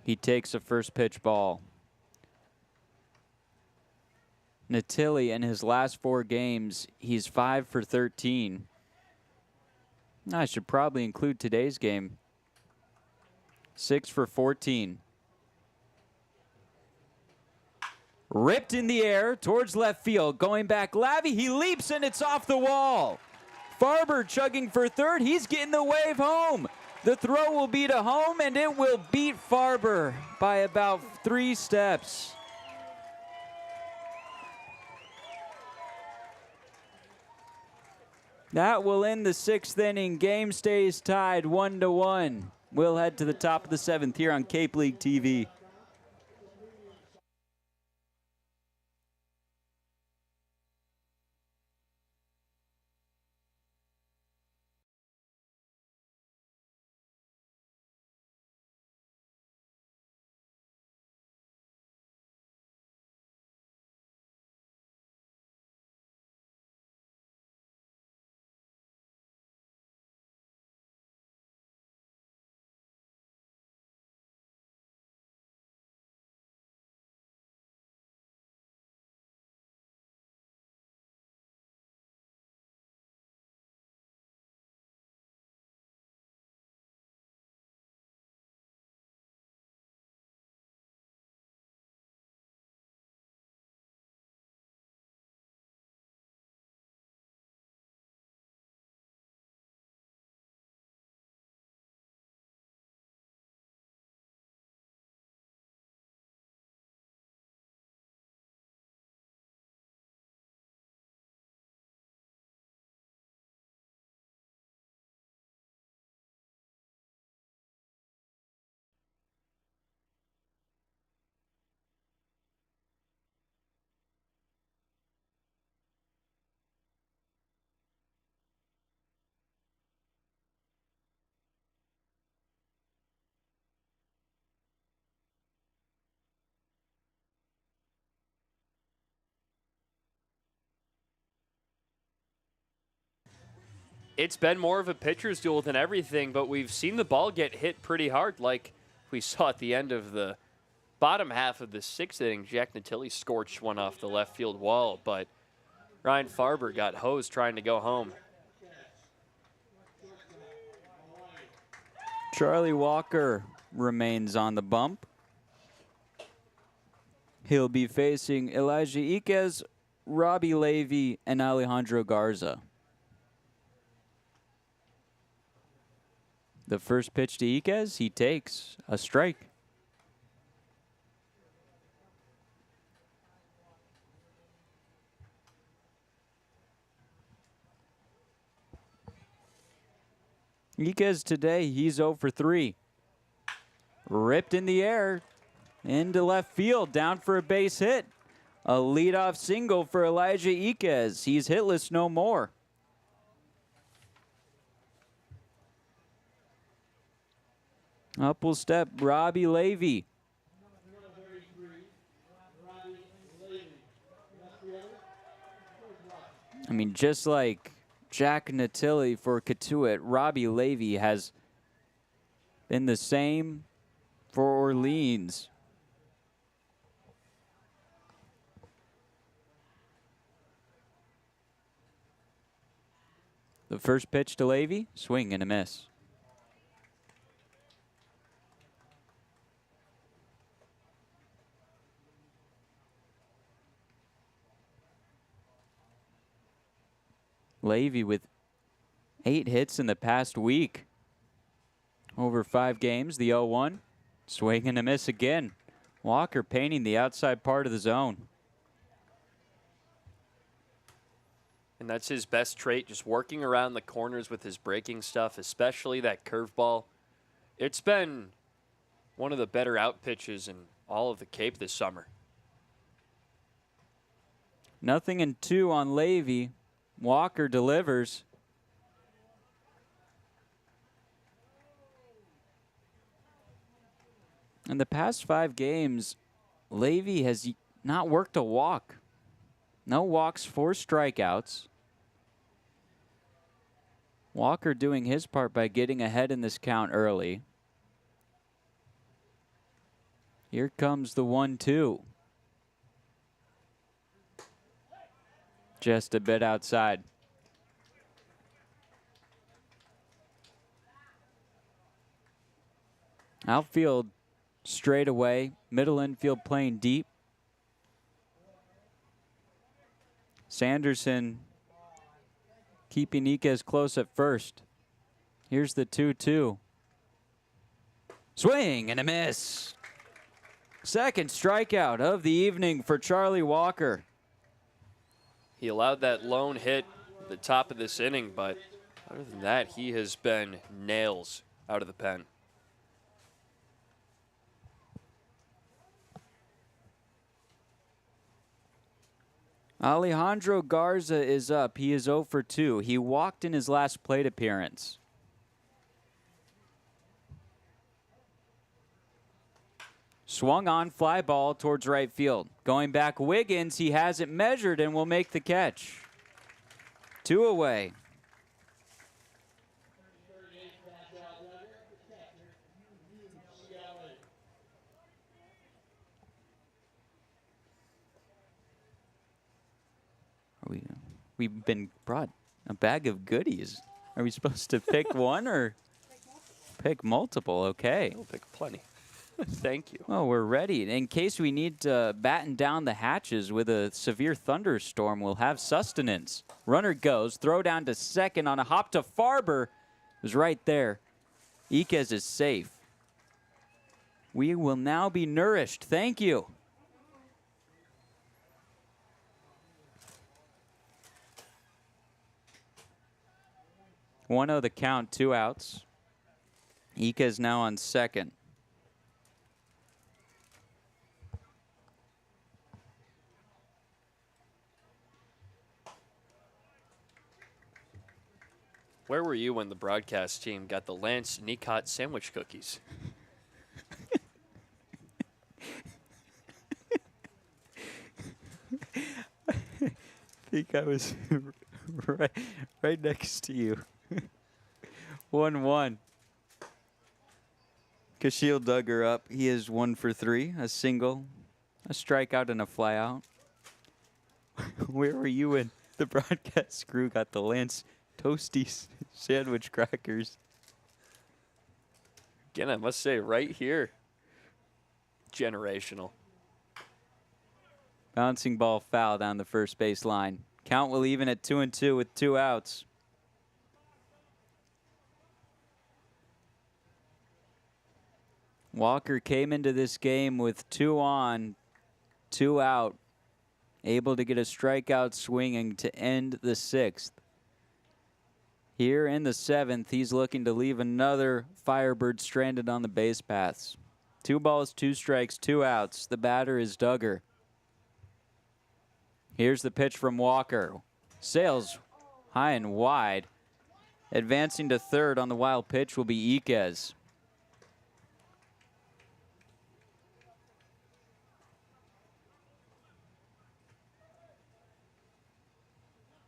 He takes a first pitch ball. Natilli, in his last 4 games, he's 5 for 13. I should probably include today's game. 6 for 14. Ripped in the air towards left field. Going back, Lavy, he leaps and it's off the wall. Farber chugging for third. He's getting the wave home. The throw will be to home, and it will beat Farber by about 3 steps. That will end the 6th inning. Game stays tied 1-1. We'll head to the top of the 7th here on Cape League TV. it's been more of a pitcher's duel than everything, but we've seen the ball get hit pretty hard, like we saw at the end of the bottom half of the 6th inning. Jack Natilli scorched one off the left field wall, but Ryan Farber got hosed trying to go home. Charlie Walker remains on the bump. He'll be facing Elijah Iquez, Robbie Levy, and Alejandro Garza. The first pitch to Iquez, he takes a strike. Iquez today, he's 0 for 3. Ripped in the air into left field, down for a base hit. A leadoff single for Elijah Iquez. He's hitless no more. Up will step Robbie Levy. I mean, just like Jack Natilli for Cotuit, Robbie Levy has been the same for Orleans. The first pitch to Levy, swing and a miss. Levy with 8 hits in the past week. Over 5 games, the 0-1. Swing and a miss again. Walker painting the outside part of the zone. And that's his best trait, just working around the corners with his breaking stuff, especially that curveball. It's been one of the better out pitches in all of the Cape this summer. 0-2 on Levy. Walker delivers. In the past 5 games, Levy has not worked a walk. No walks, 4 strikeouts. Walker doing his part by getting ahead in this count early. Here comes the 1-2. Just a bit outside. Outfield straight away. Middle infield playing deep. Sanderson keeping Iquez close at first. Here's the 2-2. Swing and a miss. Second strikeout of the evening for Charlie Walker. He allowed that lone hit at the top of this inning, but other than that, he has been nails out of the pen. Alejandro Garza is up. He is 0 for 2. He walked in his last plate appearance. Swung on, fly ball towards right field. Going back Wiggins, he has it measured and will make the catch. 2 away. We've been brought a bag of goodies. Are we supposed to pick one or pick multiple? Okay. We'll pick plenty. Thank you. Oh, we're ready. In case we need to batten down the hatches with a severe thunderstorm, we'll have sustenance. Runner goes, throw down to second on a hop to Farber. It was right there. Iquez is safe. We will now be nourished. Thank you. One of the count, 2 outs. Iquez now on second. Where were you when the broadcast team got the Lance Nicot sandwich cookies? I think I was right next to you. 1-1. Kashiel Duggar up. He is 1 for 3. A single, a strikeout, and a flyout. Where were you when the broadcast crew got the Lance Toasties sandwich crackers? Again, I must say, right here, generational. Bouncing ball foul down the first base line. Count will even at 2-2 with 2 outs. Walker came into this game with 2 on, 2 out, able to get a strikeout swinging to end the 6th. Here in the 7th, he's looking to leave another Firebird stranded on the base paths. 2 balls, 2 strikes, 2 outs. The batter is Duggar. Here's the pitch from Walker. Sails high and wide. Advancing to third on the wild pitch will be Iquez.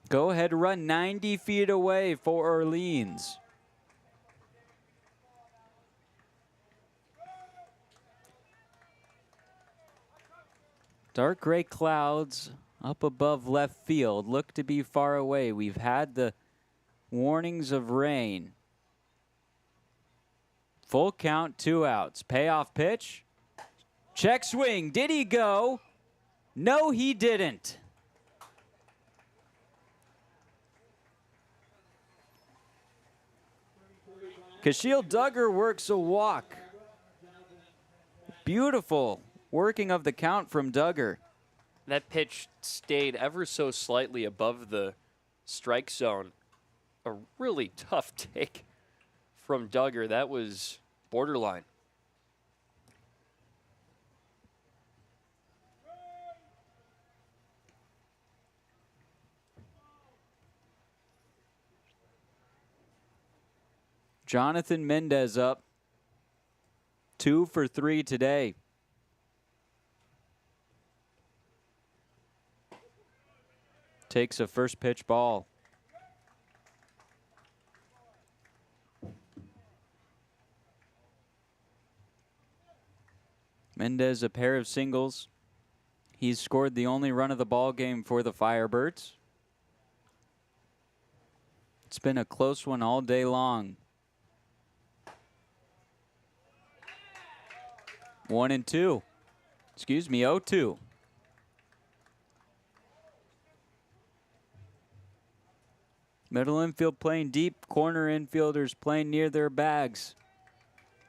Go ahead, run 90 feet away for Orleans. Dark gray clouds up above left field look to be far away. We've had the warnings of rain. Full count, 2 outs. Payoff pitch. Check swing. Did he go? No, he didn't. Kashiel Duggar works a walk. Beautiful working of the count from Duggar. That pitch stayed ever so slightly above the strike zone. A really tough take from Duggar. That was borderline. Jonathan Mendez up. 2 for 3 today. Takes a first pitch ball. Mendez a pair of singles. He's scored the only run of the ball game for the Firebirds. It's been a close one all day long. 1-2. Excuse me, 0-2. Middle infield playing deep, corner infielders playing near their bags.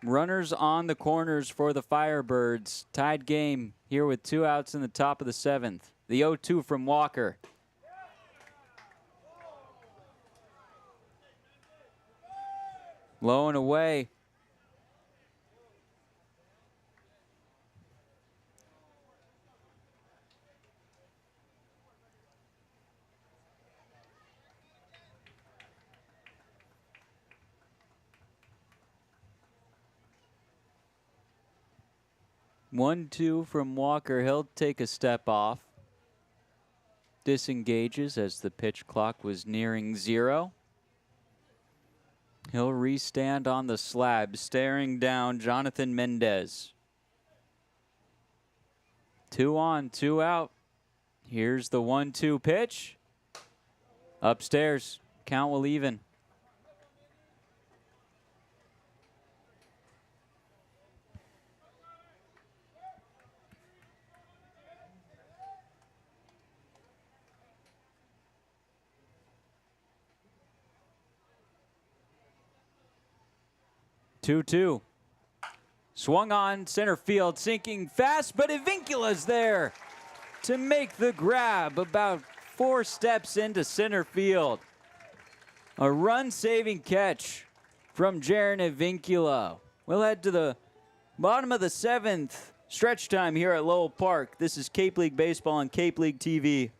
Runners on the corners for the Firebirds. Tied game here with 2 outs in the top of the 7th. The 0-2 from Walker. Low and away. One, 2 from Walker. He'll take a step off. Disengages as the pitch clock was nearing 0. He'll restand on the slab, staring down Jonathan Mendez. 2 on, 2 out. Here's the 1-2 pitch. Upstairs. Count will even. Two. Swung on center field, sinking fast, but Avincula's there to make the grab about 4 steps into center field. A run-saving catch from Jaron Avincula. We'll head to the bottom of the 7th. Stretch time here at Lowell Park. This is Cape League Baseball on Cape League TV.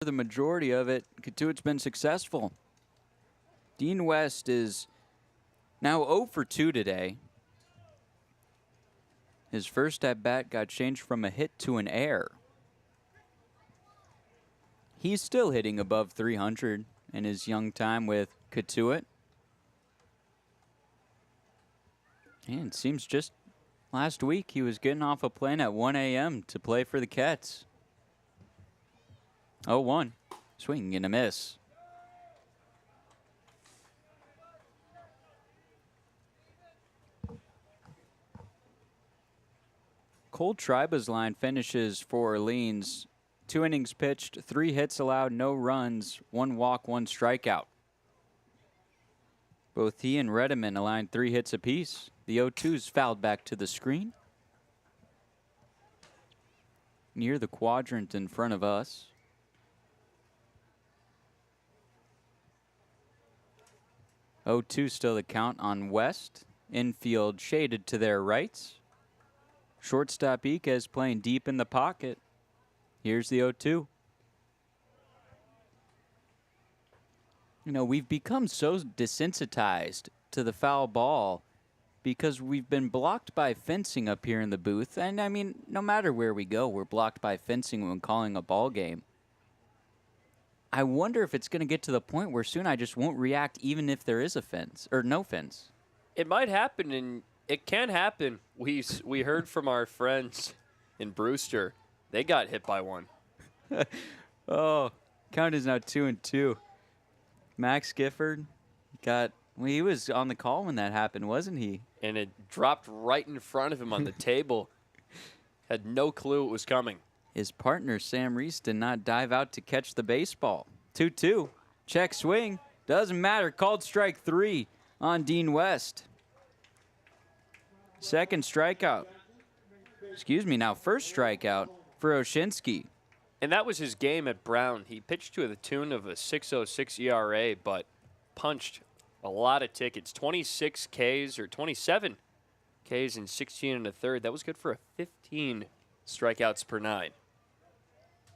the majority of it, Cotuit's been successful. Dean West is now 0 for 2 today. His first at-bat got changed from a hit to an error. He's still hitting above 300 in his young time with Cotuit. And it seems just last week he was getting off a plane at 1 a.m. to play for the Kets. 0-1. Swing and a miss. Cole Triba's line finishes for Orleans. 2 innings pitched, 3 hits allowed, no runs, 1 walk, 1 strikeout. Both he and Redeman aligned 3 hits apiece. The 0-2's fouled back to the screen. Near the quadrant in front of us. Oh, 2 still the count on West. Infield shaded to their rights. Shortstop Iquez playing deep in the pocket. Here's the 0-2. You know, we've become so desensitized to the foul ball because we've been blocked by fencing up here in the booth. And, I mean, no matter where we go, we're blocked by fencing when calling a ball game. I wonder if it's going to get to the point where soon I just won't react even if there is a fence or no fence. It might happen, and it can happen. We heard from our friends in Brewster. They got hit by one. Oh, count is now 2-2. Max Gifford he was on the call when that happened, wasn't he? And it dropped right in front of him on the table. Had no clue it was coming. His partner, Sam Reese, did not dive out to catch the baseball. 2-2. Check swing. Doesn't matter. Called strike 3 on Dean West. Second strikeout. First strikeout for Oshinsky. And that was his game at Brown. He pitched to the tune of a 6.06 ERA, but punched a lot of tickets. 26 Ks or 27 Ks in 16 1/3. That was good for a 15 strikeouts per 9.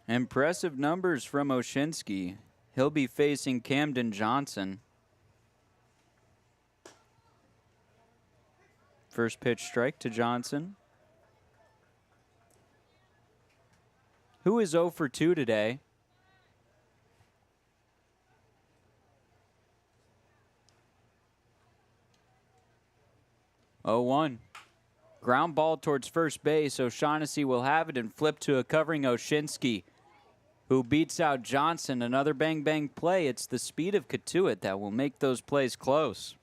Impressive numbers from Oshinsky. He'll be facing Camden Johnson. First pitch strike to Johnson. Who is 0 for 2 today? Oh, 1. Ground ball towards first base. O'Shaughnessy will have it and flip to a covering Oshinsky, who beats out Johnson. Another bang-bang play. It's the speed of Cotuit that will make those plays close.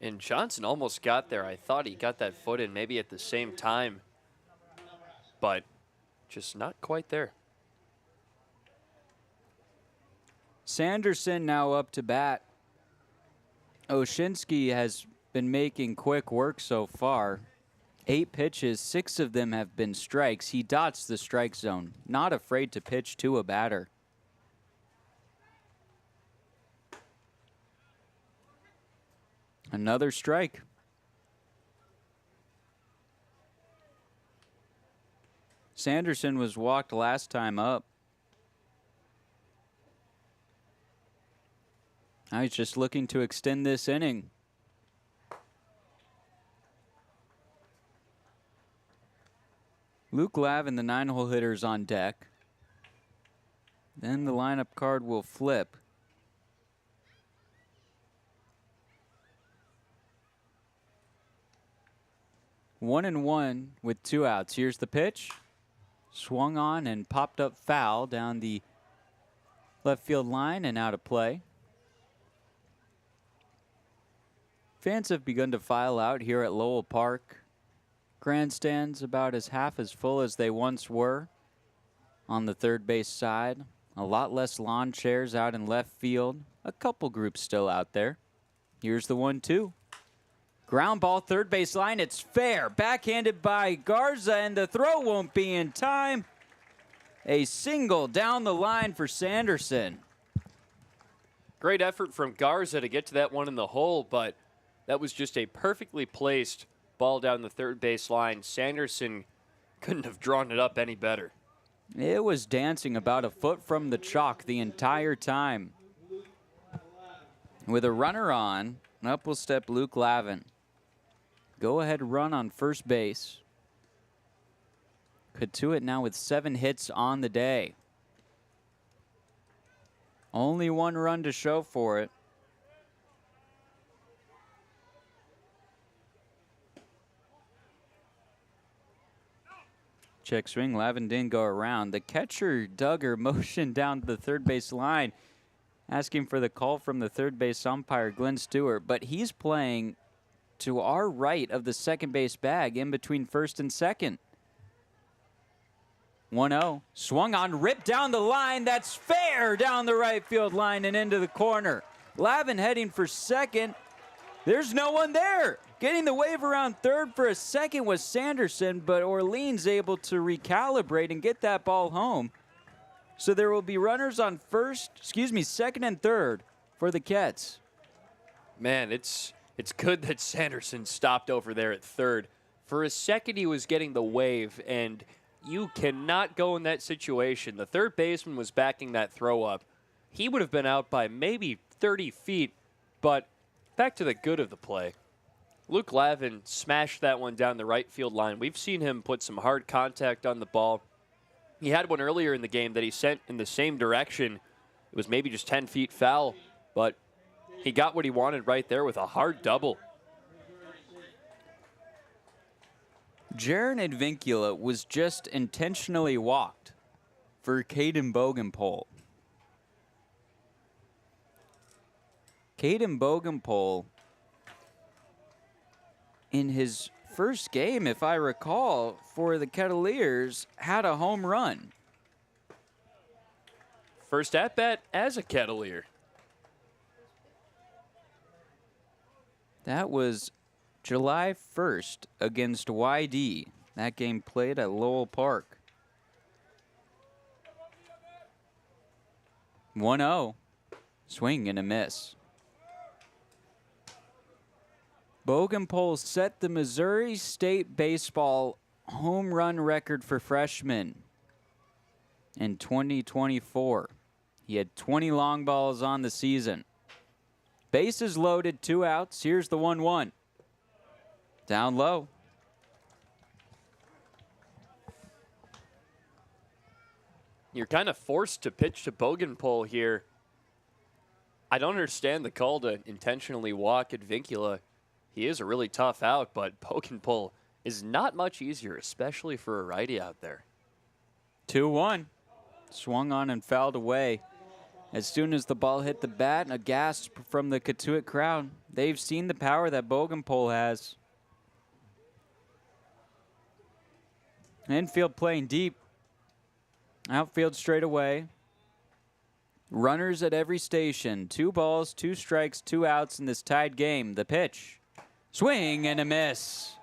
And Johnson almost got there. I thought he got that foot in maybe at the same time, but just not quite there. Sanderson now up to bat. Oshinsky has been making quick work so far. 8 pitches, 6 of them have been strikes. He dots the strike zone, not afraid to pitch to a batter. Another strike. Sanderson was walked last time up. Now he's just looking to extend this inning. Luke Lavin, the 9-hole hitters on deck. Then the lineup card will flip. One and one with 2 outs. Here's the pitch. Swung on and popped up foul down the left field line and out of play. Fans have begun to file out here at Lowell Park. Grandstands about half as full as they once were on the third base side. A lot less lawn chairs out in left field. A couple groups still out there. Here's the 1-2. Ground ball, third base line. It's fair. Backhanded by Garza, and the throw won't be in time. A single down the line for Sanderson. Great effort from Garza to get to that one in the hole, but that was just a perfectly placed ball down the third base line. Sanderson couldn't have drawn it up any better. It was dancing about a foot from the chalk the entire time. With a runner on, up will step Luke Lavin. Go ahead run on first base. Cotuit now with 7 hits on the day. Only 1 run to show for it. Check swing, Lavin didn't go around. The catcher, Duggar, motioned down to the third base line, asking for the call from the third base umpire, Glenn Stewart, but he's playing to our right of the second base bag in between first and second. 1-0, swung on, ripped down the line. That's fair down the right field line and into the corner. Lavin heading for second. There's no one there. Getting the wave around third for a second was Sanderson, but Orleans able to recalibrate and get that ball home. So there will be runners on second and third for the Kets. Man, it's good that Sanderson stopped over there at third. For a second, he was getting the wave, and you cannot go in that situation. The third baseman was backing that throw up. He would have been out by maybe 30 feet, but back to the good of the play. Luke Lavin smashed that one down the right field line. We've seen him put some hard contact on the ball. He had one earlier in the game that he sent in the same direction. It was maybe just 10 feet foul, but he got what he wanted right there with a hard double. Jaron Advincula was just intentionally walked for Caden Bogenpole. Caden Bogenpole, in his first game, if I recall, for the Kettleers, had a home run. First at-bat as a Kettleer. That was July 1st against YD. That game played at Lowell Park. 1-0. Swing and a miss. Bogenpole set the Missouri State Baseball home run record for freshmen in 2024. He had 20 long balls on the season. Bases loaded, 2 outs. Here's the 1-1. Down low. You're kind of forced to pitch to Bogenpole here. I don't understand the call to intentionally walk Advincula. He is a really tough out, but Bogenpole is not much easier, especially for a righty out there. 2-1. Swung on and fouled away. As soon as the ball hit the bat, a gasp from the Cotuit crowd. They've seen the power that Bogenpole has. Infield playing deep. Outfield straight away. Runners at every station. 2 balls, 2 strikes, 2 outs in this tied game. The pitch. Swing and a miss.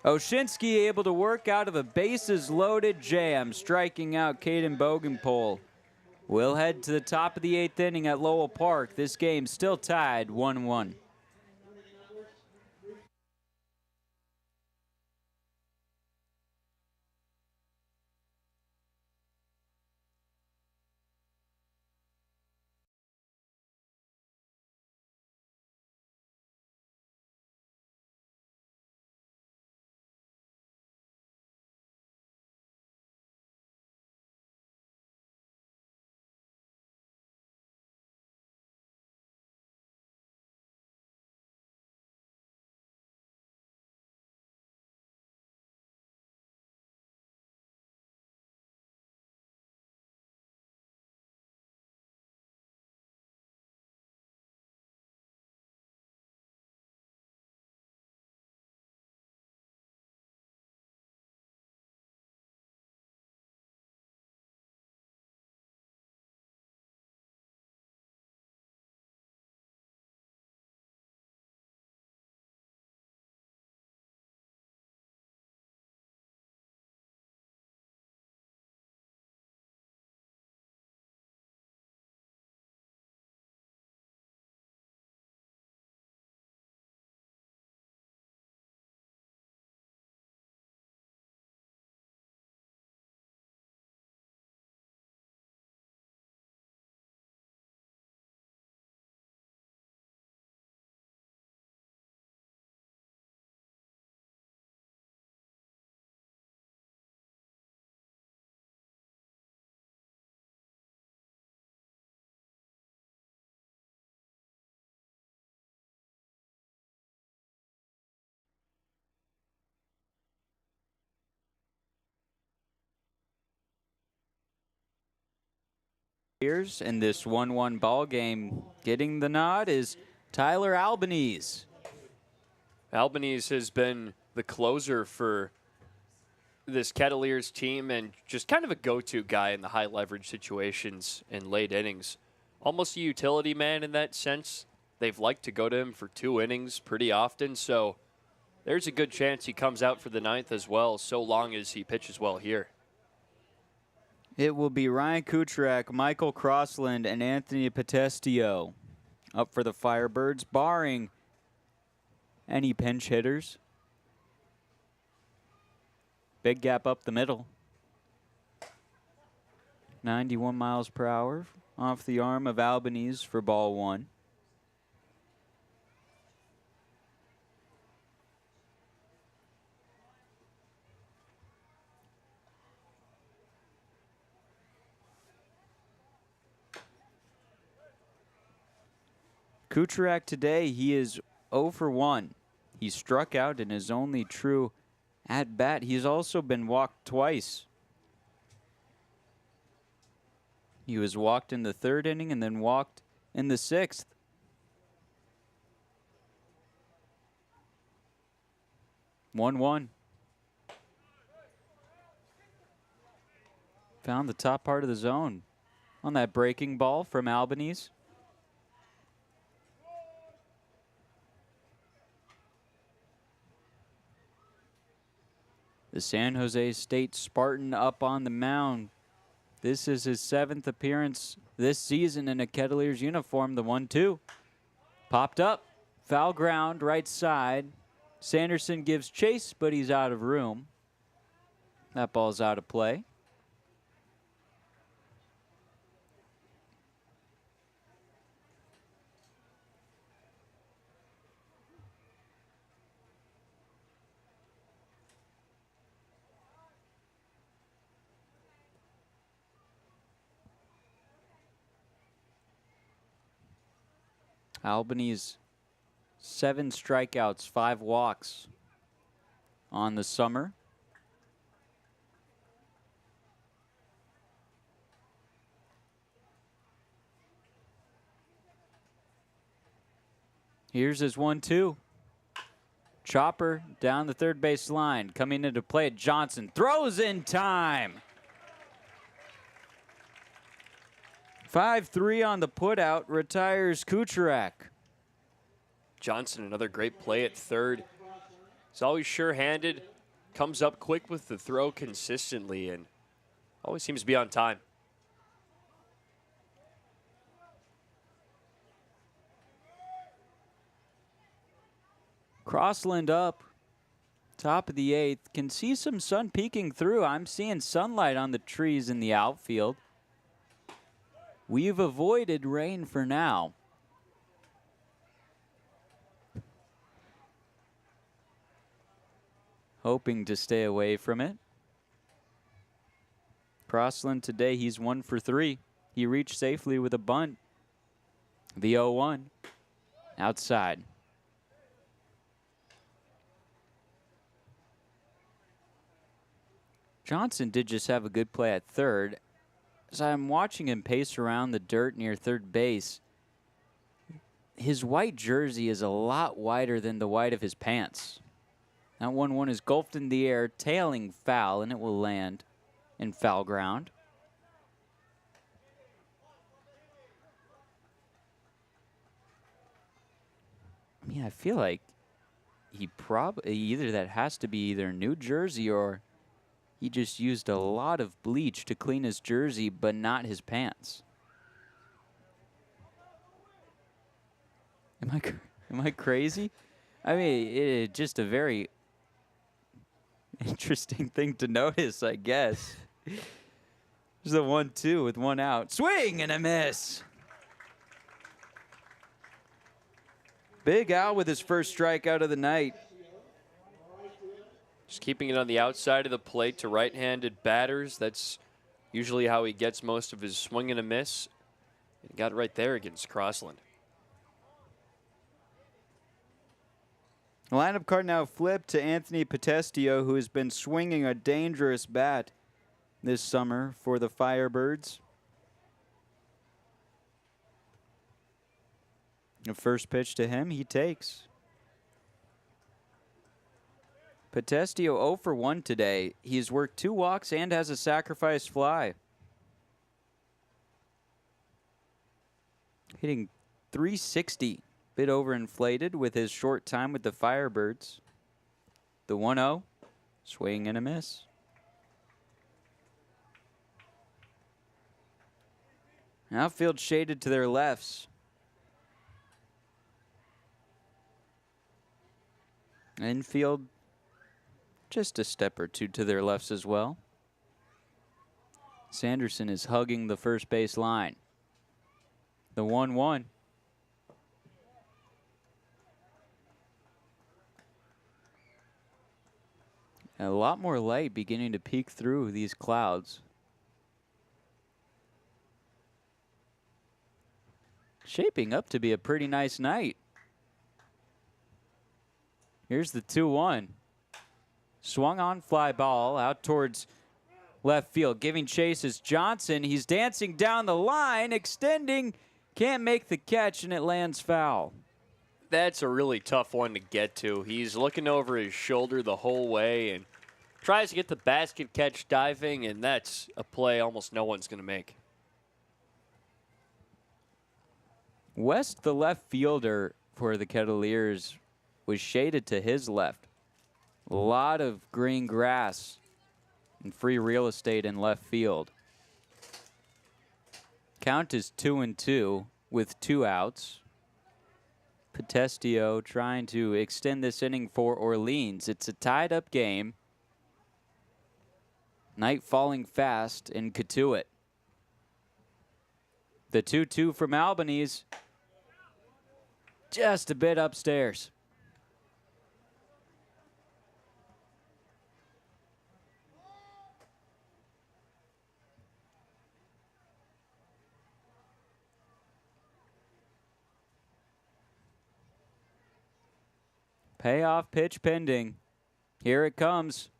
Oshinsky able to work out of a bases-loaded jam, striking out Caden Bogenpole. We'll head to the top of the 8th inning at Lowell Park. This game still tied 1-1. Kettleers in this 1-1 ball game. Getting the nod is Tyler Albanese. Albanese has been the closer for this Kettleers team and just kind of a go-to guy in the high leverage situations in late innings. Almost a utility man in that sense. They've liked to go to him for 2 innings pretty often, so there's a good chance he comes out for the 9th as well, so long as he pitches well here. It will be Ryan Kucherak, Michael Crossland, and Anthony Potestio up for the Firebirds, barring any pinch hitters. Big gap up the middle. 91 miles per hour off the arm of Albanese for ball 1. Kucherak today, he is 0 for 1. He struck out in his only true at bat. He's also been walked twice. He was walked in the 3rd inning and then walked in the 6th. One. Found the top part of the zone on that breaking ball from Albanese. The San Jose State Spartan up on the mound. This is his 7th appearance this season in a Kettleers uniform. The 1-2. Popped up. Foul ground, right side. Sanderson gives chase, but he's out of room. That ball's out of play. Albanese 7 strikeouts, 5 walks on the summer. Here's his 1-2. Chopper down the 3rd base line. Coming into play at Johnson. Throws in time. 5-3 on the putout, retires Kucherak. Johnson, another great play at 3rd. He's always sure-handed, comes up quick with the throw consistently, and always seems to be on time. Crossland up, top of the 8th. Can see some sun peeking through. I'm seeing sunlight on the trees in the outfield. We've avoided rain for now. Hoping to stay away from it. Crossland today, he's 1 for 3. He reached safely with a bunt. The 0-1. Outside. Johnson did just have a good play at 3rd. As I'm watching him pace around the dirt near 3rd base, his white jersey is a lot wider than the white of his pants. That 1-1 is gulfed in the air, tailing foul, and it will land in foul ground. I mean, I feel like he probably either that has to be either New Jersey or he just used a lot of bleach to clean his jersey, but not his pants. Am I crazy? I mean, it's just a very interesting thing to notice, I guess. There's a 1-2 with 1 out. Swing and a miss. Big Al with his first strikeout of the night. Just keeping it on the outside of the plate to right-handed batters. That's usually how he gets most of his swing and a miss. And he got it right there against Crossland. The lineup card now flipped to Anthony Potestio, who has been swinging a dangerous bat this summer for the Firebirds. The first pitch to him, he takes. Potestio 0 for 1 today. He's worked 2 walks and has a sacrifice fly. Hitting .360, bit overinflated with his short time with the Firebirds. The 1-0, swing and a miss. Outfield shaded to their lefts. Infield just a step or two to their lefts as well. Sanderson is hugging the first base line. The 1-1. A lot more light beginning to peek through these clouds. Shaping up to be a pretty nice night. Here's the 2-1. Swung on fly ball out towards left field. Giving chase is Johnson. He's dancing down the line, extending. Can't make the catch, and it lands foul. That's a really tough one to get to. He's looking over his shoulder the whole way and tries to get the basket catch diving, and that's a play almost no one's going to make. West, the left fielder for the Kettleers, was shaded to his left. A lot of green grass and free real estate in left field. Count is 2-2 with 2 outs. Potestio trying to extend this inning for Orleans. It's a tied up game. Night falling fast in Cotuit. The 2-2 from Albanese. Just a bit upstairs. Payoff pitch pending. Here it comes.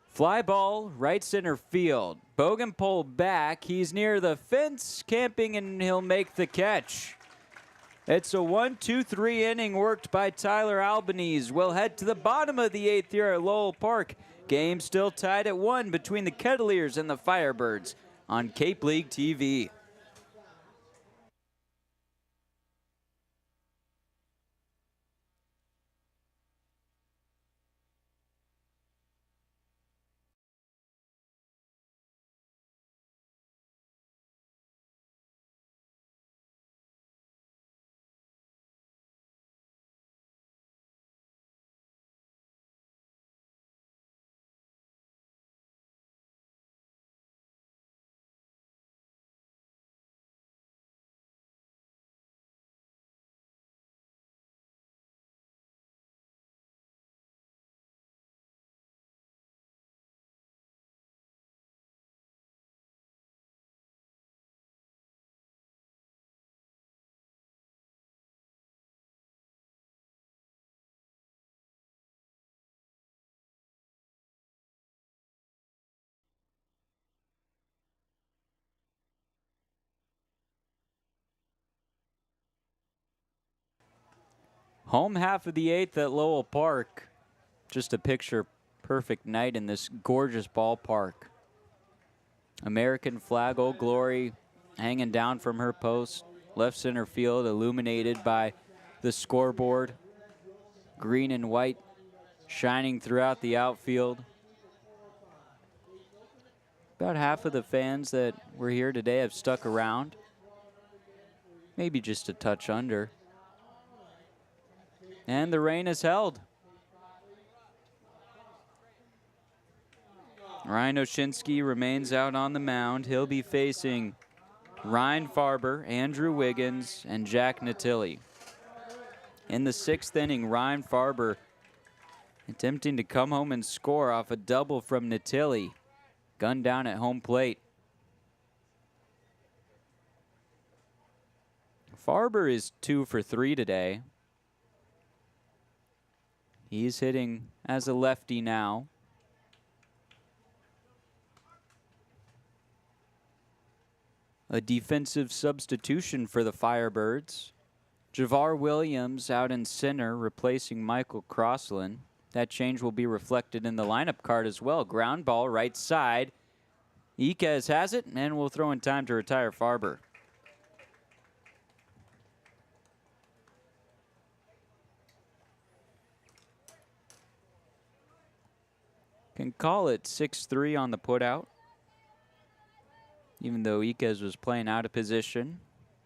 Fly ball, right center field. Bogenpole back. He's near the fence, camping, and he'll make the catch. It's a 1-2-3 inning worked by Tyler Albanese. We'll head to the bottom of the 8th here at Lowell Park. Game still tied at 1 between the Kettleers and the Firebirds on Cape League TV. Home half of the 8th at Lowell Park. Just a picture perfect night in this gorgeous ballpark. American flag, Old Glory, hanging down from her post. Left center field illuminated by the scoreboard. Green and white shining throughout the outfield. About half of the fans that were here today have stuck around. Maybe just a touch under. And the rain is held. Ryan Oshinsky remains out on the mound. He'll be facing Ryan Farber, Andrew Wiggins, and Jack Natilli. In the 6th inning, Ryan Farber attempting to come home and score off a double from Natilli. Gunned down at home plate. Farber is 2 for 3 today. He's hitting as a lefty now. A defensive substitution for the Firebirds. Javar Williams out in center, replacing Michael Crossland. That change will be reflected in the lineup card as well. Ground ball, right side. Iquez has it, and will throw in time to retire Farber. Can call it 6-3 on the putout. Even though Iquez was playing out of position.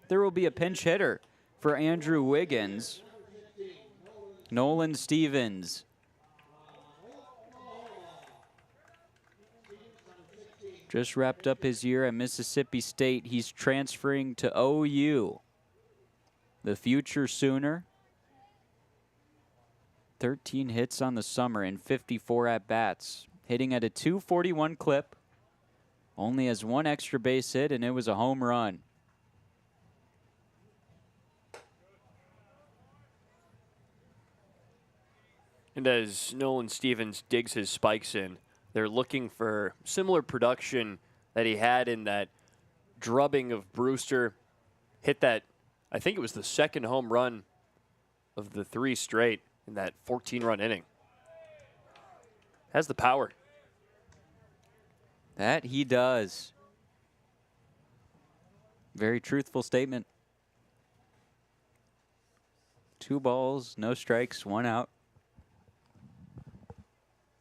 There will be a pinch hitter for Andrew Wiggins. Nolan Stevens. Just wrapped up his year at Mississippi State. He's transferring to OU. The future Sooner. 13 hits on the summer and 54 at-bats. Hitting at a .241 clip. Only has one extra base hit, and it was a home run. And as Nolan Stevens digs his spikes in, they're looking for similar production that he had in that drubbing of Brewster. Hit that, I think it was the second home run of the 3 straight in that 14-run inning. Has the power. That he does. Very truthful statement. 2 balls, no strikes, 1 out.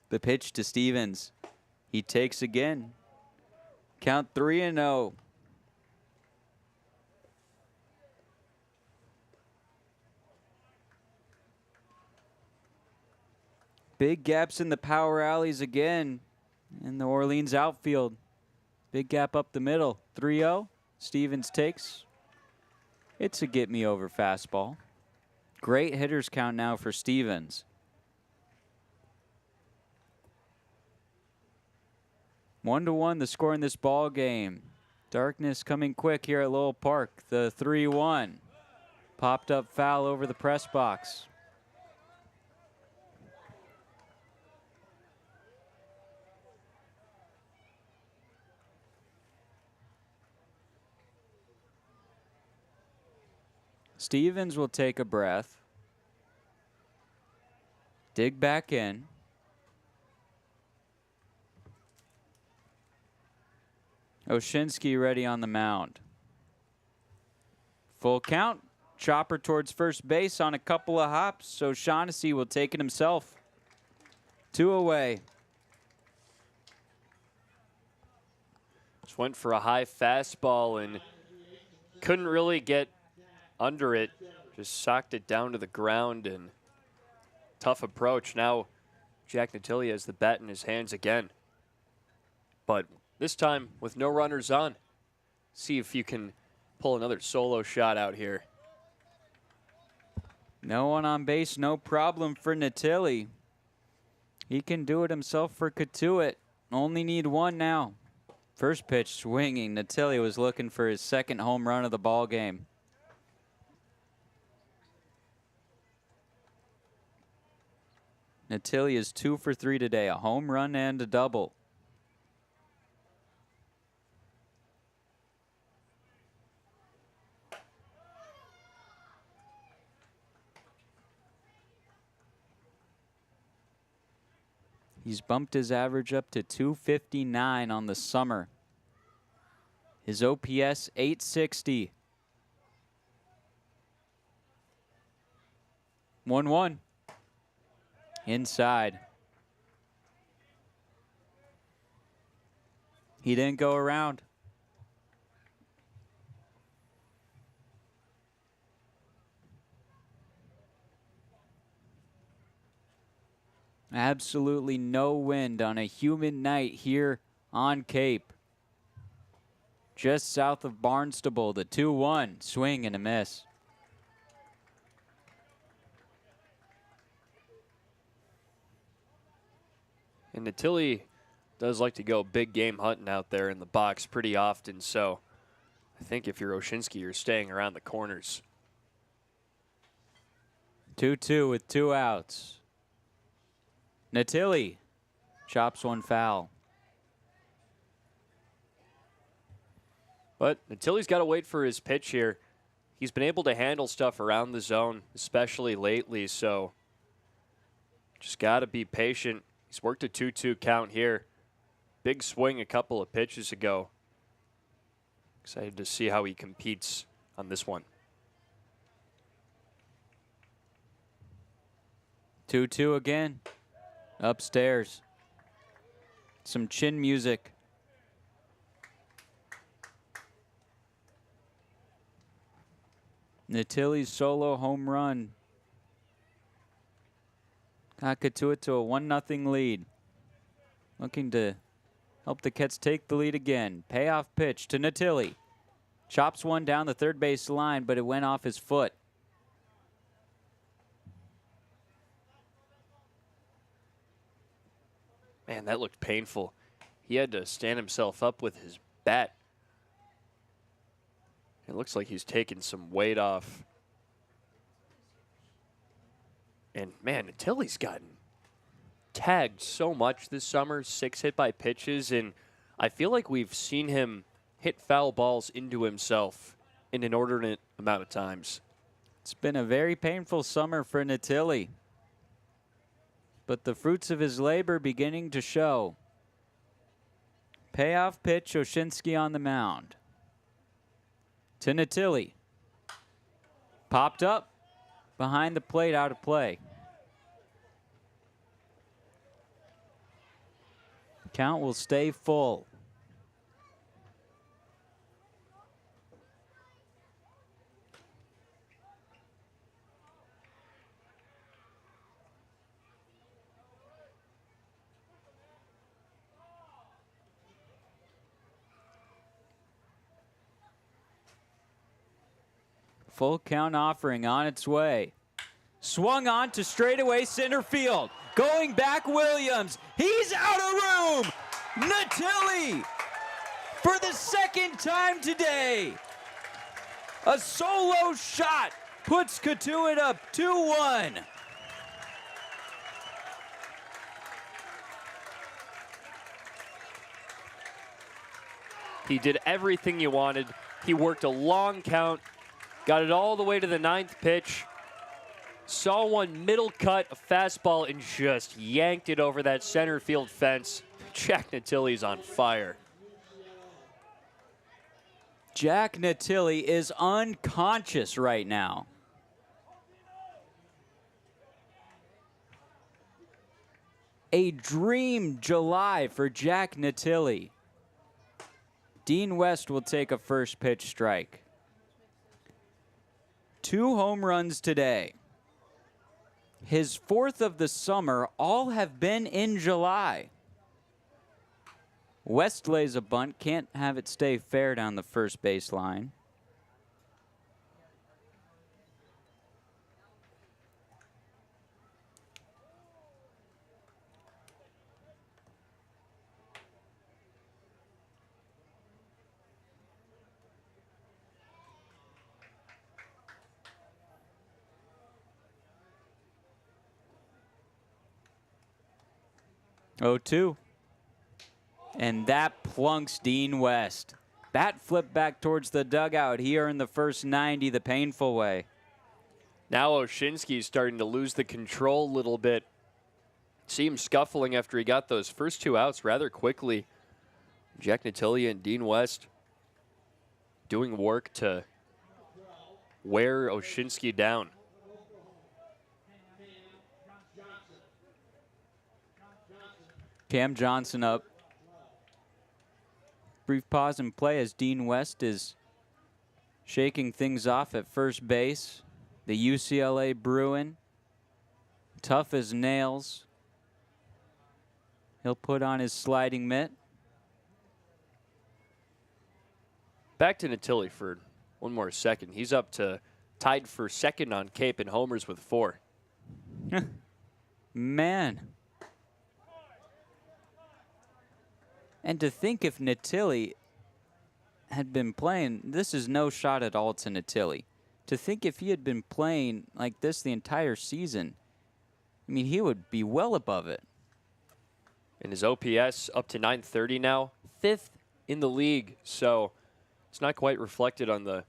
The pitch to Stevens. He takes again. Count 3-0. Big gaps in the power alleys again in the Orleans outfield. Big gap up the middle. 3-0. Stevens takes. It's a get-me-over fastball. Great hitters count now for Stevens. 1-1 the score in this ball game. Darkness coming quick here at Lowell Park. The 3-1. Popped up foul over the press box. Stevens will take a breath. Dig back in. Oshinsky ready on the mound. Full count. Chopper towards first base on a couple of hops. O'Shaughnessy will take it himself. 2 away. Just went for a high fastball and couldn't really get under it. Just socked it down to the ground, and tough approach. Now Jack Natili has the bat in his hands again. But this time with no runners on. See if you can pull another solo shot out here. No one on base, no problem for Natili. He can do it himself for Cotuit. Only need 1 now. First pitch swinging. Natili was looking for his second home run of the ball game. Natili is 2 for 3 today, a home run and a double. He's bumped his average up to 259 on the summer. His OPS 860. 1-1. Inside. He didn't go around. Absolutely no wind on a humid night here on Cape. Just south of Barnstable, the 2-1 swing and a miss. And Natili does like to go big game hunting out there in the box pretty often, so I think if you're Oshinsky, you're staying around the corners. 2-2 with 2 outs. Natili chops 1 foul. But Natili's got to wait for his pitch here. he's been able to handle stuff around the zone, especially lately, so just got to be patient. He's worked a 2-2 count here. Big swing a couple of pitches ago. Excited to see how he competes on this one. 2-2 again. Upstairs. Some chin music. Natili's solo home run. Got Cotuit to a 1-0 lead. Looking to help the Kets take the lead again. Payoff pitch to Natili. Chops one down the third base line, but it went off his foot. Man, that looked painful. He had to stand himself up with his bat. It looks like he's taking some weight off. And man, Natili's gotten tagged so much this summer, 6 hit by pitches, and I feel like we've seen him hit foul balls into himself an inordinate amount of times. It's been a very painful summer for Natili, but the fruits of his labor beginning to show. Payoff pitch, Oshinsky on the mound. To Natili. Popped up. Behind the plate, out of play. Count will stay full. Full count offering on its way. Swung on to straightaway center field. Going back Williams. He's out of room. Natili for the second time today. A solo shot puts Cotuit up 2-1. He did everything you wanted. He worked a long count. Got it all the way to the 9th pitch. Saw one middle cut, a fastball, and just yanked it over that center field fence. Jack Natili's on fire. Jack Natili is unconscious right now. A dream July for Jack Natili. Dean West will take a first pitch strike. 2 home runs today. His 4th of the summer, all have been in July. West lays a bunt, can't have it stay fair down the first base line. Oh, 2. And that plunks Dean West. Bat flipped back towards the dugout. He earned the first 90 the painful way. Now Oshinsky's starting to lose the control a little bit. See him scuffling after he got those first 2 outs rather quickly. Jack Natili and Dean West doing work to wear Oshinsky down. Cam Johnson up. Brief pause in play as Dean West is shaking things off at first base. The UCLA Bruin, tough as nails. He'll put on his sliding mitt. Back to Natili for one more second. He's up to tied for second on Cape in homers with 4. Man. And to think if Natili had been playing, this is no shot at all to Natili. To think if he had been playing like this the entire season, I mean, he would be well above it. And his OPS up to 930 now, 5th in the league. So it's not quite reflected on the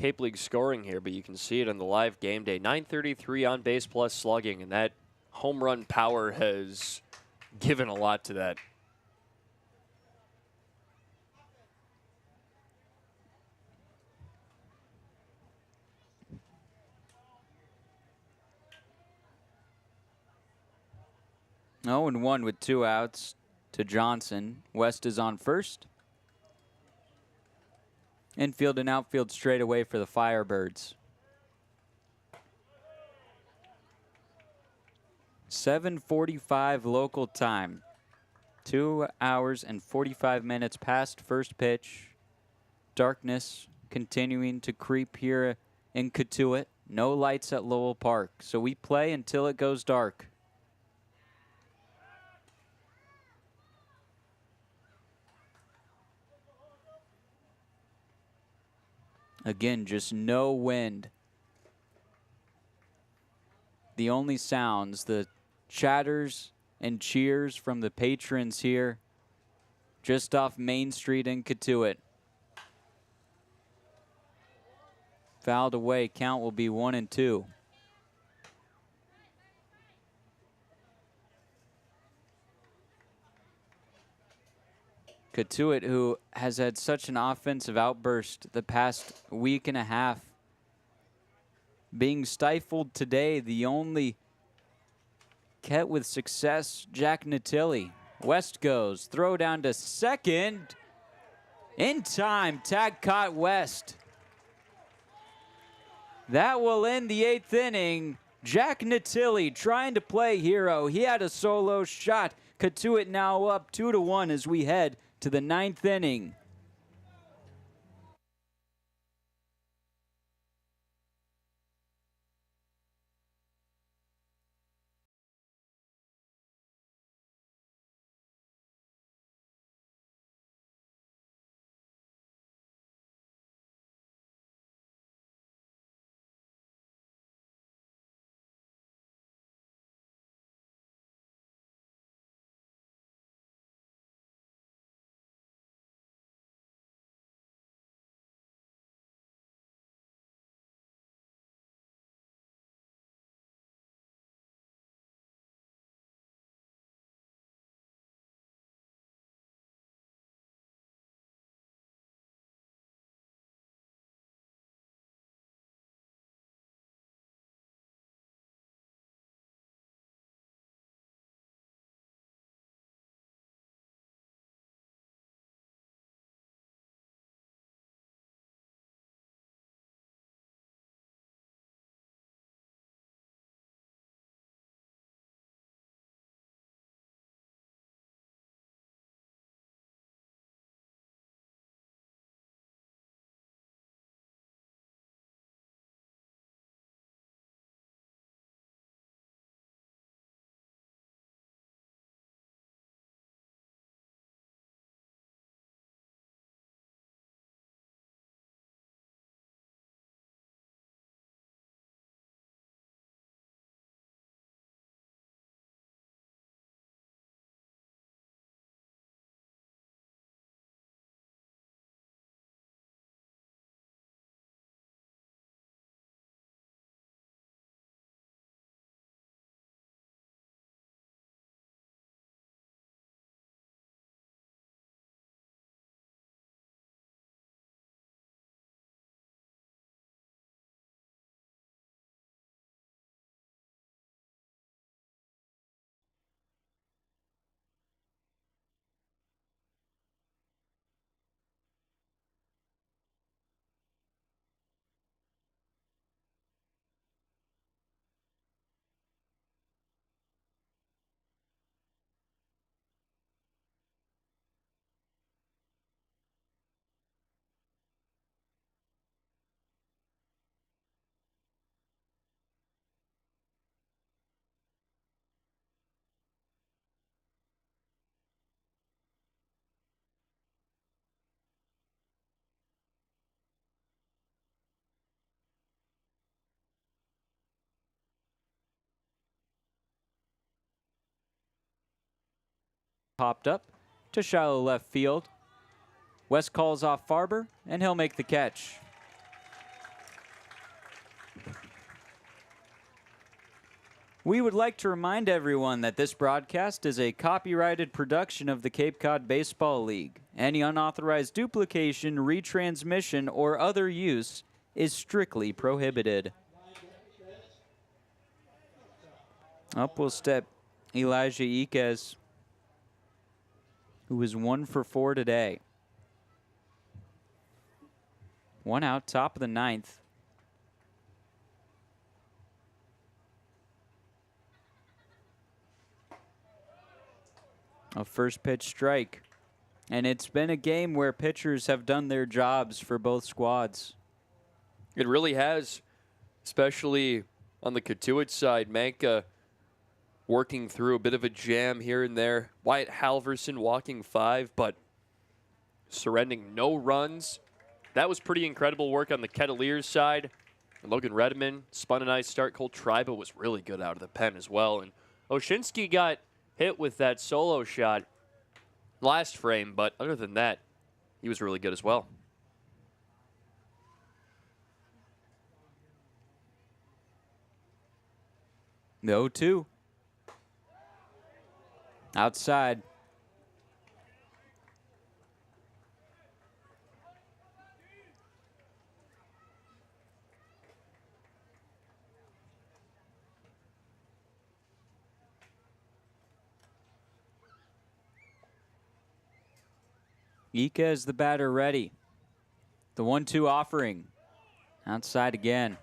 Cape League scoring here, but you can see it on the live game day. 933 on base plus slugging, and that home run power has given a lot to that. Oh, and 1 with 2 outs to Johnson. West is on first. Infield and outfield straight away for the Firebirds. 7:45 local time. 2 hours and 45 minutes past first pitch. Darkness continuing to creep here in Cotuit. No lights at Lowell Park, so we play until it goes dark. Again, just no wind. The only sounds, the chatters and cheers from the patrons here just off Main Street in Cotuit. Fouled away, count will be 1-2. Cotuit, who has had such an offensive outburst the past week and a half, being stifled today. The only Ket with success, Jack Natilli. West goes, throw down to second. In time, tag caught West. That will end the 8th inning. Jack Natilli trying to play hero. He had a solo shot. Cotuit now up 2-1 as we head to the 9th inning. Popped up to shallow left field. West calls off Farber, and he'll make the catch. We would like to remind everyone that this broadcast is a copyrighted production of the Cape Cod Baseball League. Any unauthorized duplication, retransmission, or other use is strictly prohibited. Up will step Elijah Iquez, who is 1 for 4 today. 1 out, top of the 9th. A first pitch strike. And it's been a game where pitchers have done their jobs for both squads. It really has, especially on the Cotuit side. Manka working through a bit of a jam here and there. Wyatt Halverson walking 5, but surrendering no runs. That was pretty incredible work on the Kettleers side. And Logan Redmond spun a nice start. Cole Triba was really good out of the pen as well. And Oshinsky got hit with that solo shot last frame, but other than that, he was really good as well. The 0-2. Outside. Iquez, the batter, ready. The 1-2 offering. Outside again.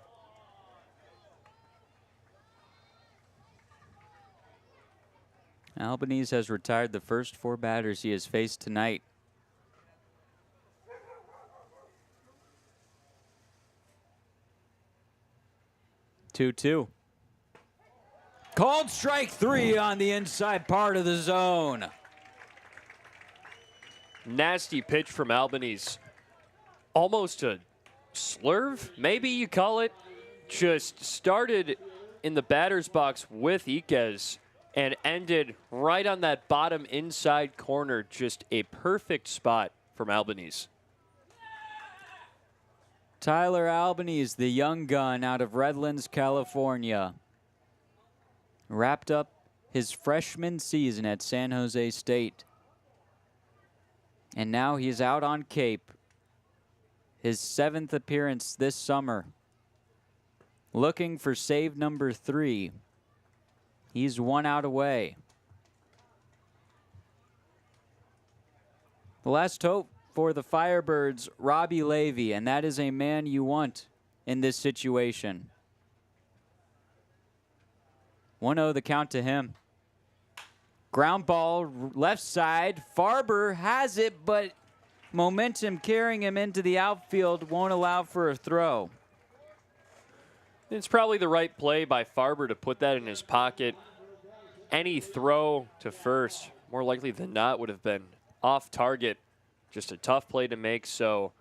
Albanese has retired the first 4 batters he has faced tonight. Two. Called strike 3 on the inside part of the zone. Nasty pitch from Albanese. Almost a slurve, maybe you call it. Just started in the batter's box with Iquez and ended right on that bottom inside corner. Just a perfect spot from Albanese. Tyler Albanese, the young gun out of Redlands, California, wrapped up his freshman season at San Jose State. And now he's out on Cape. His 7th appearance this summer. Looking for save number 3. He's 1 out away. The last hope for the Firebirds, Robbie Levy, and that is a man you want in this situation. 1-0 the count to him. Ground ball, left side. Farber has it, but momentum carrying him into the outfield won't allow for a throw. It's probably the right play by Farber to put that in his pocket. Any throw to first, more likely than not, would have been off target. Just a tough play to make, so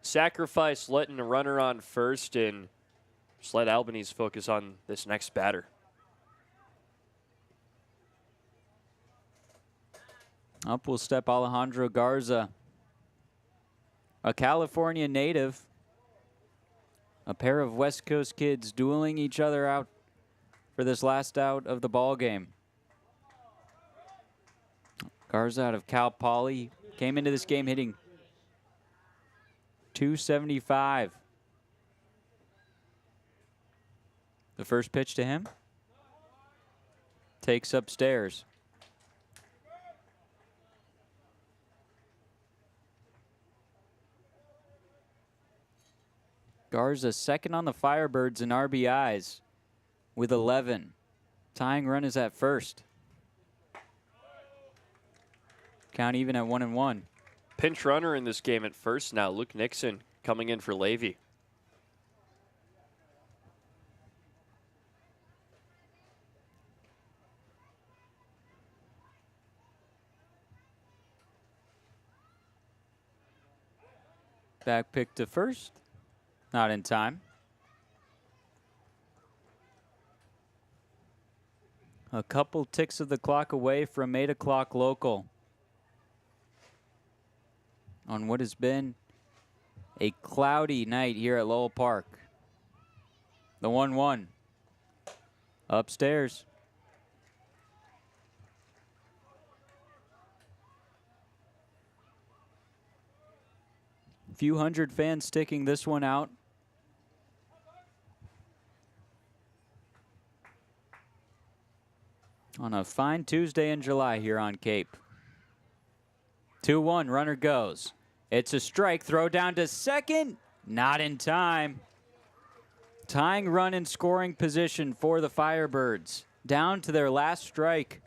sacrifice letting a runner on first and just let Albanese focus on this next batter. Up will step Alejandro Garza, a California native. A pair of West Coast kids dueling each other out for this last out of the ball game. Garza out of Cal Poly came into this game hitting .275. The first pitch to him takes upstairs. Garza second on the Firebirds in RBIs with 11. Tying run is at first. Count even at 1-1. Pinch runner in this game at first now. Luke Nixon coming in for Levy. Back pick to first. Not in time. A couple ticks of the clock away from 8 o'clock local. On what has been a cloudy night here at Lowell Park. The 1-1. upstairs. Few hundred fans sticking this one out. On a fine Tuesday in July here on Cape. 2-1, runner goes. It's a strike, throw down to second. Not in time. Tying run in scoring position for the Firebirds. Down to their last strike.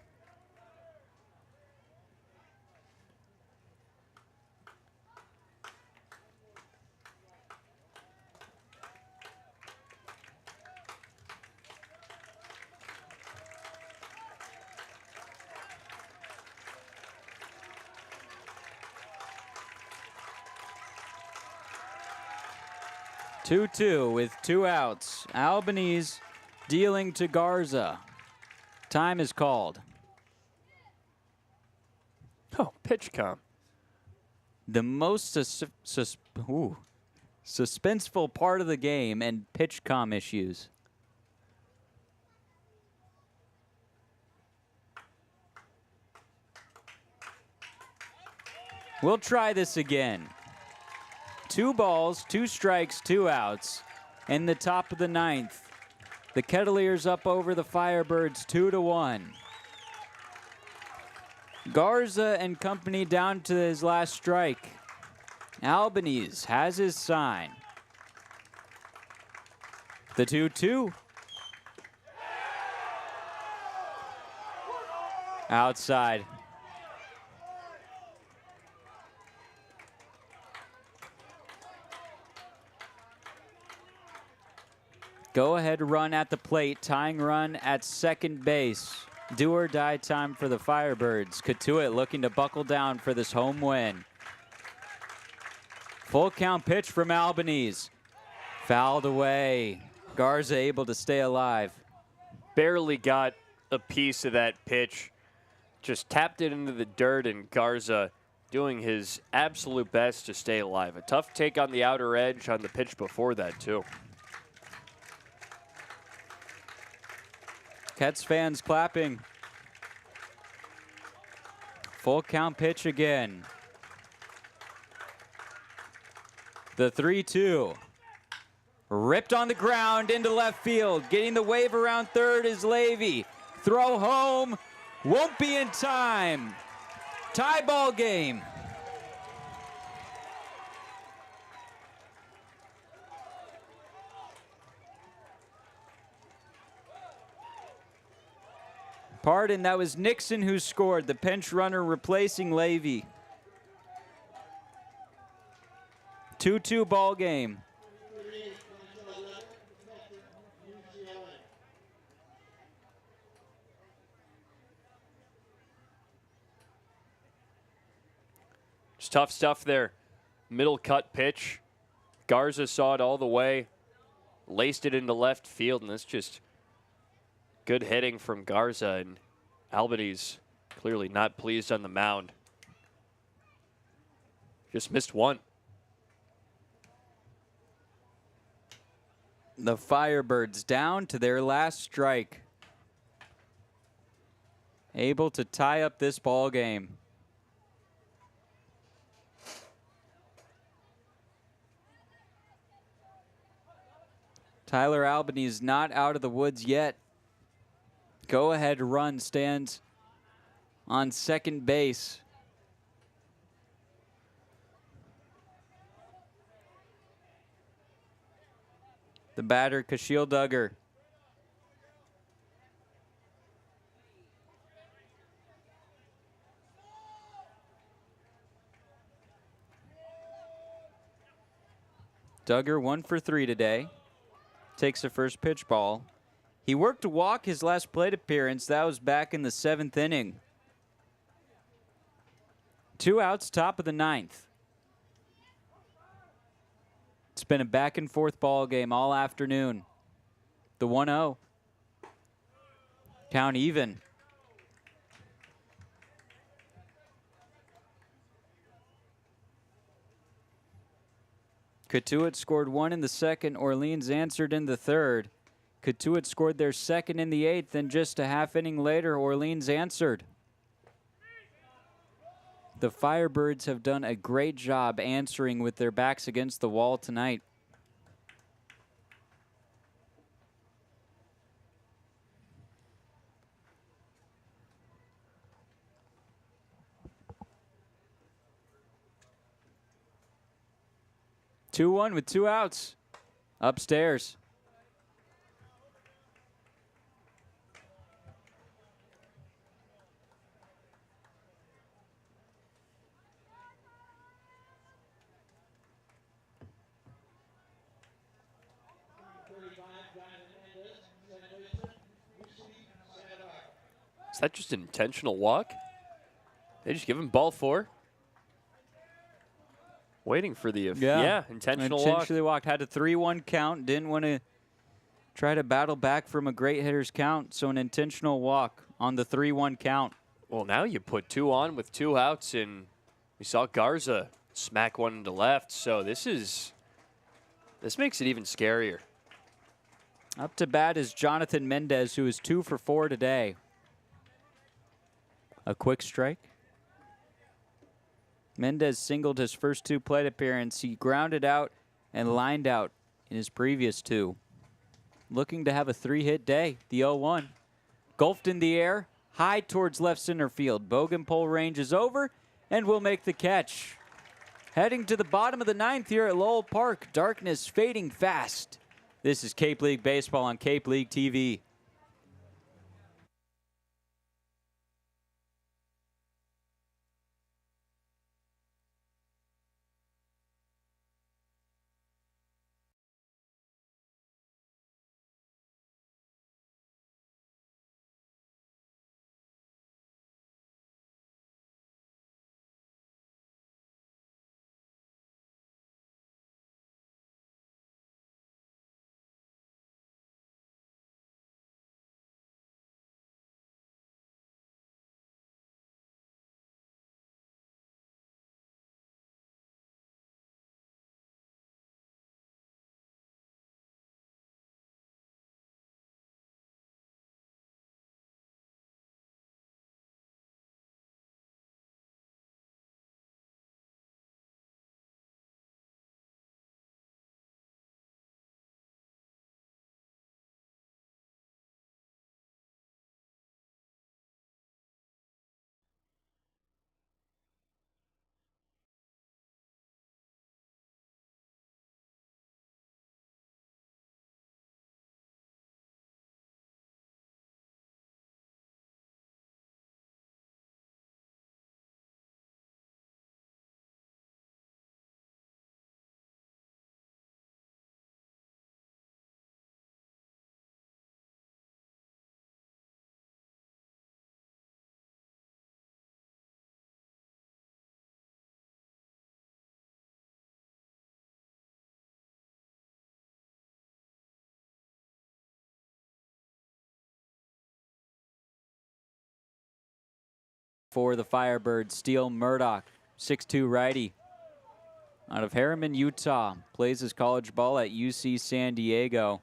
Two with 2 outs. Albanese dealing to Garza. Time is called. Oh, pitch com. The most suspenseful part of the game and pitch com issues. We'll try this again. 2 balls, 2 strikes, 2 outs in the top of the 9th. The Kettleers up over the Firebirds 2-1. Garza and company down to his last strike. Albanese has his sign. The 2-2. Outside. Go-ahead run at the plate, tying run at second base. Do or die time for the Firebirds. Cotuit looking to buckle down for this home win. Full count pitch from Albanese. Fouled away. Garza able to stay alive. Barely got a piece of that pitch. Just tapped it into the dirt, and Garza doing his absolute best to stay alive. A tough take on the outer edge on the pitch before that, too. Kets fans clapping. Full count pitch again. The 3-2. Ripped on the ground into left field. Getting the wave around third is Levy. Throw home. Won't be in time. Tie ball game. Pardon, that was Nixon who scored, the pinch runner replacing Levy. 2-2 ball game. It's tough stuff there. Middle cut pitch. Garza saw it all the way. Laced it into left field, and that's just good hitting from Garza, and Albanese clearly not pleased on the mound. Just missed one. The Firebirds down to their last strike. Able to tie up this ball game. Tyler Albanese not out of the woods yet. Go-ahead run stands on second base. The batter, Kashiel Duggar. Duggar 1 for 3 today. Takes the first pitch ball. He worked to walk his last plate appearance. That was back in the 7th inning. 2 outs, top of the 9th. It's been a back and forth ball game all afternoon. The 1-0. Count even. Cotuit scored 1 in the 2nd. Orleans answered in the 3rd. Cotuit scored their second in the 8th, and just a half inning later, Orleans answered. The Firebirds have done a great job answering with their backs against the wall tonight. Two-one with 2 outs. Upstairs. Is that just an intentional walk? They just give him ball 4. Waiting for the intentional walk. Intentionally walked. Had a 3-1 count. Didn't want to try to battle back from a great hitter's count, so an intentional walk on the 3-1 count. Well, now you put 2 on with 2 outs, and we saw Garza smack one into left. So this makes it even scarier. Up to bat is Jonathan Mendez, who is 2 for 4 today. A quick strike. Mendez singled his first 2 plate appearances. He grounded out and lined out in his previous 2. Looking to have a 3-hit day, the 0-1. Gulfed in the air, high towards left center field. Bogeypole range is over and will make the catch. Heading to the bottom of the 9th here at Lowell Park. Darkness fading fast. This is Cape League Baseball on Cape League TV. For the Firebirds, Steele Murdoch, 6'2" righty. Out of Harriman, Utah. Plays his college ball at UC San Diego.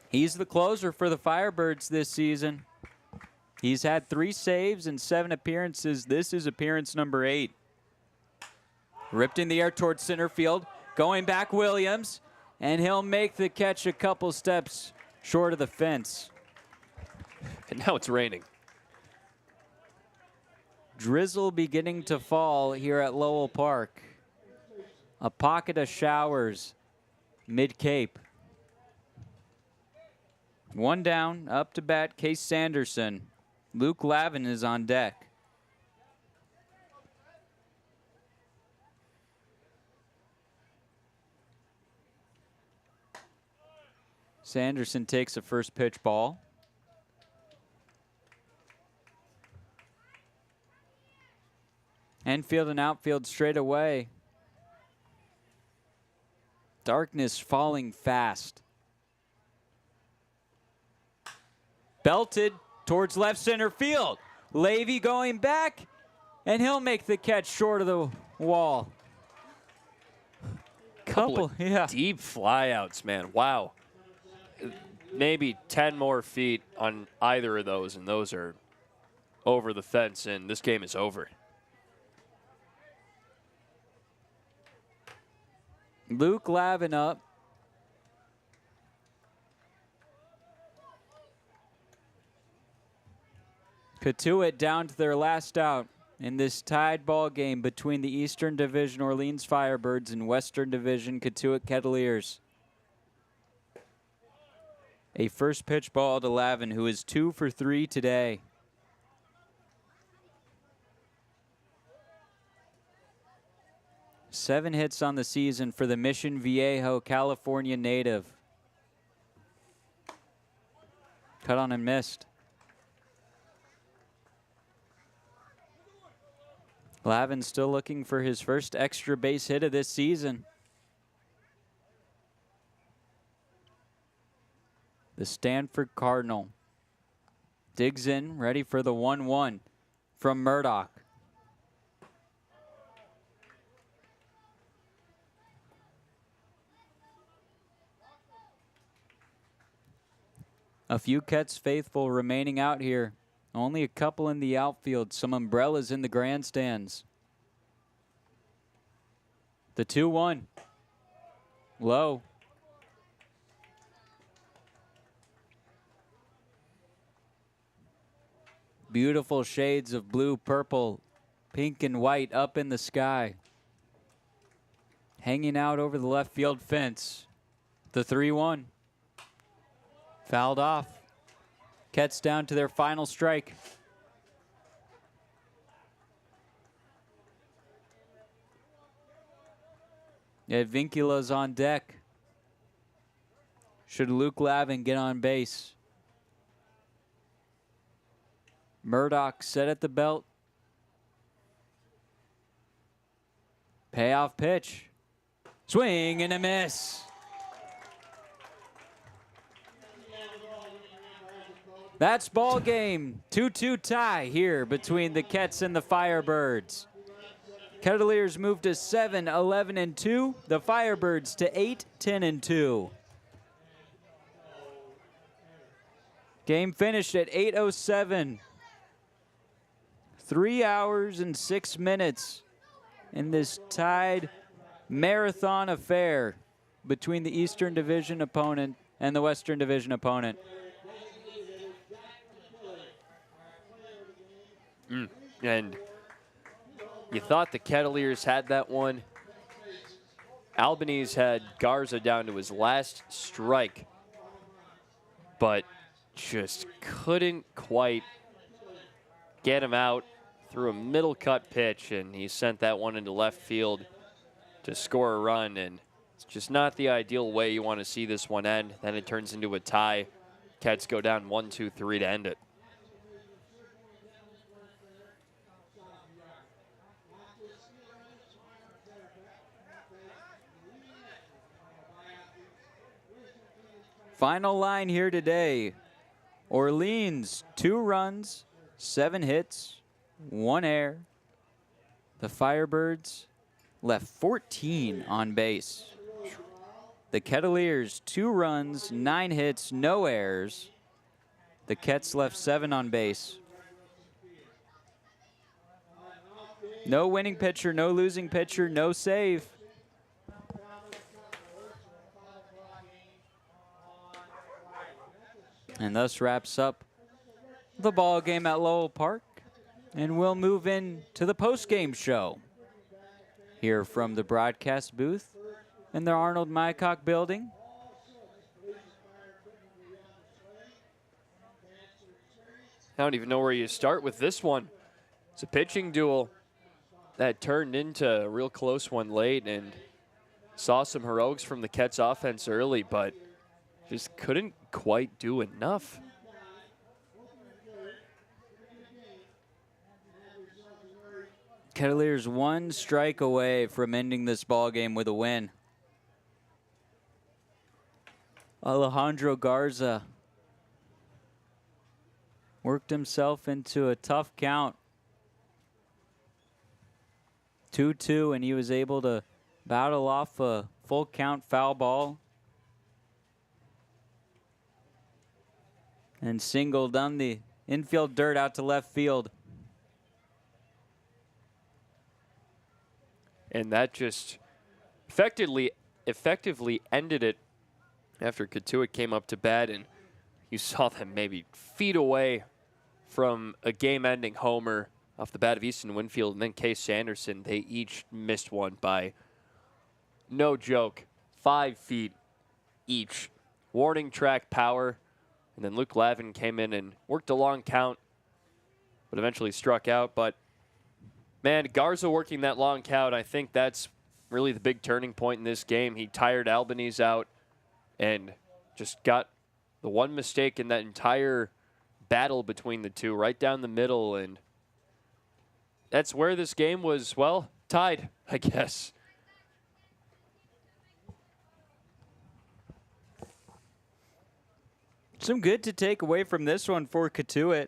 He's the closer for the Firebirds this season. He's had 3 saves and 7 appearances. This is appearance number 8. Ripped in the air towards center field. Going back, Williams. And he'll make the catch a couple steps short of the fence. And now it's raining. Drizzle beginning to fall here at Lowell Park. A pocket of showers mid-Cape. 1 down, up to bat, Case Sanderson. Luke Lavin is on deck. Sanderson takes a first pitch ball. Infield and outfield straight away. Darkness falling fast. Belted towards left center field. Levy going back, and he'll make the catch short of the wall. Couple deep flyouts, man. Wow. maybe 10 more feet on either of those, and those are over the fence, and this game is over. Luke Lavin up. Cotuit down to their last out in this tied ball game between the Eastern Division Orleans Firebirds and Western Division Cotuit Kettleers. A first pitch ball to Lavin, who is 2 for 3 today. Seven hits on the season for the Mission Viejo, California native. Cut on and missed. Lavin still looking for his first extra base hit of this season. The Stanford Cardinal digs in, ready for the 1-1 from Murdoch. A few Kets faithful remaining out here. Only a couple in the outfield. Some umbrellas in the grandstands. The 2-1. Low. Beautiful shades of blue, purple, pink, and white up in the sky. Hanging out over the left field fence. The 3-1. Fouled off. Kets down to their final strike. Vincula's on deck. Should Luke Lavin get on base? Murdoch set at the belt. Payoff pitch. Swing and a miss. That's ball game. 2-2 tie here between the Kets and the Firebirds. Kettleers moved to 7-11-2. The Firebirds to 8-10-2. Game finished at 8:07. 3 hours and 6 minutes in this tied marathon affair between the Eastern Division opponent and the Western Division opponent. And you thought the Kettleers had that one. Albanese had Garza down to his last strike, but just couldn't quite get him out through a middle cut pitch, and he sent that one into left field to score a run, and it's just not the ideal way you want to see this one end. Then it turns into a tie. Kets go down 1-2-3 to end it. Final line here today. Orleans, 2 runs, 7 hits, 1 error. The Firebirds left 14 on base. The Kettleers, 2 runs, 9 hits, no errors. The Kets left 7 on base. No winning pitcher, no losing pitcher, no save. And thus wraps up the ball game at Lowell Park. And we'll move in to the post-game show here from the broadcast booth in the Arnold Mycock building. I don't even know where you start with this one. It's a pitching duel that turned into a real close one late, and saw some heroics from the Kets offense early, but just couldn't quite do enough. Kettleers 1 strike away from ending this ball game with a win. Alejandro Garza worked himself into a tough count. 2-2, and he was able to battle off a full count foul ball. And singled on the infield dirt out to left field. And that just effectively ended it after Cotuit came up to bat, and you saw them maybe feet away from a game-ending homer off the bat of Easton Winfield and then Case Sanderson. They each missed one by, no joke, 5 feet each. Warning track power, and then Luke Lavin came in and worked a long count, but eventually struck out. But man, Garza working that long count, I think that's really the big turning point in this game. He tired Albanese out and just got the one mistake in that entire battle between the two, right down the middle. And that's where this game was, well, tied, I guess. Some good to take away from this one for Cotuit.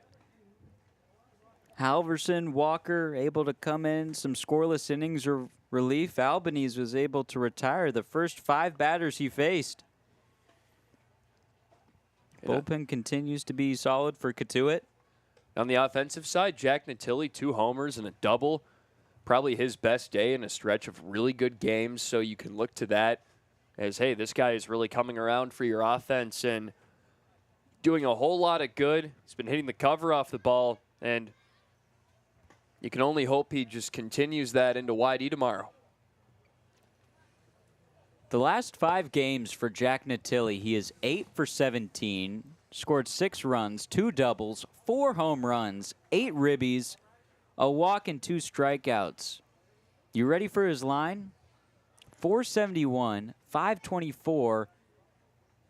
Halverson, Walker able to come in, some scoreless innings of relief. Albanese was able to retire the first 5 batters he faced. Bullpen continues to be solid for Cotuit. On the offensive side, Jack Natilli, 2 homers and a double. Probably his best day in a stretch of really good games, so you can look to that as, hey, this guy is really coming around for your offense and doing a whole lot of good. He's been hitting the cover off the ball, and you can only hope he just continues that into YD tomorrow. The last 5 games for Jack Natilli, he is 8 for 17, scored 6 runs, 2 doubles, 4 home runs, 8 ribbies, a walk, and 2 strikeouts. You ready for his line? 471, 524,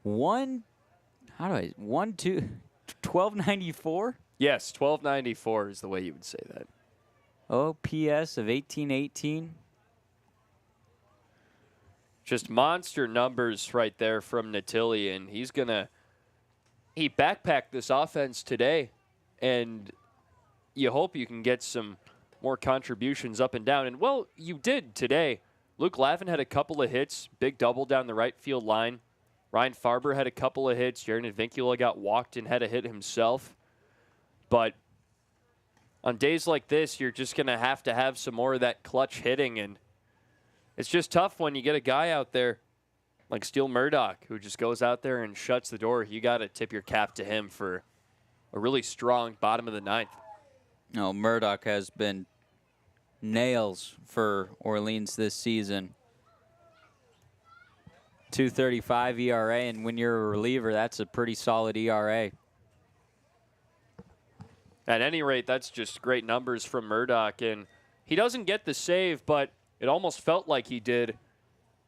1294? Yes, 1294 is the way you would say that. OPS of 1818. Just monster numbers right there from Natilli, and he backpacked this offense today, and you hope you can get some more contributions up and down. And, well, you did today. Luke Lavin had a couple of hits, big double down the right field line. Ryan Farber had a couple of hits. Jared Vincula got walked and had a hit himself. But on days like this, you're just going to have some more of that clutch hitting, and it's just tough when you get a guy out there like Steele Murdoch who just goes out there and shuts the door. You got to tip your cap to him for a really strong bottom of the 9th. No, Murdoch has been nails for Orleans this season. 2.35 ERA, and when you're a reliever, that's a pretty solid ERA. At any rate, that's just great numbers from Murdoch, and he doesn't get the save, but it almost felt like he did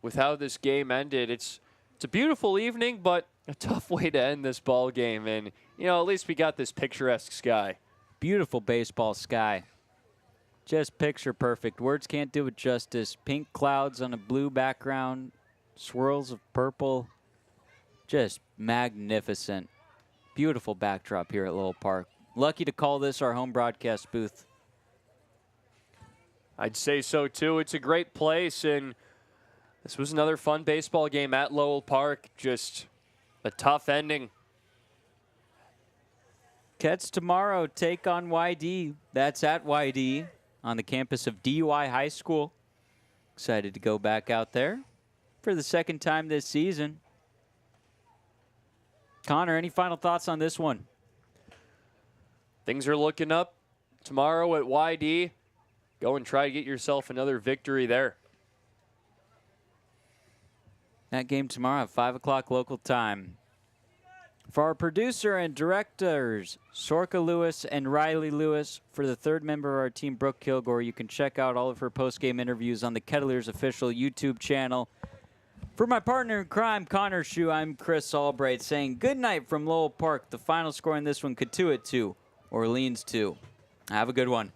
with how this game ended. It's a beautiful evening, but a tough way to end this ball game. And, you know, at least we got this picturesque sky. Beautiful baseball sky. Just picture perfect. Words can't do it justice. Pink clouds on a blue background. Swirls of purple. Just magnificent. Beautiful backdrop here at Lowell Park. Lucky to call this our home broadcast booth. I'd say so, too. It's a great place, and this was another fun baseball game at Lowell Park. Just a tough ending. Cats tomorrow take on YD. That's at YD on the campus of DUI High School. Excited to go back out there for the 2nd time this season. Connor, any final thoughts on this one? Things are looking up tomorrow at YD. Go and try to get yourself another victory there. That game tomorrow at 5 o'clock local time. For our producer and directors, Sorka Lewis and Riley Lewis, for the 3rd member of our team, Brooke Kilgore, you can check out all of her post-game interviews on the Kettleers official YouTube channel. For my partner in crime, Connor Shue, I'm Chris Albright saying good night from Lowell Park. The final score in this one, Cotuit 2, Orleans 2. Have a good one.